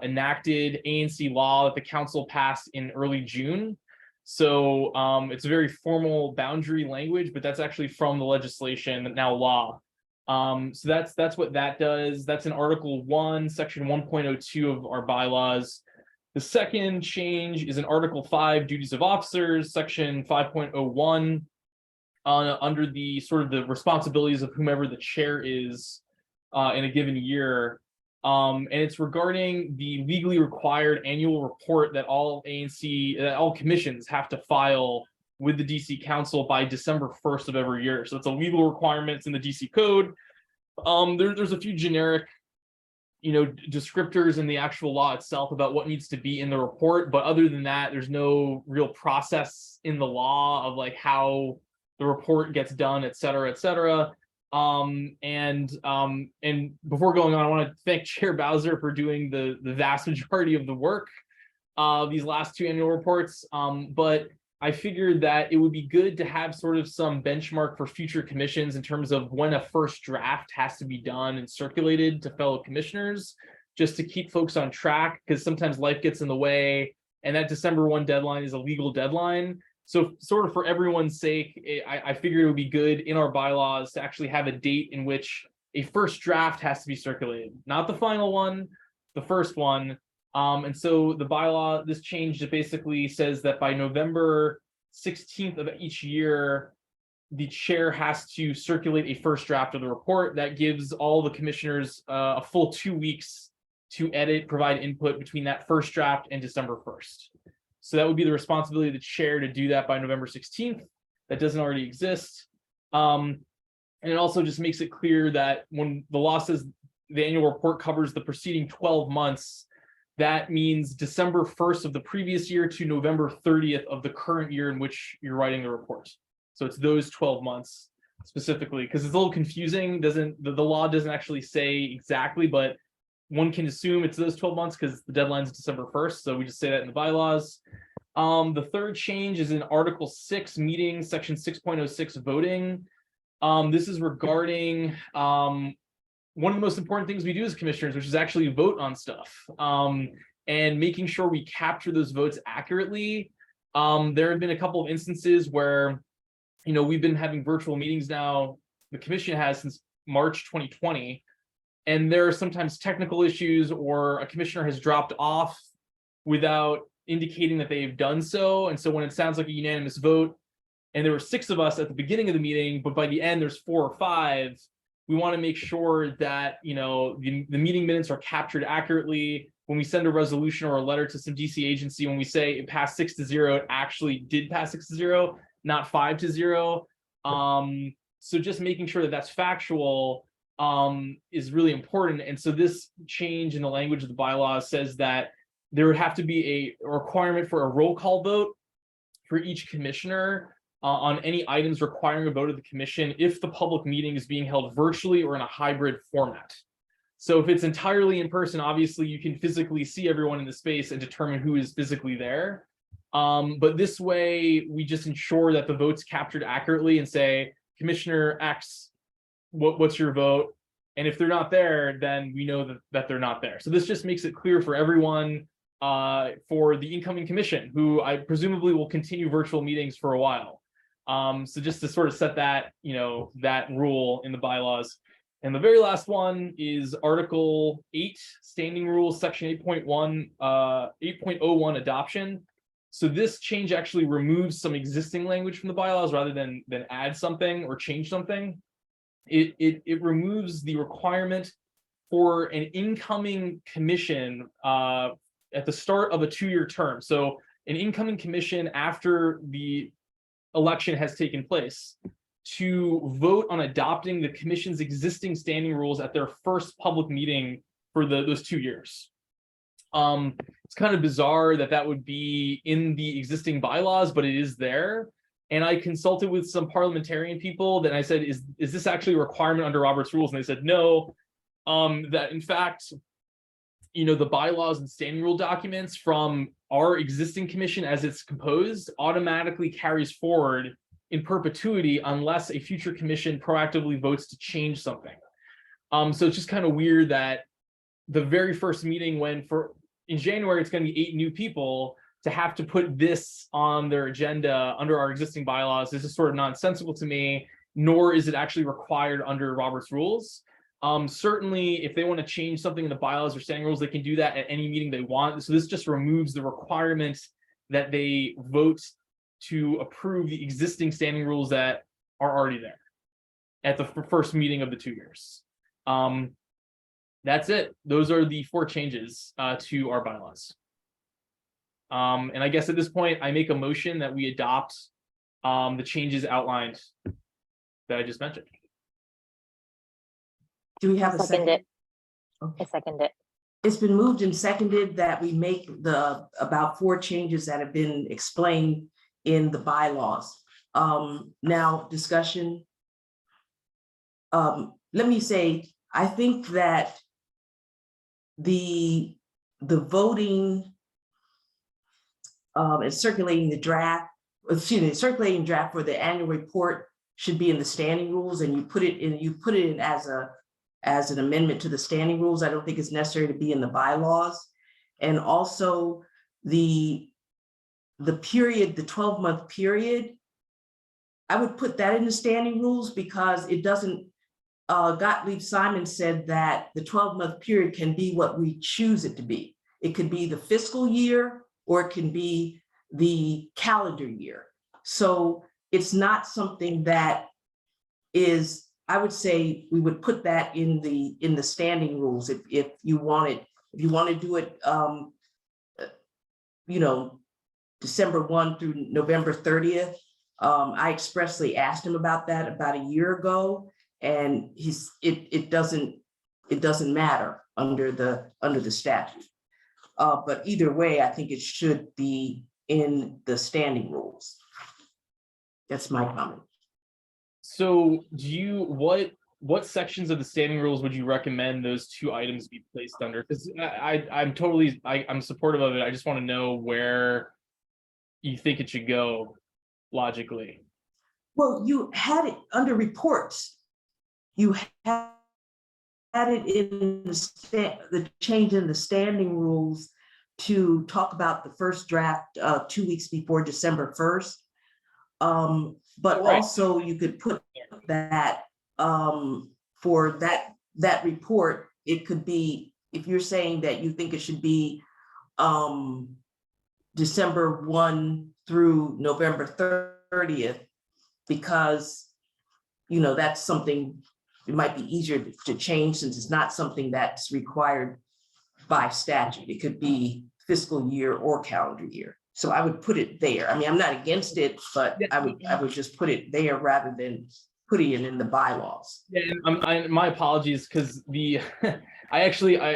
enacted ANC law that the council passed in early June. So it's a very formal boundary language, but that's actually from the legislation, now law. So that's what that does. That's in Article 1, Section 1.02 of our bylaws. The second change is in Article 5, Duties of Officers, Section 5.01, under the sort of the responsibilities of whomever the chair is in a given year. And it's regarding the legally required annual report that all all commissions have to file with the DC Council by December 1st of every year. So it's a legal requirement. It's in the DC Code. There's a few generic, descriptors in the actual law itself about what needs to be in the report. But other than that, there's no real process in the law of like how the report gets done, et cetera, et cetera. And before going on, I want to thank Chair Bowser for doing the vast majority of the work these last 2 annual reports. But I figured that it would be good to have sort of some benchmark for future commissions in terms of when a first draft has to be done and circulated to fellow commissioners, just to keep folks on track, because sometimes life gets in the way, and that December 1 deadline is a legal deadline. So sort of for everyone's sake, I figured it would be good in our bylaws to actually have a date in which a first draft has to be circulated, not the final one, the first one. And so the bylaw, this change just basically says that by November 16th of each year, the chair has to circulate a first draft of the report. That gives all the commissioners a full 2 weeks to edit, provide input between that first draft and December 1st. So that would be the responsibility of the chair to do that by November 16th. That doesn't already exist. And it also just makes it clear that when the law says the annual report covers the preceding 12 months, that means December 1st of the previous year to November 30th of the current year in which you're writing the report. So it's those 12 months specifically, because it's a little confusing. The law doesn't actually say exactly, but one can assume it's those 12 months because the deadline is December 1st. So we just say that in the bylaws. The third change is in Article 6, meetings, Section 6.06, voting. This is regarding one of the most important things we do as commissioners, which is actually vote on stuff, and making sure we capture those votes accurately. There have been a couple of instances where, we've been having virtual meetings now, the commission has since March 2020, and there are sometimes technical issues or a commissioner has dropped off without indicating that they've done so. And so when it sounds like a unanimous vote, and there were 6 of us at the beginning of the meeting, but by the end there's 4 or 5, we want to make sure that, the meeting minutes are captured accurately. When we send a resolution or a letter to some DC agency, when we say it passed 6-0, it actually did pass 6-0, not 5-0. So just making sure that that's factual is really important. And so this change in the language of the bylaws says that there would have to be a requirement for a roll call vote for each commissioner on any items requiring a vote of the commission if the public meeting is being held virtually or in a hybrid format. So if it's entirely in person, obviously you can physically see everyone in the space and determine who is physically there. But this way, we just ensure that the vote's captured accurately and say, Commissioner X, what's your vote? And if they're not there, then we know that they're not there. So this just makes it clear for everyone, for the incoming commission, who I presumably will continue virtual meetings for a while. So just to sort of set that, that rule in the bylaws. And the very last one is Article 8, Standing Rules, Section 8.1, 8.01 adoption. So this change actually removes some existing language from the bylaws rather than add something or change something. It removes the requirement for an incoming commission at the start of a 2-year term. So an incoming commission after the election has taken place to vote on adopting the commission's existing standing rules at their first public meeting for those 2 years. It's kind of bizarre that would be in the existing bylaws, but it is there. And I consulted with some parliamentarian people that I said, is this actually a requirement under Robert's rules? And they said, no, that in fact, the bylaws and standing rule documents from our existing commission as it's composed automatically carries forward in perpetuity unless a future commission proactively votes to change something. So it's just kind of weird that the very first meeting in January, it's going to be 8 new people, to have to put this on their agenda under our existing bylaws. This is sort of nonsensical to me, nor is it actually required under Robert's rules. Certainly, if they want to change something in the bylaws or standing rules, they can do that at any meeting they want. So this just removes the requirement that they vote to approve the existing standing rules that are already there at the first meeting of the 2 years. That's it. Those are the 4 changes to our bylaws. And I guess at this point, I make a motion that we adopt the changes outlined that I just mentioned. Do we have a second? Second it. Okay. I second it. It's been moved and seconded that we make about 4 changes that have been explained in the bylaws. Now, discussion. Let me say, I think that the voting and circulating circulating draft for the annual report should be in the standing rules, and you put it in as an amendment to the standing rules. I don't think it's necessary to be in the bylaws. And also the period, the 12-month period, I would put that in the standing rules because it doesn't, Gottlieb Simon said that the 12-month period can be what we choose it to be. It could be the fiscal year or it can be the calendar year. So it's not something that is, I would say we would put that in the standing rules if you want to do it, December 1 through November 30th. I expressly asked him about that about a year ago, and it doesn't matter under the statute. But either way, I think it should be in the standing rules. That's my comment. So what sections of the standing rules would you recommend those 2 items be placed under? Because I'm supportive of it. I just want to know where you think it should go logically. Well, you had it under reports. You had it in the change in the standing rules to talk about the first draft 2 weeks before December 1st. But right. Also you could put that for that report, it could be, if you're saying that you think it should be December 1 through November 30th, because that's something, it might be easier to change since it's not something that's required by statute. It could be fiscal year or calendar year. So I would put it there. I mean, I'm not against it, but I would just put it there rather than putting it in the bylaws. Yeah, and my apologies, because I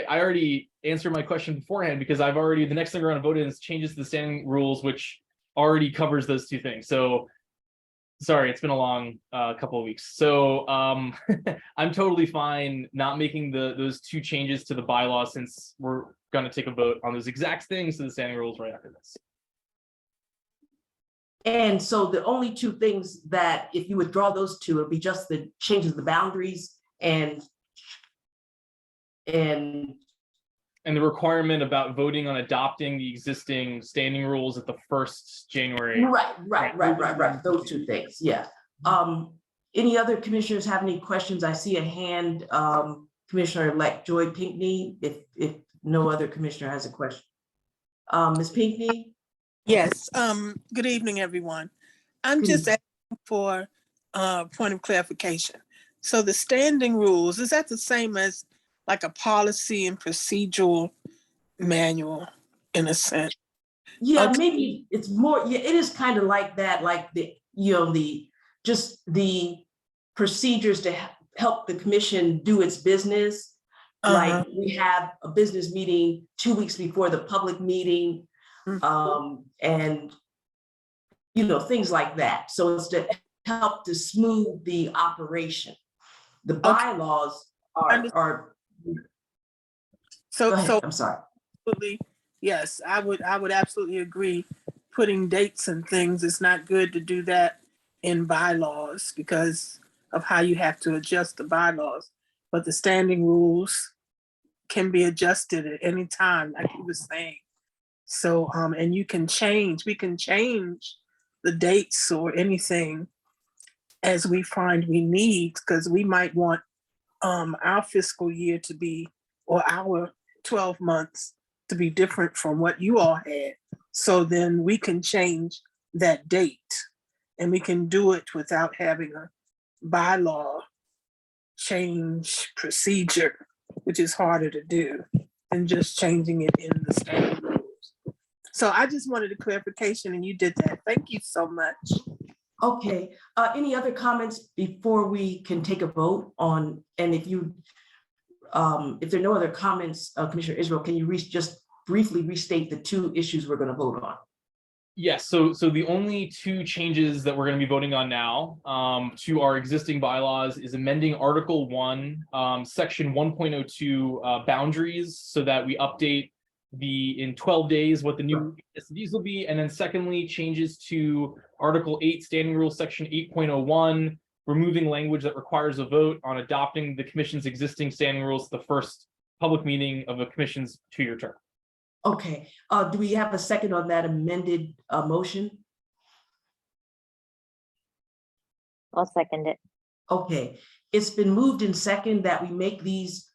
already answered my question beforehand, because the next thing we're going to vote in is changes to the standing rules, which already covers those 2 things. So sorry, it's been a long couple of weeks. So I'm totally fine not making those 2 changes to the bylaws, since we're going to take a vote on those exact things to the standing rules right after this. And so the only 2 things that, if you withdraw those 2, it'd be just the changes of the boundaries and and the requirement about voting on adopting the existing standing rules at the first January. right. Those two things, yeah. Any other commissioners have any questions? I see a hand, Commissioner-elect Joy Pinckney, if no other commissioner has a question. Ms. Pinckney? Yes, good evening, everyone. I'm just asking for a point of clarification. So the standing rules, is that the same as like a policy and procedural manual in a sense? Yeah, Okay. maybe it's more, yeah, it is kind of like that, like the, you know, just the procedures to help the commission do its business. Like we have a business meeting 2 weeks before the public meeting, and you know, things like that. So it's to help to smooth the operation. The bylaws are. Go ahead, I'm sorry. Absolutely, yes, I would absolutely agree. Putting dates and things, it's not good to do that in bylaws because of how you have to adjust the bylaws. But the standing rules can be adjusted at any time, like he was saying. So, and we can change the dates or anything as we find we need, because we might want our fiscal year to be, or our 12 months to be different from what you all had. So then we can change that date, and we can do it without having a bylaw change procedure, which is harder to do than just changing it in the standard rules. So I just wanted a clarification, and you did that. Thank you so much. Okay, any other comments before we can take a vote on, and if there are no other comments, Commissioner Israel, can you just briefly restate the two issues we're going to vote on? Yes, so the only two changes that we're going to be voting on now to our existing bylaws is amending Article 1, Section 1.02 boundaries, so that we update in 12 days what the new SDs will be, and then secondly, changes to Article 8, Standing Rule Section 8.01, removing language that requires a vote on adopting the Commission's existing standing rules at the first public meeting of the Commission's 2-year term. Okay, do we have a second on that amended motion? I'll second it. Okay, it's been moved in second that we make these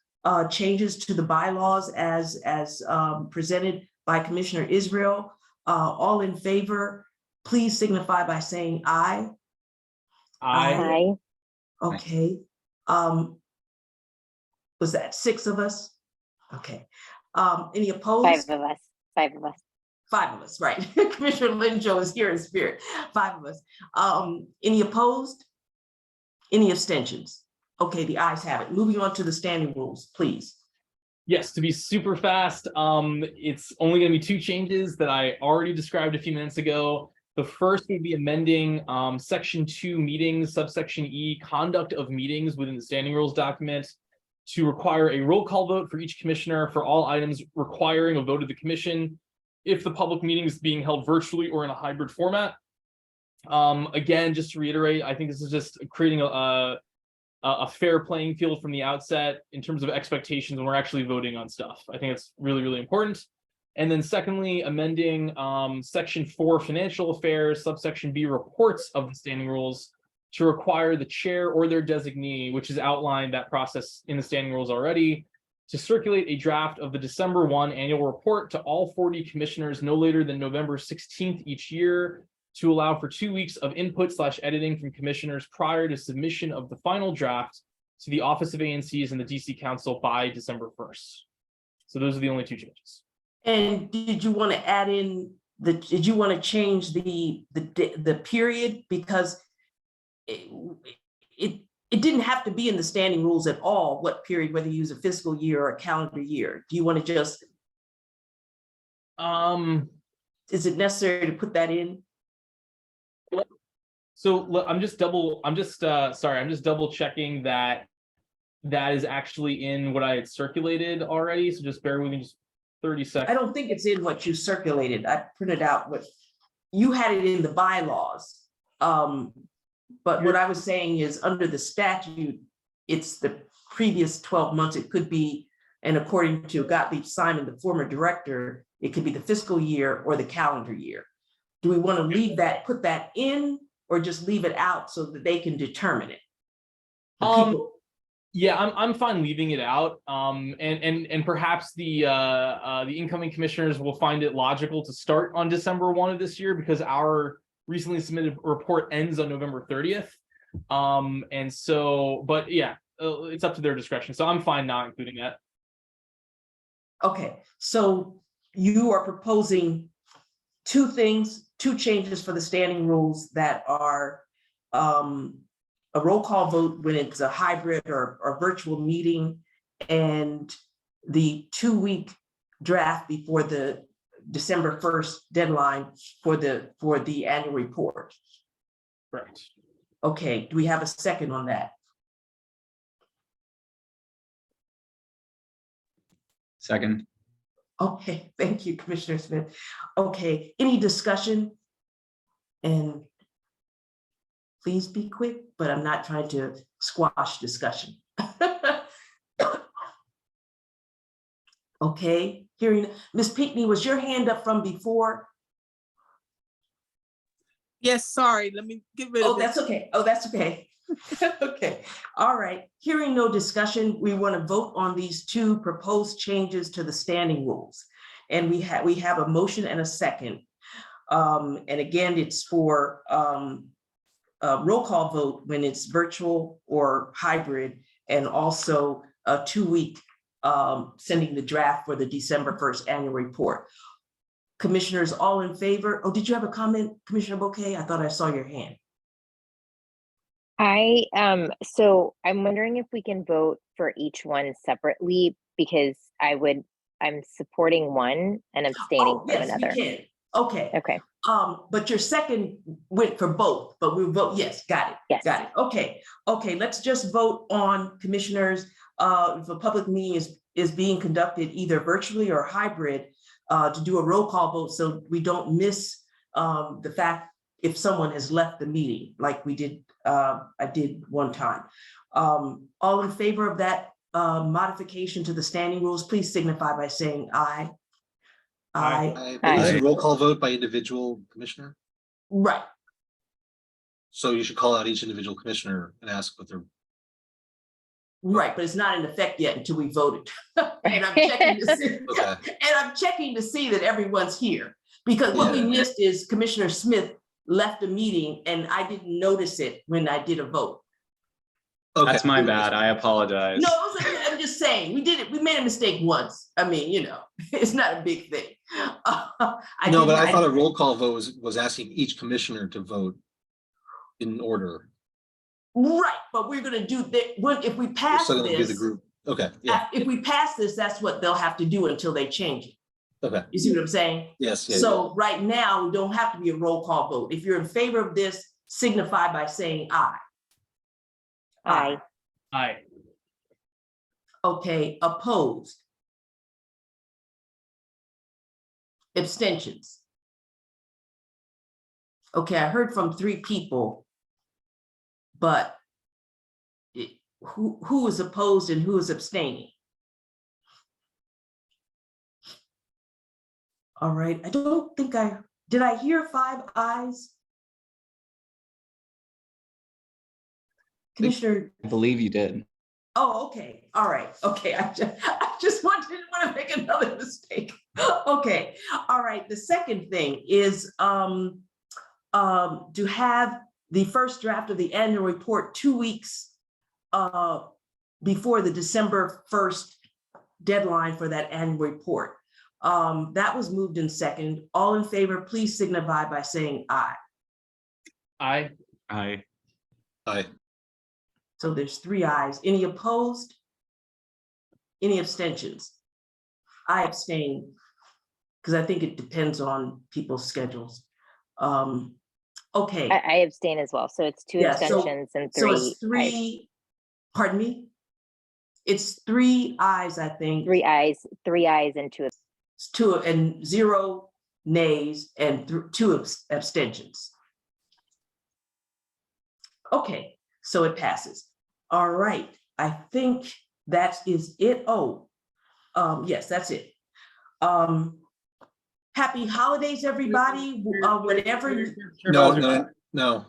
changes to the bylaws as presented by Commissioner Israel. All in favor, please signify by saying aye. Aye. Okay. Was that 6 of us? Okay. Any opposed? 5 of us. 5 of us. 5 of us, right. Commissioner Linjo is here in spirit. 5 of us. Any opposed? Any abstentions? Okay, the ayes have it. Moving on to the standing rules, please. Yes, to be super fast, it's only going to be 2 changes that I already described a few minutes ago. The first would be amending Section 2 meetings, subsection E, conduct of meetings within the standing rules document, to require a roll call vote for each commissioner for all items requiring a vote of the commission if the public meeting is being held virtually or in a hybrid format. Again, just to reiterate, I think this is just creating a fair playing field from the outset in terms of expectations when we're actually voting on stuff. I think it's really, really important. And then secondly, amending Section 4 financial affairs, subsection B reports of the standing rules, to require the chair or their designee, which is outlined that process in the standing rules already, to circulate a draft of the December 1 annual report to all 40 commissioners no later than November 16th each year, to allow for 2 weeks of input/editing from commissioners prior to submission of the final draft to the Office of ANCs and the DC Council by December 1st. So those are the only 2 changes. And did you want to add in did you want to change the period? Because it didn't have to be in the standing rules at all, what period, whether you use a fiscal year or a calendar year. Do you want to just, is it necessary to put that in? So I'm just double checking that is actually in what I had circulated already. So just bear with me just 30 seconds. I don't think it's in what you circulated. I printed out what you had it in the bylaws. But what I was saying is under the statute, it's the previous 12 months. It could be And according to Gottlieb Simon, the former director, it could be the fiscal year or the calendar year. Do we want to leave that, put that in, or just leave it out so that they can determine it? The people- Yeah, I'm fine leaving it out. And perhaps the incoming commissioners will find it logical to start on December 1 of this year, because our recently submitted report ends on November 30th. And so, but yeah, it's up to their discretion. So I'm fine not including that. Okay, so you are proposing two things, two changes for the standing rules that are a roll call vote when it's a hybrid or virtual meeting, and the 2-week draft before the December 1st deadline for the annual report. Correct. Okay, do we have a second on that? Second. Okay, thank you, Commissioner Smith. Okay, any discussion? And please be quick, but I'm not trying to squash discussion. Okay, hearing, Ms. Pinckney, was your hand up from before? Yes, sorry, let me get rid Oh, of it. that's okay. Oh, that's okay. Okay, all right. Hearing no discussion, we want to vote on these two proposed changes to the standing rules. And we have a motion and a second. And again, it's for a roll call vote when it's virtual or hybrid, and also a 2-week sending the draft for the December 1st annual report. Commissioners, all in favor? Oh, did you have a comment, Commissioner Bouquet? I thought I saw your hand. So I'm wondering if we can vote for each one separately, because I'm supporting one and abstaining from Yes, another. we can. Okay. Okay, But your second went for both, but we'll vote, yes, got it. yes. Got it. Okay, let's just vote on, commissioners, if a public meeting is being conducted either virtually or hybrid, to do a roll call vote so we don't miss the fact if someone has left the meeting, like we did, I did one time. All in favor of that modification to the standing rules, please signify by saying aye. Aye. Is it a roll call vote by individual commissioner? Right. So you should call out each individual commissioner and ask what they're. Right, but it's not in effect yet until we voted. And I'm checking to see, Okay. and I'm checking to see that everyone's here. Because what we missed is Commissioner Smith left the meeting and I didn't notice it when I did a vote. Okay. That's my bad. I apologize. No, I'm just saying, we did it, we made a mistake once. I mean, you know, it's not a big thing. No, but I thought a roll call vote was asking each commissioner to vote in order. Right, but we're gonna do that, if we We're pass still gonna do the this, group. Okay, yeah, if we pass this, that's what they'll have to do until they change it. okay, You see what I'm saying? yes, yeah. So right now, we don't have to be a roll call vote. If you're in favor of this, signify by saying aye. Aye. Aye. Okay, opposed? Abstentions? Okay, I heard from 3 people, but who is opposed and who is abstaining? All right, I don't think did I hear 5 ayes? Commissioner, I believe you did. oh, okay, all right, okay, I just didn't want to make another mistake. Okay, all right, the second thing is to have the first draft of the annual report 2 weeks before the December 1st deadline for that annual report. That was moved in second. All in favor, please signify by saying aye. Aye. Aye. Aye. So there's 3 ayes. Any opposed? Any abstentions? I abstain because I think it depends on people's schedules. Okay. I abstain as well. So it's 2 Yeah, abstentions and 3. So it's 3, pardon me? It's 3 ayes, I think. 3 ayes and 2. 2 and 0 nays and 2 abstentions. Okay, so it passes. All right, I think that is it. Oh, Yes, that's it. Happy holidays, everybody. Whatever. Chair No, Bowser, no.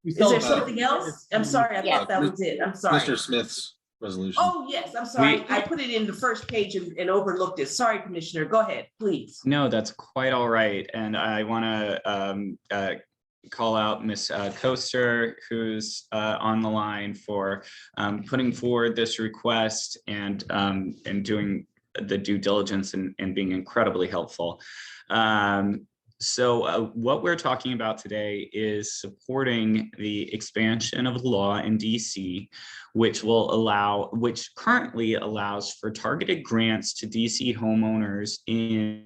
we Is there still- something else? I'm sorry, I Yes. thought that was it. I'm sorry. Mr. Smith's resolution. Oh, yes, I'm sorry. I put it in the first page and overlooked it. Sorry, Commissioner. Go ahead, please. No, that's quite all right. And I want to call out Ms. Koster, who's on the line, for putting forward this request and doing the due diligence and being incredibly helpful. So what we're talking about today is supporting the expansion of the law in DC, which currently allows for targeted grants to DC homeowners in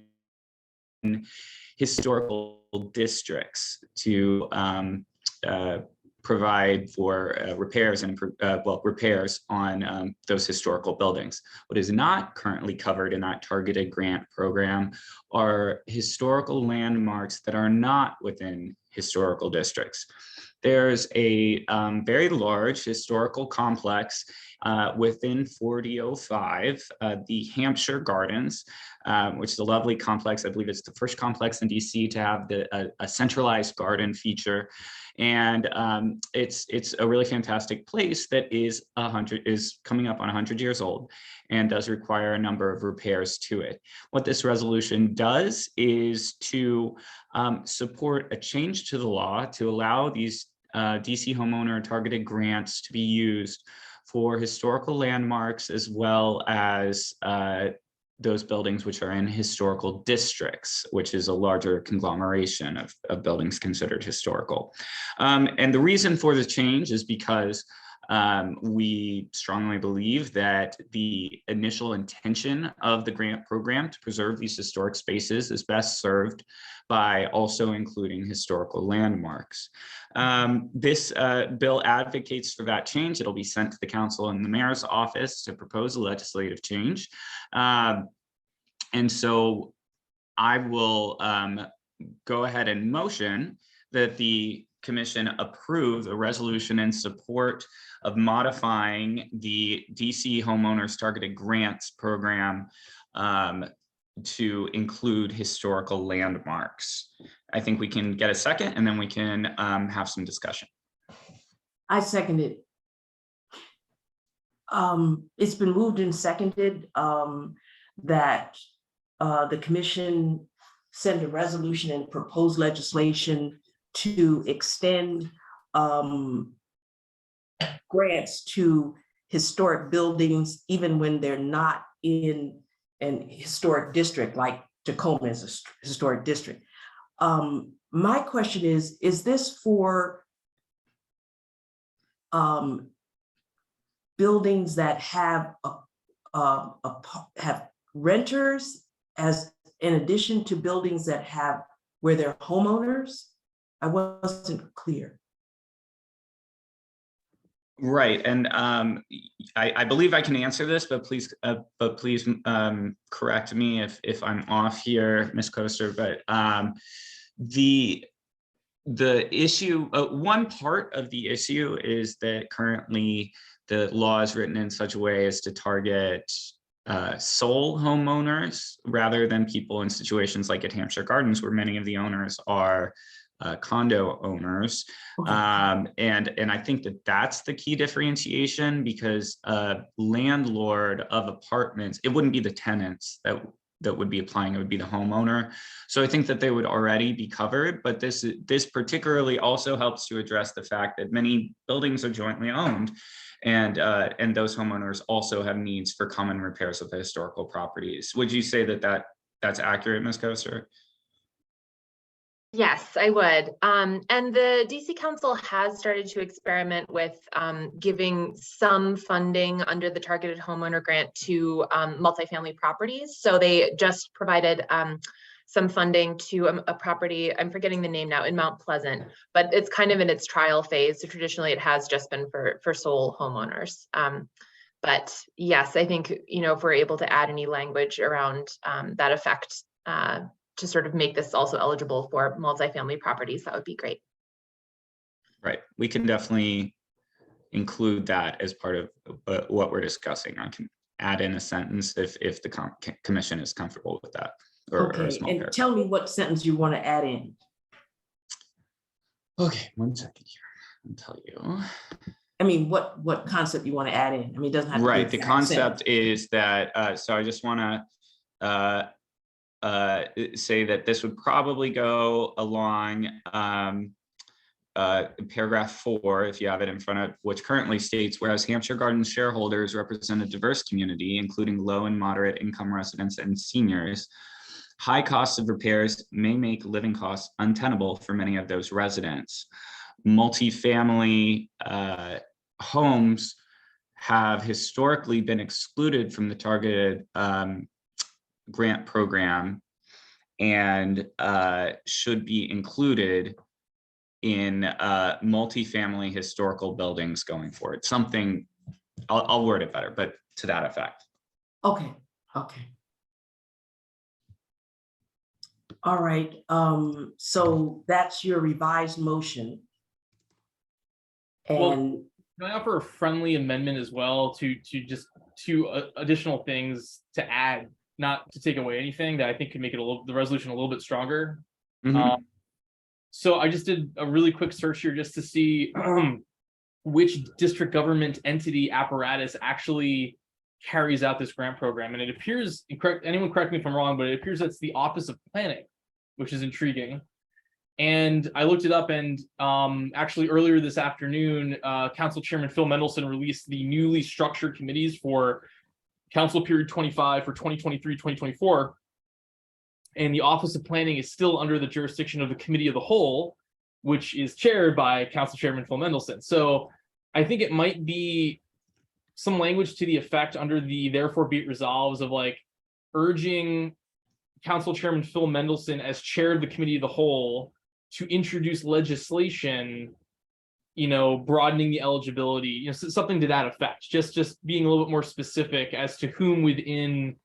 historical districts to provide for repairs and repairs on those historical buildings. What is not currently covered in that targeted grant program are historical landmarks that are not within historical districts. There's a very large historical complex within 4005, the Hampshire Gardens, which is a lovely complex. I believe it's the first complex in DC to have a centralized garden feature. And it's a really fantastic place that is coming up on 100 years old and does require a number of repairs to it. What this resolution does is to support a change to the law to allow these DC homeowner targeted grants to be used for historical landmarks, as well as those buildings which are in historical districts, which is a larger conglomeration of buildings considered historical. And the reason for the change is because we strongly believe that the initial intention of the grant program to preserve these historic spaces is best served by also including historical landmarks. This bill advocates for that change. It'll be sent to the council and the mayor's office to propose a legislative change. And so I will go ahead and motion that the commission approve the resolution in support of modifying the DC homeowners targeted grants program to include historical landmarks. I think we can get a second and then we can have some discussion. I second it. It's been moved and seconded that the commission send a resolution and propose legislation to extend grants to historic buildings, even when they're not in an historic district, like Tacoma is a historic district. My question is this for buildings that have have renters, as in addition to buildings that have where they're homeowners? I wasn't clear. Right, and I believe I can answer this, but please correct me if I'm off here, Ms. Koster. But the issue, one part of the issue is that currently the law is written in such a way as to target sole homeowners rather than people in situations like at Hampshire Gardens, where many of the owners are condo owners. And I think that that's the key differentiation, because a landlord of apartments, it wouldn't be the tenants that would be applying, it would be the homeowner. So I think that they would already be covered, but this particularly also helps to address the fact that many buildings are jointly owned, and those homeowners also have needs for common repairs of the historical properties. Would you say that that's accurate, Ms. Koster? Yes, I would. And the DC Council has started to experiment with giving some funding under the targeted homeowner grant to multifamily properties. So they just provided some funding to a property, I'm forgetting the name now, in Mount Pleasant, but it's kind of in its trial phase. So traditionally it has just been for sole homeowners. But yes, I think, if we're able to add any language around that effect, to sort of make this also eligible for multifamily properties, that would be great. Right, we can definitely include that as part of what we're discussing. add in a sentence if the commission is comfortable with that. Or a Okay, small and paragraph. tell me what sentence you want to add in. Okay, 1 second here. I'll tell you. I mean, what concept you want to add in? I mean, it doesn't have to be Right, the exact sentence. concept is that, so I just want to say that this would probably go along paragraph 4, if you have it in front of, which currently states, whereas Hampshire Gardens shareholders represent a diverse community, including low and moderate income residents and seniors, high costs of repairs may make living costs untenable for many of those residents. Multifamily homes have historically been excluded from the targeted grant program and should be included in multifamily historical buildings going forward. Something, I'll word it better, but to that effect. Okay, okay. All right, so that's your revised motion. Well, And can I offer a friendly amendment as well to just two additional things to add, not to take away anything that I think could make it the resolution a little bit stronger. Mhm. So I just did a really quick search here just to see which district government entity apparatus actually carries out this grant program. And it appears, anyone correct me if I'm wrong, but it appears that's the Office of Planning, which is intriguing. And I looked it up, and actually earlier this afternoon, Council Chairman Phil Mendelson released the newly structured committees for Council Period 25 for 2023-2024. And the Office of Planning is still under the jurisdiction of the Committee of the Whole, which is chaired by Council Chairman Phil Mendelson. So I think it might be some language to the effect under the therefore be it resolves of like urging Council Chairman Phil Mendelson as chair of the Committee of the Whole to introduce legislation, broadening the eligibility, something to that effect. Just being a little bit more specific as to whom within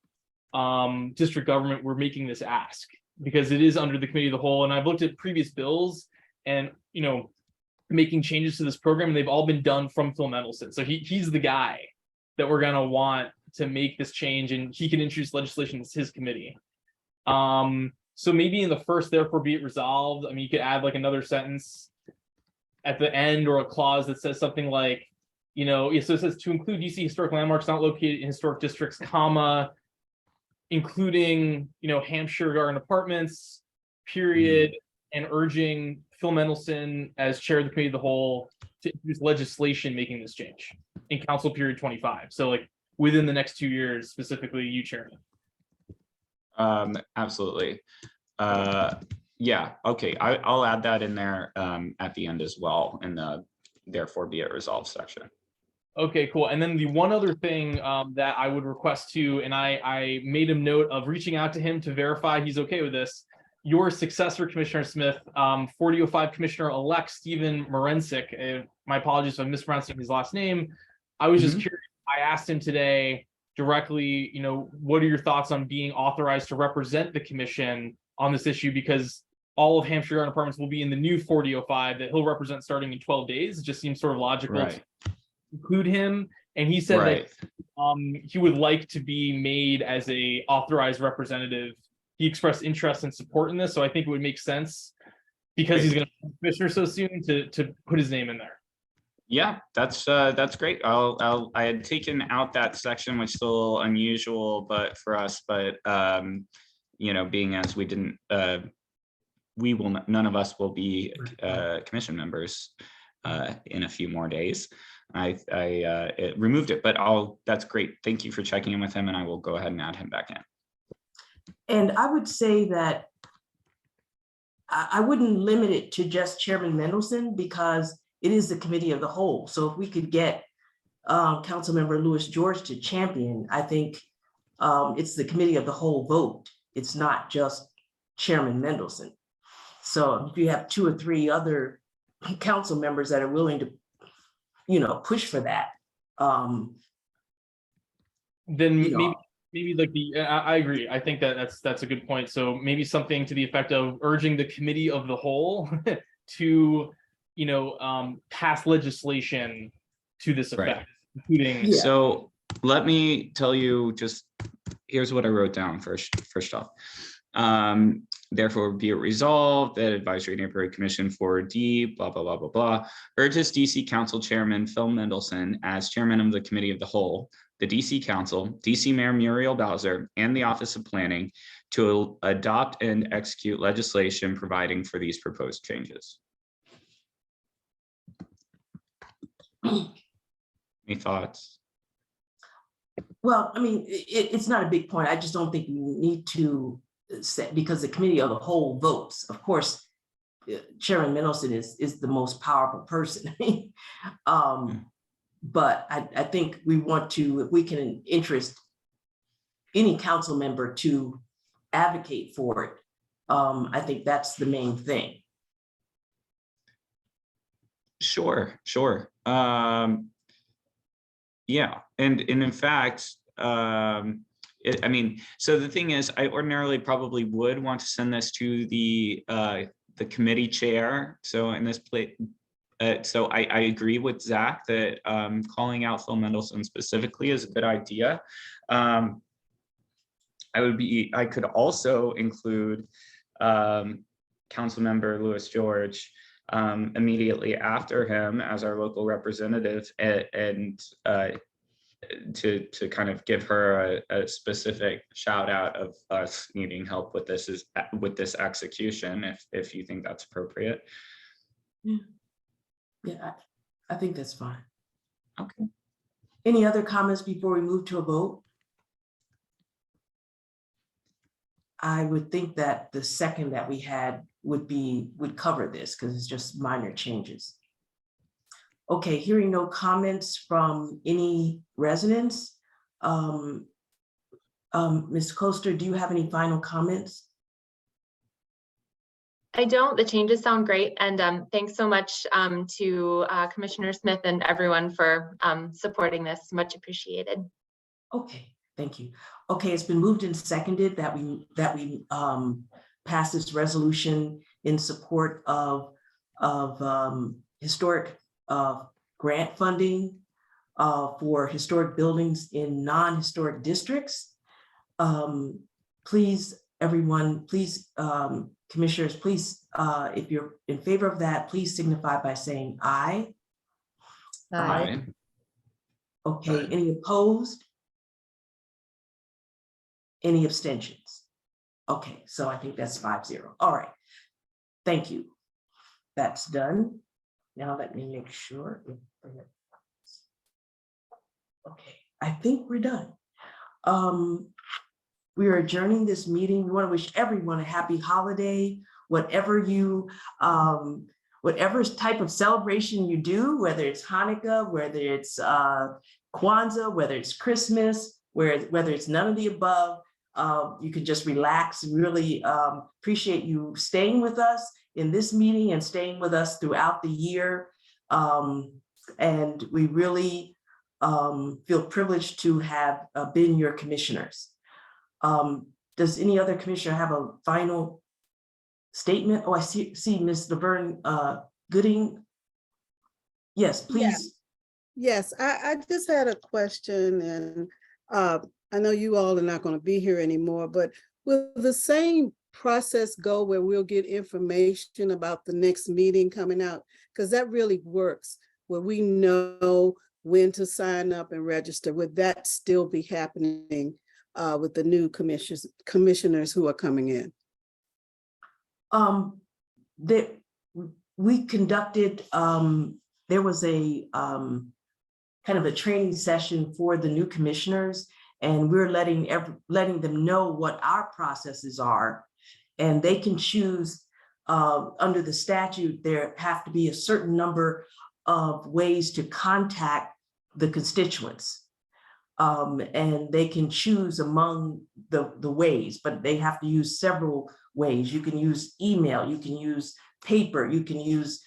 district government we're making this ask, because it is under the Committee of the Whole. And I've looked at previous bills and making changes to this program, and they've all been done from Phil Mendelson. So he's the guy that we're gonna want to make this change, and he can introduce legislation as his committee. So maybe in the first, therefore be it resolved, I mean, you could add like another sentence at the end or a clause that says something like, so it says to include DC historic landmarks not located in historic districts, comma, including, Hampshire Garden Apartments, period, and urging Phil Mendelson as chair of the Committee of the Whole to introduce legislation making this change in Council Period 25. So like within the next 2 years, specifically you, Chairman. Absolutely. Yeah, okay, I'll add that in there at the end as well in the therefore be it resolved section. Okay, cool. And then the one other thing that I would request too, and I made a note of reaching out to him to verify he's okay with this. Your successor, Commissioner Smith, 4005 Commissioner-elect Stephen Morensic, my apologies if I'm mispronouncing his last name. I was just curious, I asked him today directly, what are your thoughts on being authorized to represent the commission on this issue? Because all of Hampshire Garden Apartments will be in the new 4005 that he'll represent starting in 12 days. It just seems sort of logical to include him. And he said that he would like to be made as a authorized representative. He expressed interest and support in this. So I think it would make sense, because he's going to be commissioner so soon, to put his name in there. Yeah, that's great. I had taken out that section, which is a little unusual, but for us, being as we didn't, none of us will be commission members in a few more days. I removed it, but that's great. Thank you for checking in with him, and I will go ahead and add him back in. And I would say that I wouldn't limit it to just Chairman Mendelson, because it is the Committee of the Whole. So if we could get Councilmember Louis George to champion, I think it's the Committee of the Whole vote. It's not just Chairman Mendelson. So if you have 2 or 3 other council members that are willing to, push for that, then maybe like I agree. I think that's a good point. So maybe something to the effect of urging the Committee of the Whole to pass legislation to this effect, including. So let me tell you, just here's what I wrote down first off. Therefore, be it resolved that Advisory Neighborhood Commission 4D, blah, blah, blah, blah, blah, urges DC Council Chairman Phil Mendelson as chairman of the Committee of the Whole, the DC Council, DC Mayor Muriel Bowser, and the Office of Planning to adopt and execute legislation providing for these proposed changes. Any thoughts? Well, I mean, it's not a big point. I just don't think we need to say, because the Committee of the Whole votes. Of course, Chairman Mendelson is the most powerful person. But I think we want to, if we can interest any council member to advocate for it, I think that's the main thing. Sure. Yeah, and in fact, I mean, so the thing is, I ordinarily probably would want to send this to the committee chair. So in this place, so I agree with Zach that calling out Phil Mendelson specifically is a good idea. I could also include Councilmember Louis George immediately after him as our local representative, and to kind of give her a specific shout out of us needing help with this execution, if you think that's appropriate. Yeah, I think that's fine. Okay. Any other comments before we move to a vote? I would think that the second that we had would cover this because it's just minor changes. Okay, hearing no comments from any residents. Ms. Coaster, do you have any final comments? I don't. The changes sound great. And thanks so much to Commissioner Smith and everyone for supporting this. Much appreciated. Okay, thank you. Okay, it's been moved and seconded that we pass this resolution in support of historic grant funding for historic buildings in non-historic districts. Please, everyone, please, commissioners, please, if you're in favor of that, please signify by saying aye. Aye. Okay, Aye. any opposed? Any abstentions? Okay, so I think that's 5-0. All right, thank you. That's done. Now let me make sure. Okay, I think we're done. We are adjourning this meeting. We want to wish everyone a happy holiday, whatever type of celebration you do, whether it's Hanukkah, whether it's Kwanzaa, whether it's Christmas, whether it's none of the above. You can just relax. Really appreciate you staying with us in this meeting and staying with us throughout the year. And we really feel privileged to have been your commissioners. Does any other commissioner have a final statement? Oh, I see Ms. Laverne Gooding. Yes, please. Yes, I just had a question, and I know you all are not going to be here anymore, but will the same process go where we'll get information about the next meeting coming out? Because that really works, where we know when to sign up and register. Would that still be happening with the new commissioners who are coming in? We conducted, there was a kind of a training session for the new commissioners, and we're letting them know what our processes are, and they can choose under the statute. There have to be a certain number of ways to contact the constituents, and they can choose among the ways, but they have to use several ways. You can use email, you can use paper, you can use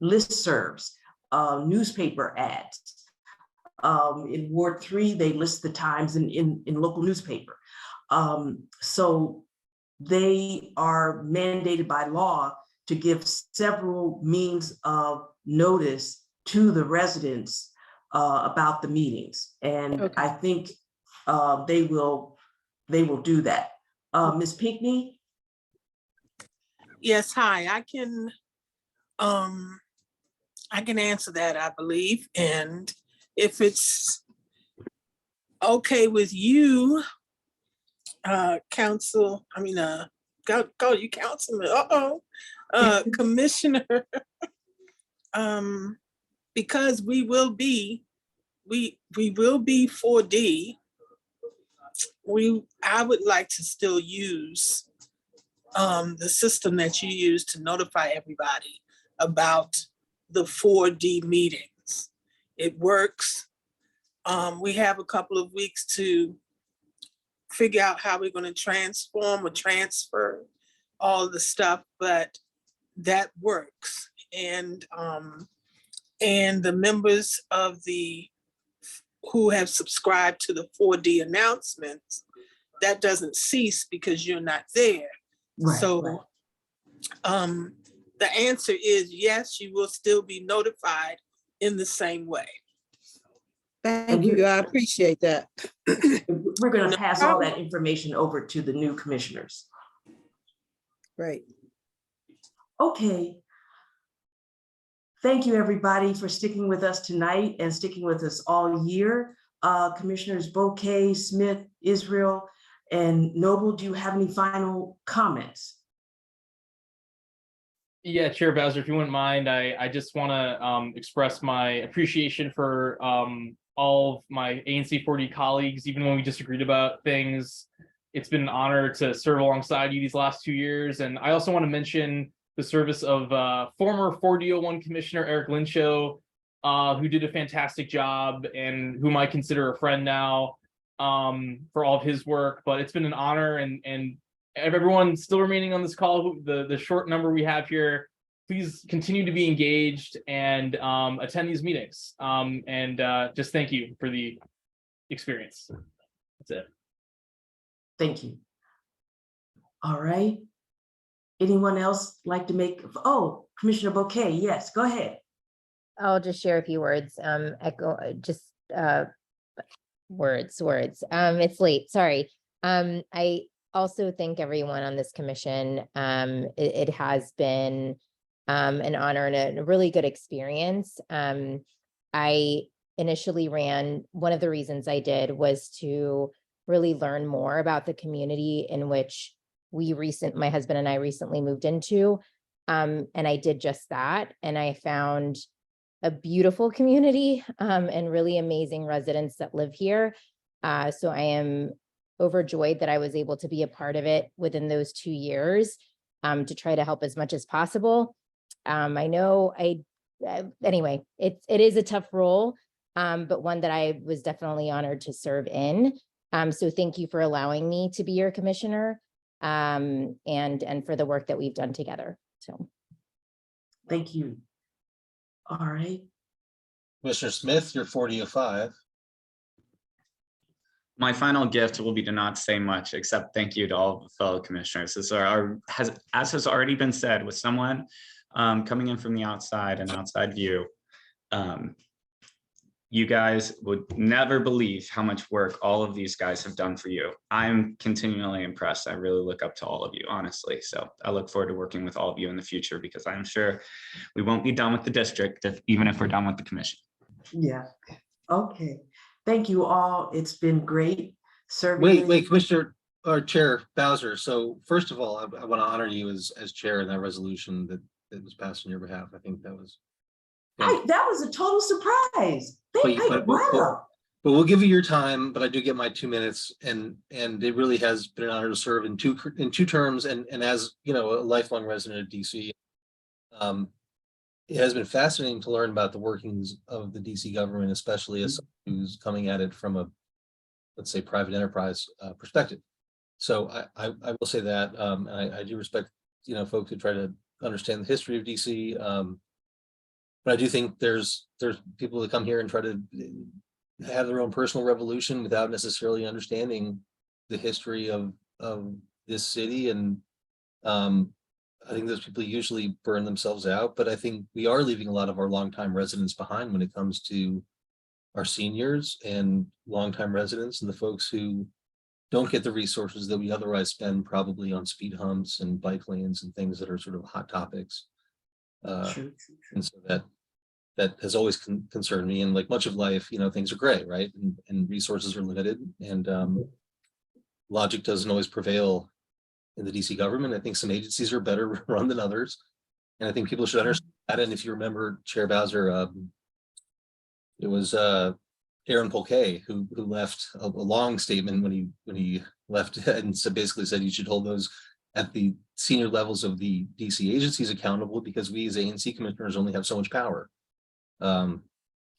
listservs, newspaper ads. In Ward 3, they list the times in local newspaper. So they are mandated by law to give several means of notice to the residents about the meetings. And Okay. I think they will do that. Ms. Pinckney? Yes, hi, I can answer that, I believe. And if it's okay with you, council, call you councilman, commissioner, because we will be 4D, I would like to still use the system that you use to notify everybody about the 4D meetings. It works. We have a couple of weeks to figure out how we're going to transform or transfer all the stuff, but that works. And the members of who have subscribed to the 4D announcements, that doesn't cease because you're not there. Right, So right. the answer is yes, you will still be notified in the same way. Thank you. I appreciate that. We're going to No pass all problem. that information over to the new commissioners. Great. Okay. Thank you, everybody, for sticking with us tonight and sticking with us all year. Commissioners Bouquet, Smith, Israel, and Noble, do you have any final comments? Yeah, Chair Bowser, if you wouldn't mind, I just want to express my appreciation for all of my ANC 4D colleagues, even when we disagreed about things. It's been an honor to serve alongside you these last 2 years. And I also want to mention the service of former 4D01 Commissioner Eric Linshow, who did a fantastic job and whom I consider a friend now, for all of his work. But it's been an honor, and everyone still remaining on this call, the short number we have here, please continue to be engaged and attend these meetings. Just thank you for the experience. That's it. Thank you. All right. Anyone else like to make, oh, Commissioner Bouquet, yes, go ahead. I'll just share a few words, words. It's late, sorry. I also thank everyone on this commission. It has been an honor and a really good experience. I initially one of the reasons I did was to really learn more about the community in which my husband and I recently moved into. And I did just that. And I found a beautiful community and really amazing residents that live here. So I am overjoyed that I was able to be a part of it within those 2 years to try to help as much as possible. I know anyway, it is a tough role, but one that I was definitely honored to serve in. So thank you for allowing me to be your commissioner and for the work that we've done together. So thank you. All right. Commissioner Smith, you're 40-05. My final gift will be to not say much, except thank you to all the fellow commissioners. As has already been said, with someone coming in from the outside, an outside view, you guys would never believe how much work all of these guys have done for you. I'm continually impressed. I really look up to all of you, honestly. So I look forward to working with all of you in the future, because I'm sure we won't be done with the district, even if we're done with the commission. Yeah. Okay. Thank you all. It's been great serving. Wait, Commissioner or Chair Bowser. So first of all, I want to honor you as chair in that resolution that was passed on your behalf. I think that was. That was a total surprise. Wow. But we'll give you your time, but I do get my 2 minutes, and it really has been an honor to serve in two terms, and as you know, a lifelong resident of DC. It has been fascinating to learn about the workings of the DC government, especially as someone who's coming at it from a, let's say, private enterprise perspective. So I will say that, and I do respect, folks who try to understand the history of DC. But I do think there's people that come here and try to have their own personal revolution without necessarily understanding the history of this city. And I think those people usually burn themselves out, but I think we are leaving a lot of our longtime residents behind when it comes to our seniors and longtime residents and the folks who don't get the resources that we otherwise spend probably on speed humps and bike lanes and things that are sort of hot topics. True. And so that has always concerned me. And like much of life, things are gray, right? And resources are limited, and logic doesn't always prevail in the DC government. I think some agencies are better run than others. And I think people should understand that. And if you remember, Chair Bowser, it was Aaron Polkey who left a long statement when he left, and so basically said you should hold those at the senior levels of the DC agencies accountable, because we as ANC commissioners only have so much power. And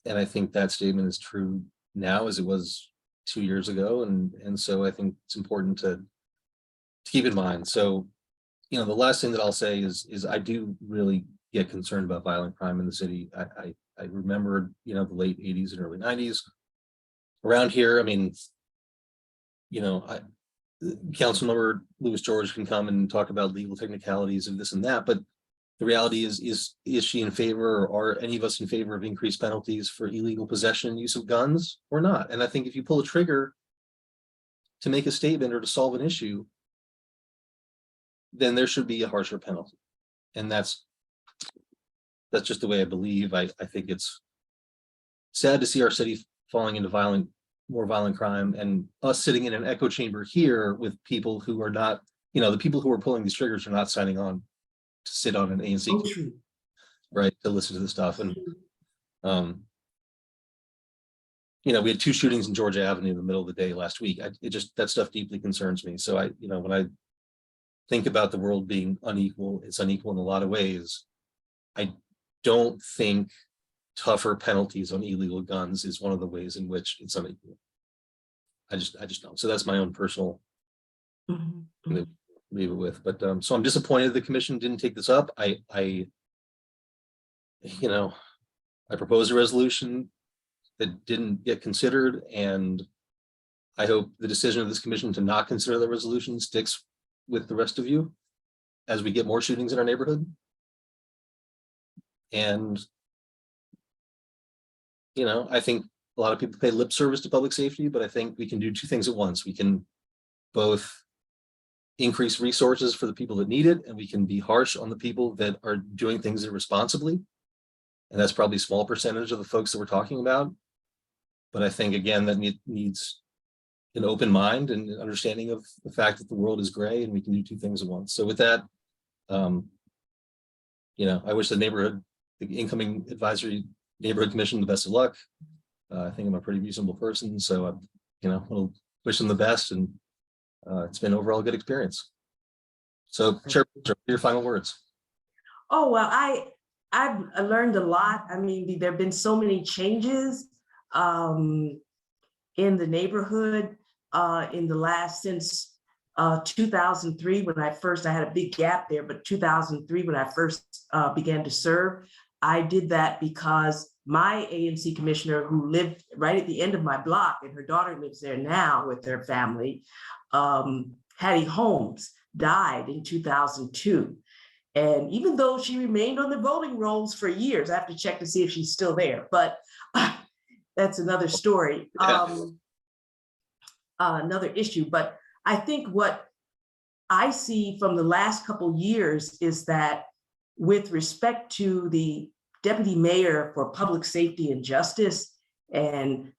I think that statement is true now as it was 2 years ago. And so I think it's important to keep in mind. So, the last thing that I'll say is I do really get concerned about violent crime in the city. I remember, the late 80s and early 90s around here. I mean, Councilmember Louis George can come and talk about legal technicalities of this and that, but the reality is she in favor, or are any of us in favor of increased penalties for illegal possession and use of guns or not? And I think if you pull a trigger to make a statement or to solve an issue, then there should be a harsher penalty. And that's just the way I believe. I think it's sad to see our city falling into more violent crime, and us sitting in an echo chamber here with people who are not, the people who are pulling these triggers are not signing on to sit on an ANC, right, to listen to the stuff. And we had 2 shootings in Georgia Avenue in the middle of the day last week. That stuff deeply concerns me. So when I think about the world being unequal, it's unequal in a lot of ways. I don't think tougher penalties on illegal guns is one of the ways in which it's unequal. I just don't. So that's my own personal leave it with. But so I'm disappointed the commission didn't take this up. I proposed a resolution that didn't get considered, and I hope the decision of this commission to not consider the resolution sticks with the rest of you as we get more shootings in our neighborhood. And I think a lot of people pay lip service to public safety, but I think we can do 2 things at once. We can both increase resources for the people that need it, and we can be harsh on the people that are doing things irresponsibly. And that's probably a small percentage of the folks that we're talking about. But I think, again, that needs an open mind and an understanding of the fact that the world is gray and we can do 2 things at once. So with that, I wish the incoming advisory neighborhood commission the best of luck. I think I'm a pretty reasonable person, so I'll wish them the best, and it's been overall a good experience. So, Chair, your final words. Oh, well, I've learned a lot. I mean, there have been so many changes in the neighborhood since 2003, when I had a big gap there, but 2003 when I first began to serve. I did that because my ANC commissioner, who lived right at the end of my block, and her daughter lives there now with her family, Hattie Holmes, died in 2002. And even though she remained on the voting rolls for years, I have to check to see if she's still there, but that's another story, another issue. But I think what I see from the last couple years is that, with respect to the deputy mayor for public safety and justice and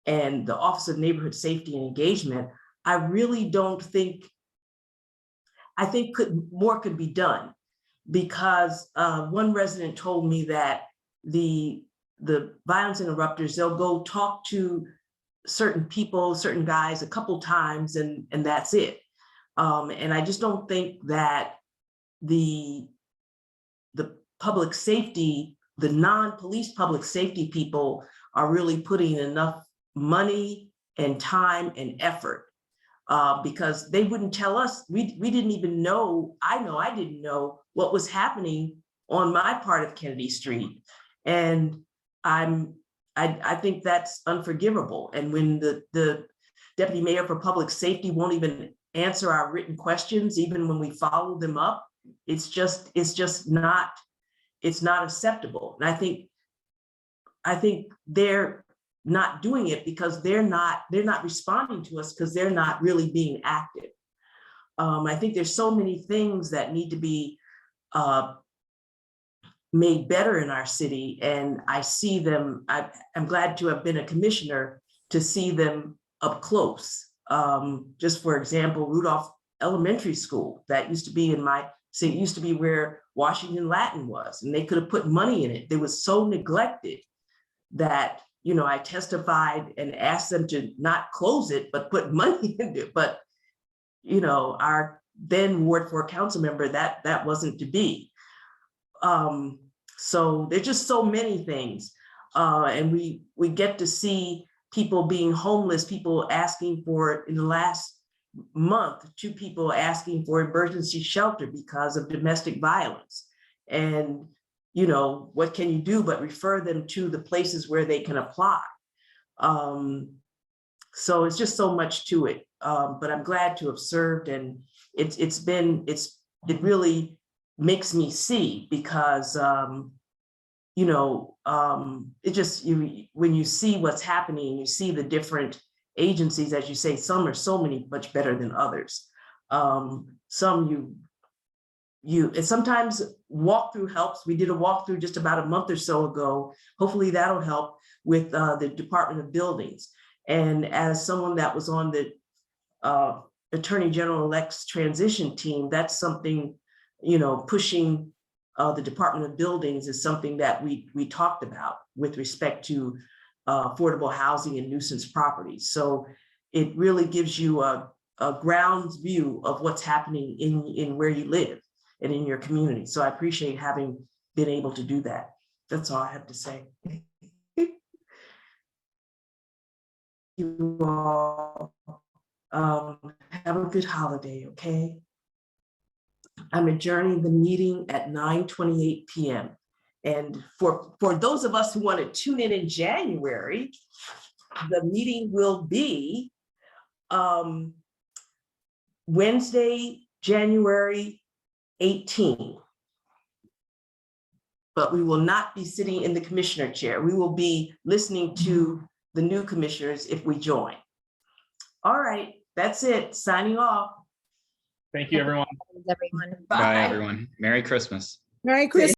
the Office of Neighborhood Safety and Engagement, I really don't think, I think more could be done, because one resident told me that the violence interrupters, they'll go talk to certain people, certain guys a couple times, and that's it. And I just don't think that the public safety, the non-police public safety people are really putting enough money and time and effort, because they wouldn't tell us. We didn't even know, I didn't know what was happening on my part of Kennedy Street. And I think that's unforgivable. And when the deputy mayor for public safety won't even answer our written questions, even when we follow them up, it's just not acceptable. And I think not doing it because they're not responding to us because they're not really being active. I think there's so many things that need to be made better in our city, and I see them. I'm glad to have been a commissioner to see them up close. Just for example, Rudolph Elementary School, that used to be in my city, used to be where Washington Latin was, and they could have put money in it. They was so neglected that, you know, I testified and asked them to not close it, but put money in it. But, you know, our then Ward 4 council member, that wasn't to be. So there's just so many things. And we get to see people being homeless, people asking for, in the last month, 2 people asking for emergency shelter because of domestic violence. And, you know, what can you do but refer them to the places where they can apply? So it's just so much to it. But I'm glad to have served, and it really makes me see, because you know, it just, when you see what's happening, you see the different agencies, as you say, some are so much better than others. Some and sometimes walkthrough helps. We did a walkthrough just about a month or so ago. Hopefully that'll help with the Department of Buildings. And as someone that was on the Attorney General-elect's transition team, that's something, you know, pushing the Department of Buildings is something that we talked about with respect to affordable housing and nuisance properties. So it really gives you a ground view of what's happening in where you live and in your community. So I appreciate having been able to do that. That's all I have to say. You all have a good holiday, okay? I'm adjourning the meeting at 9:28 p.m. And for those of us who want to tune in January, the meeting will be Wednesday, January 18. But we will not be sitting in the commissioner chair. We will be listening to the new commissioners if we join. All right, that's it. Signing off. Thank you, everyone. Everyone. Bye, everyone. Merry Christmas. Merry Christmas.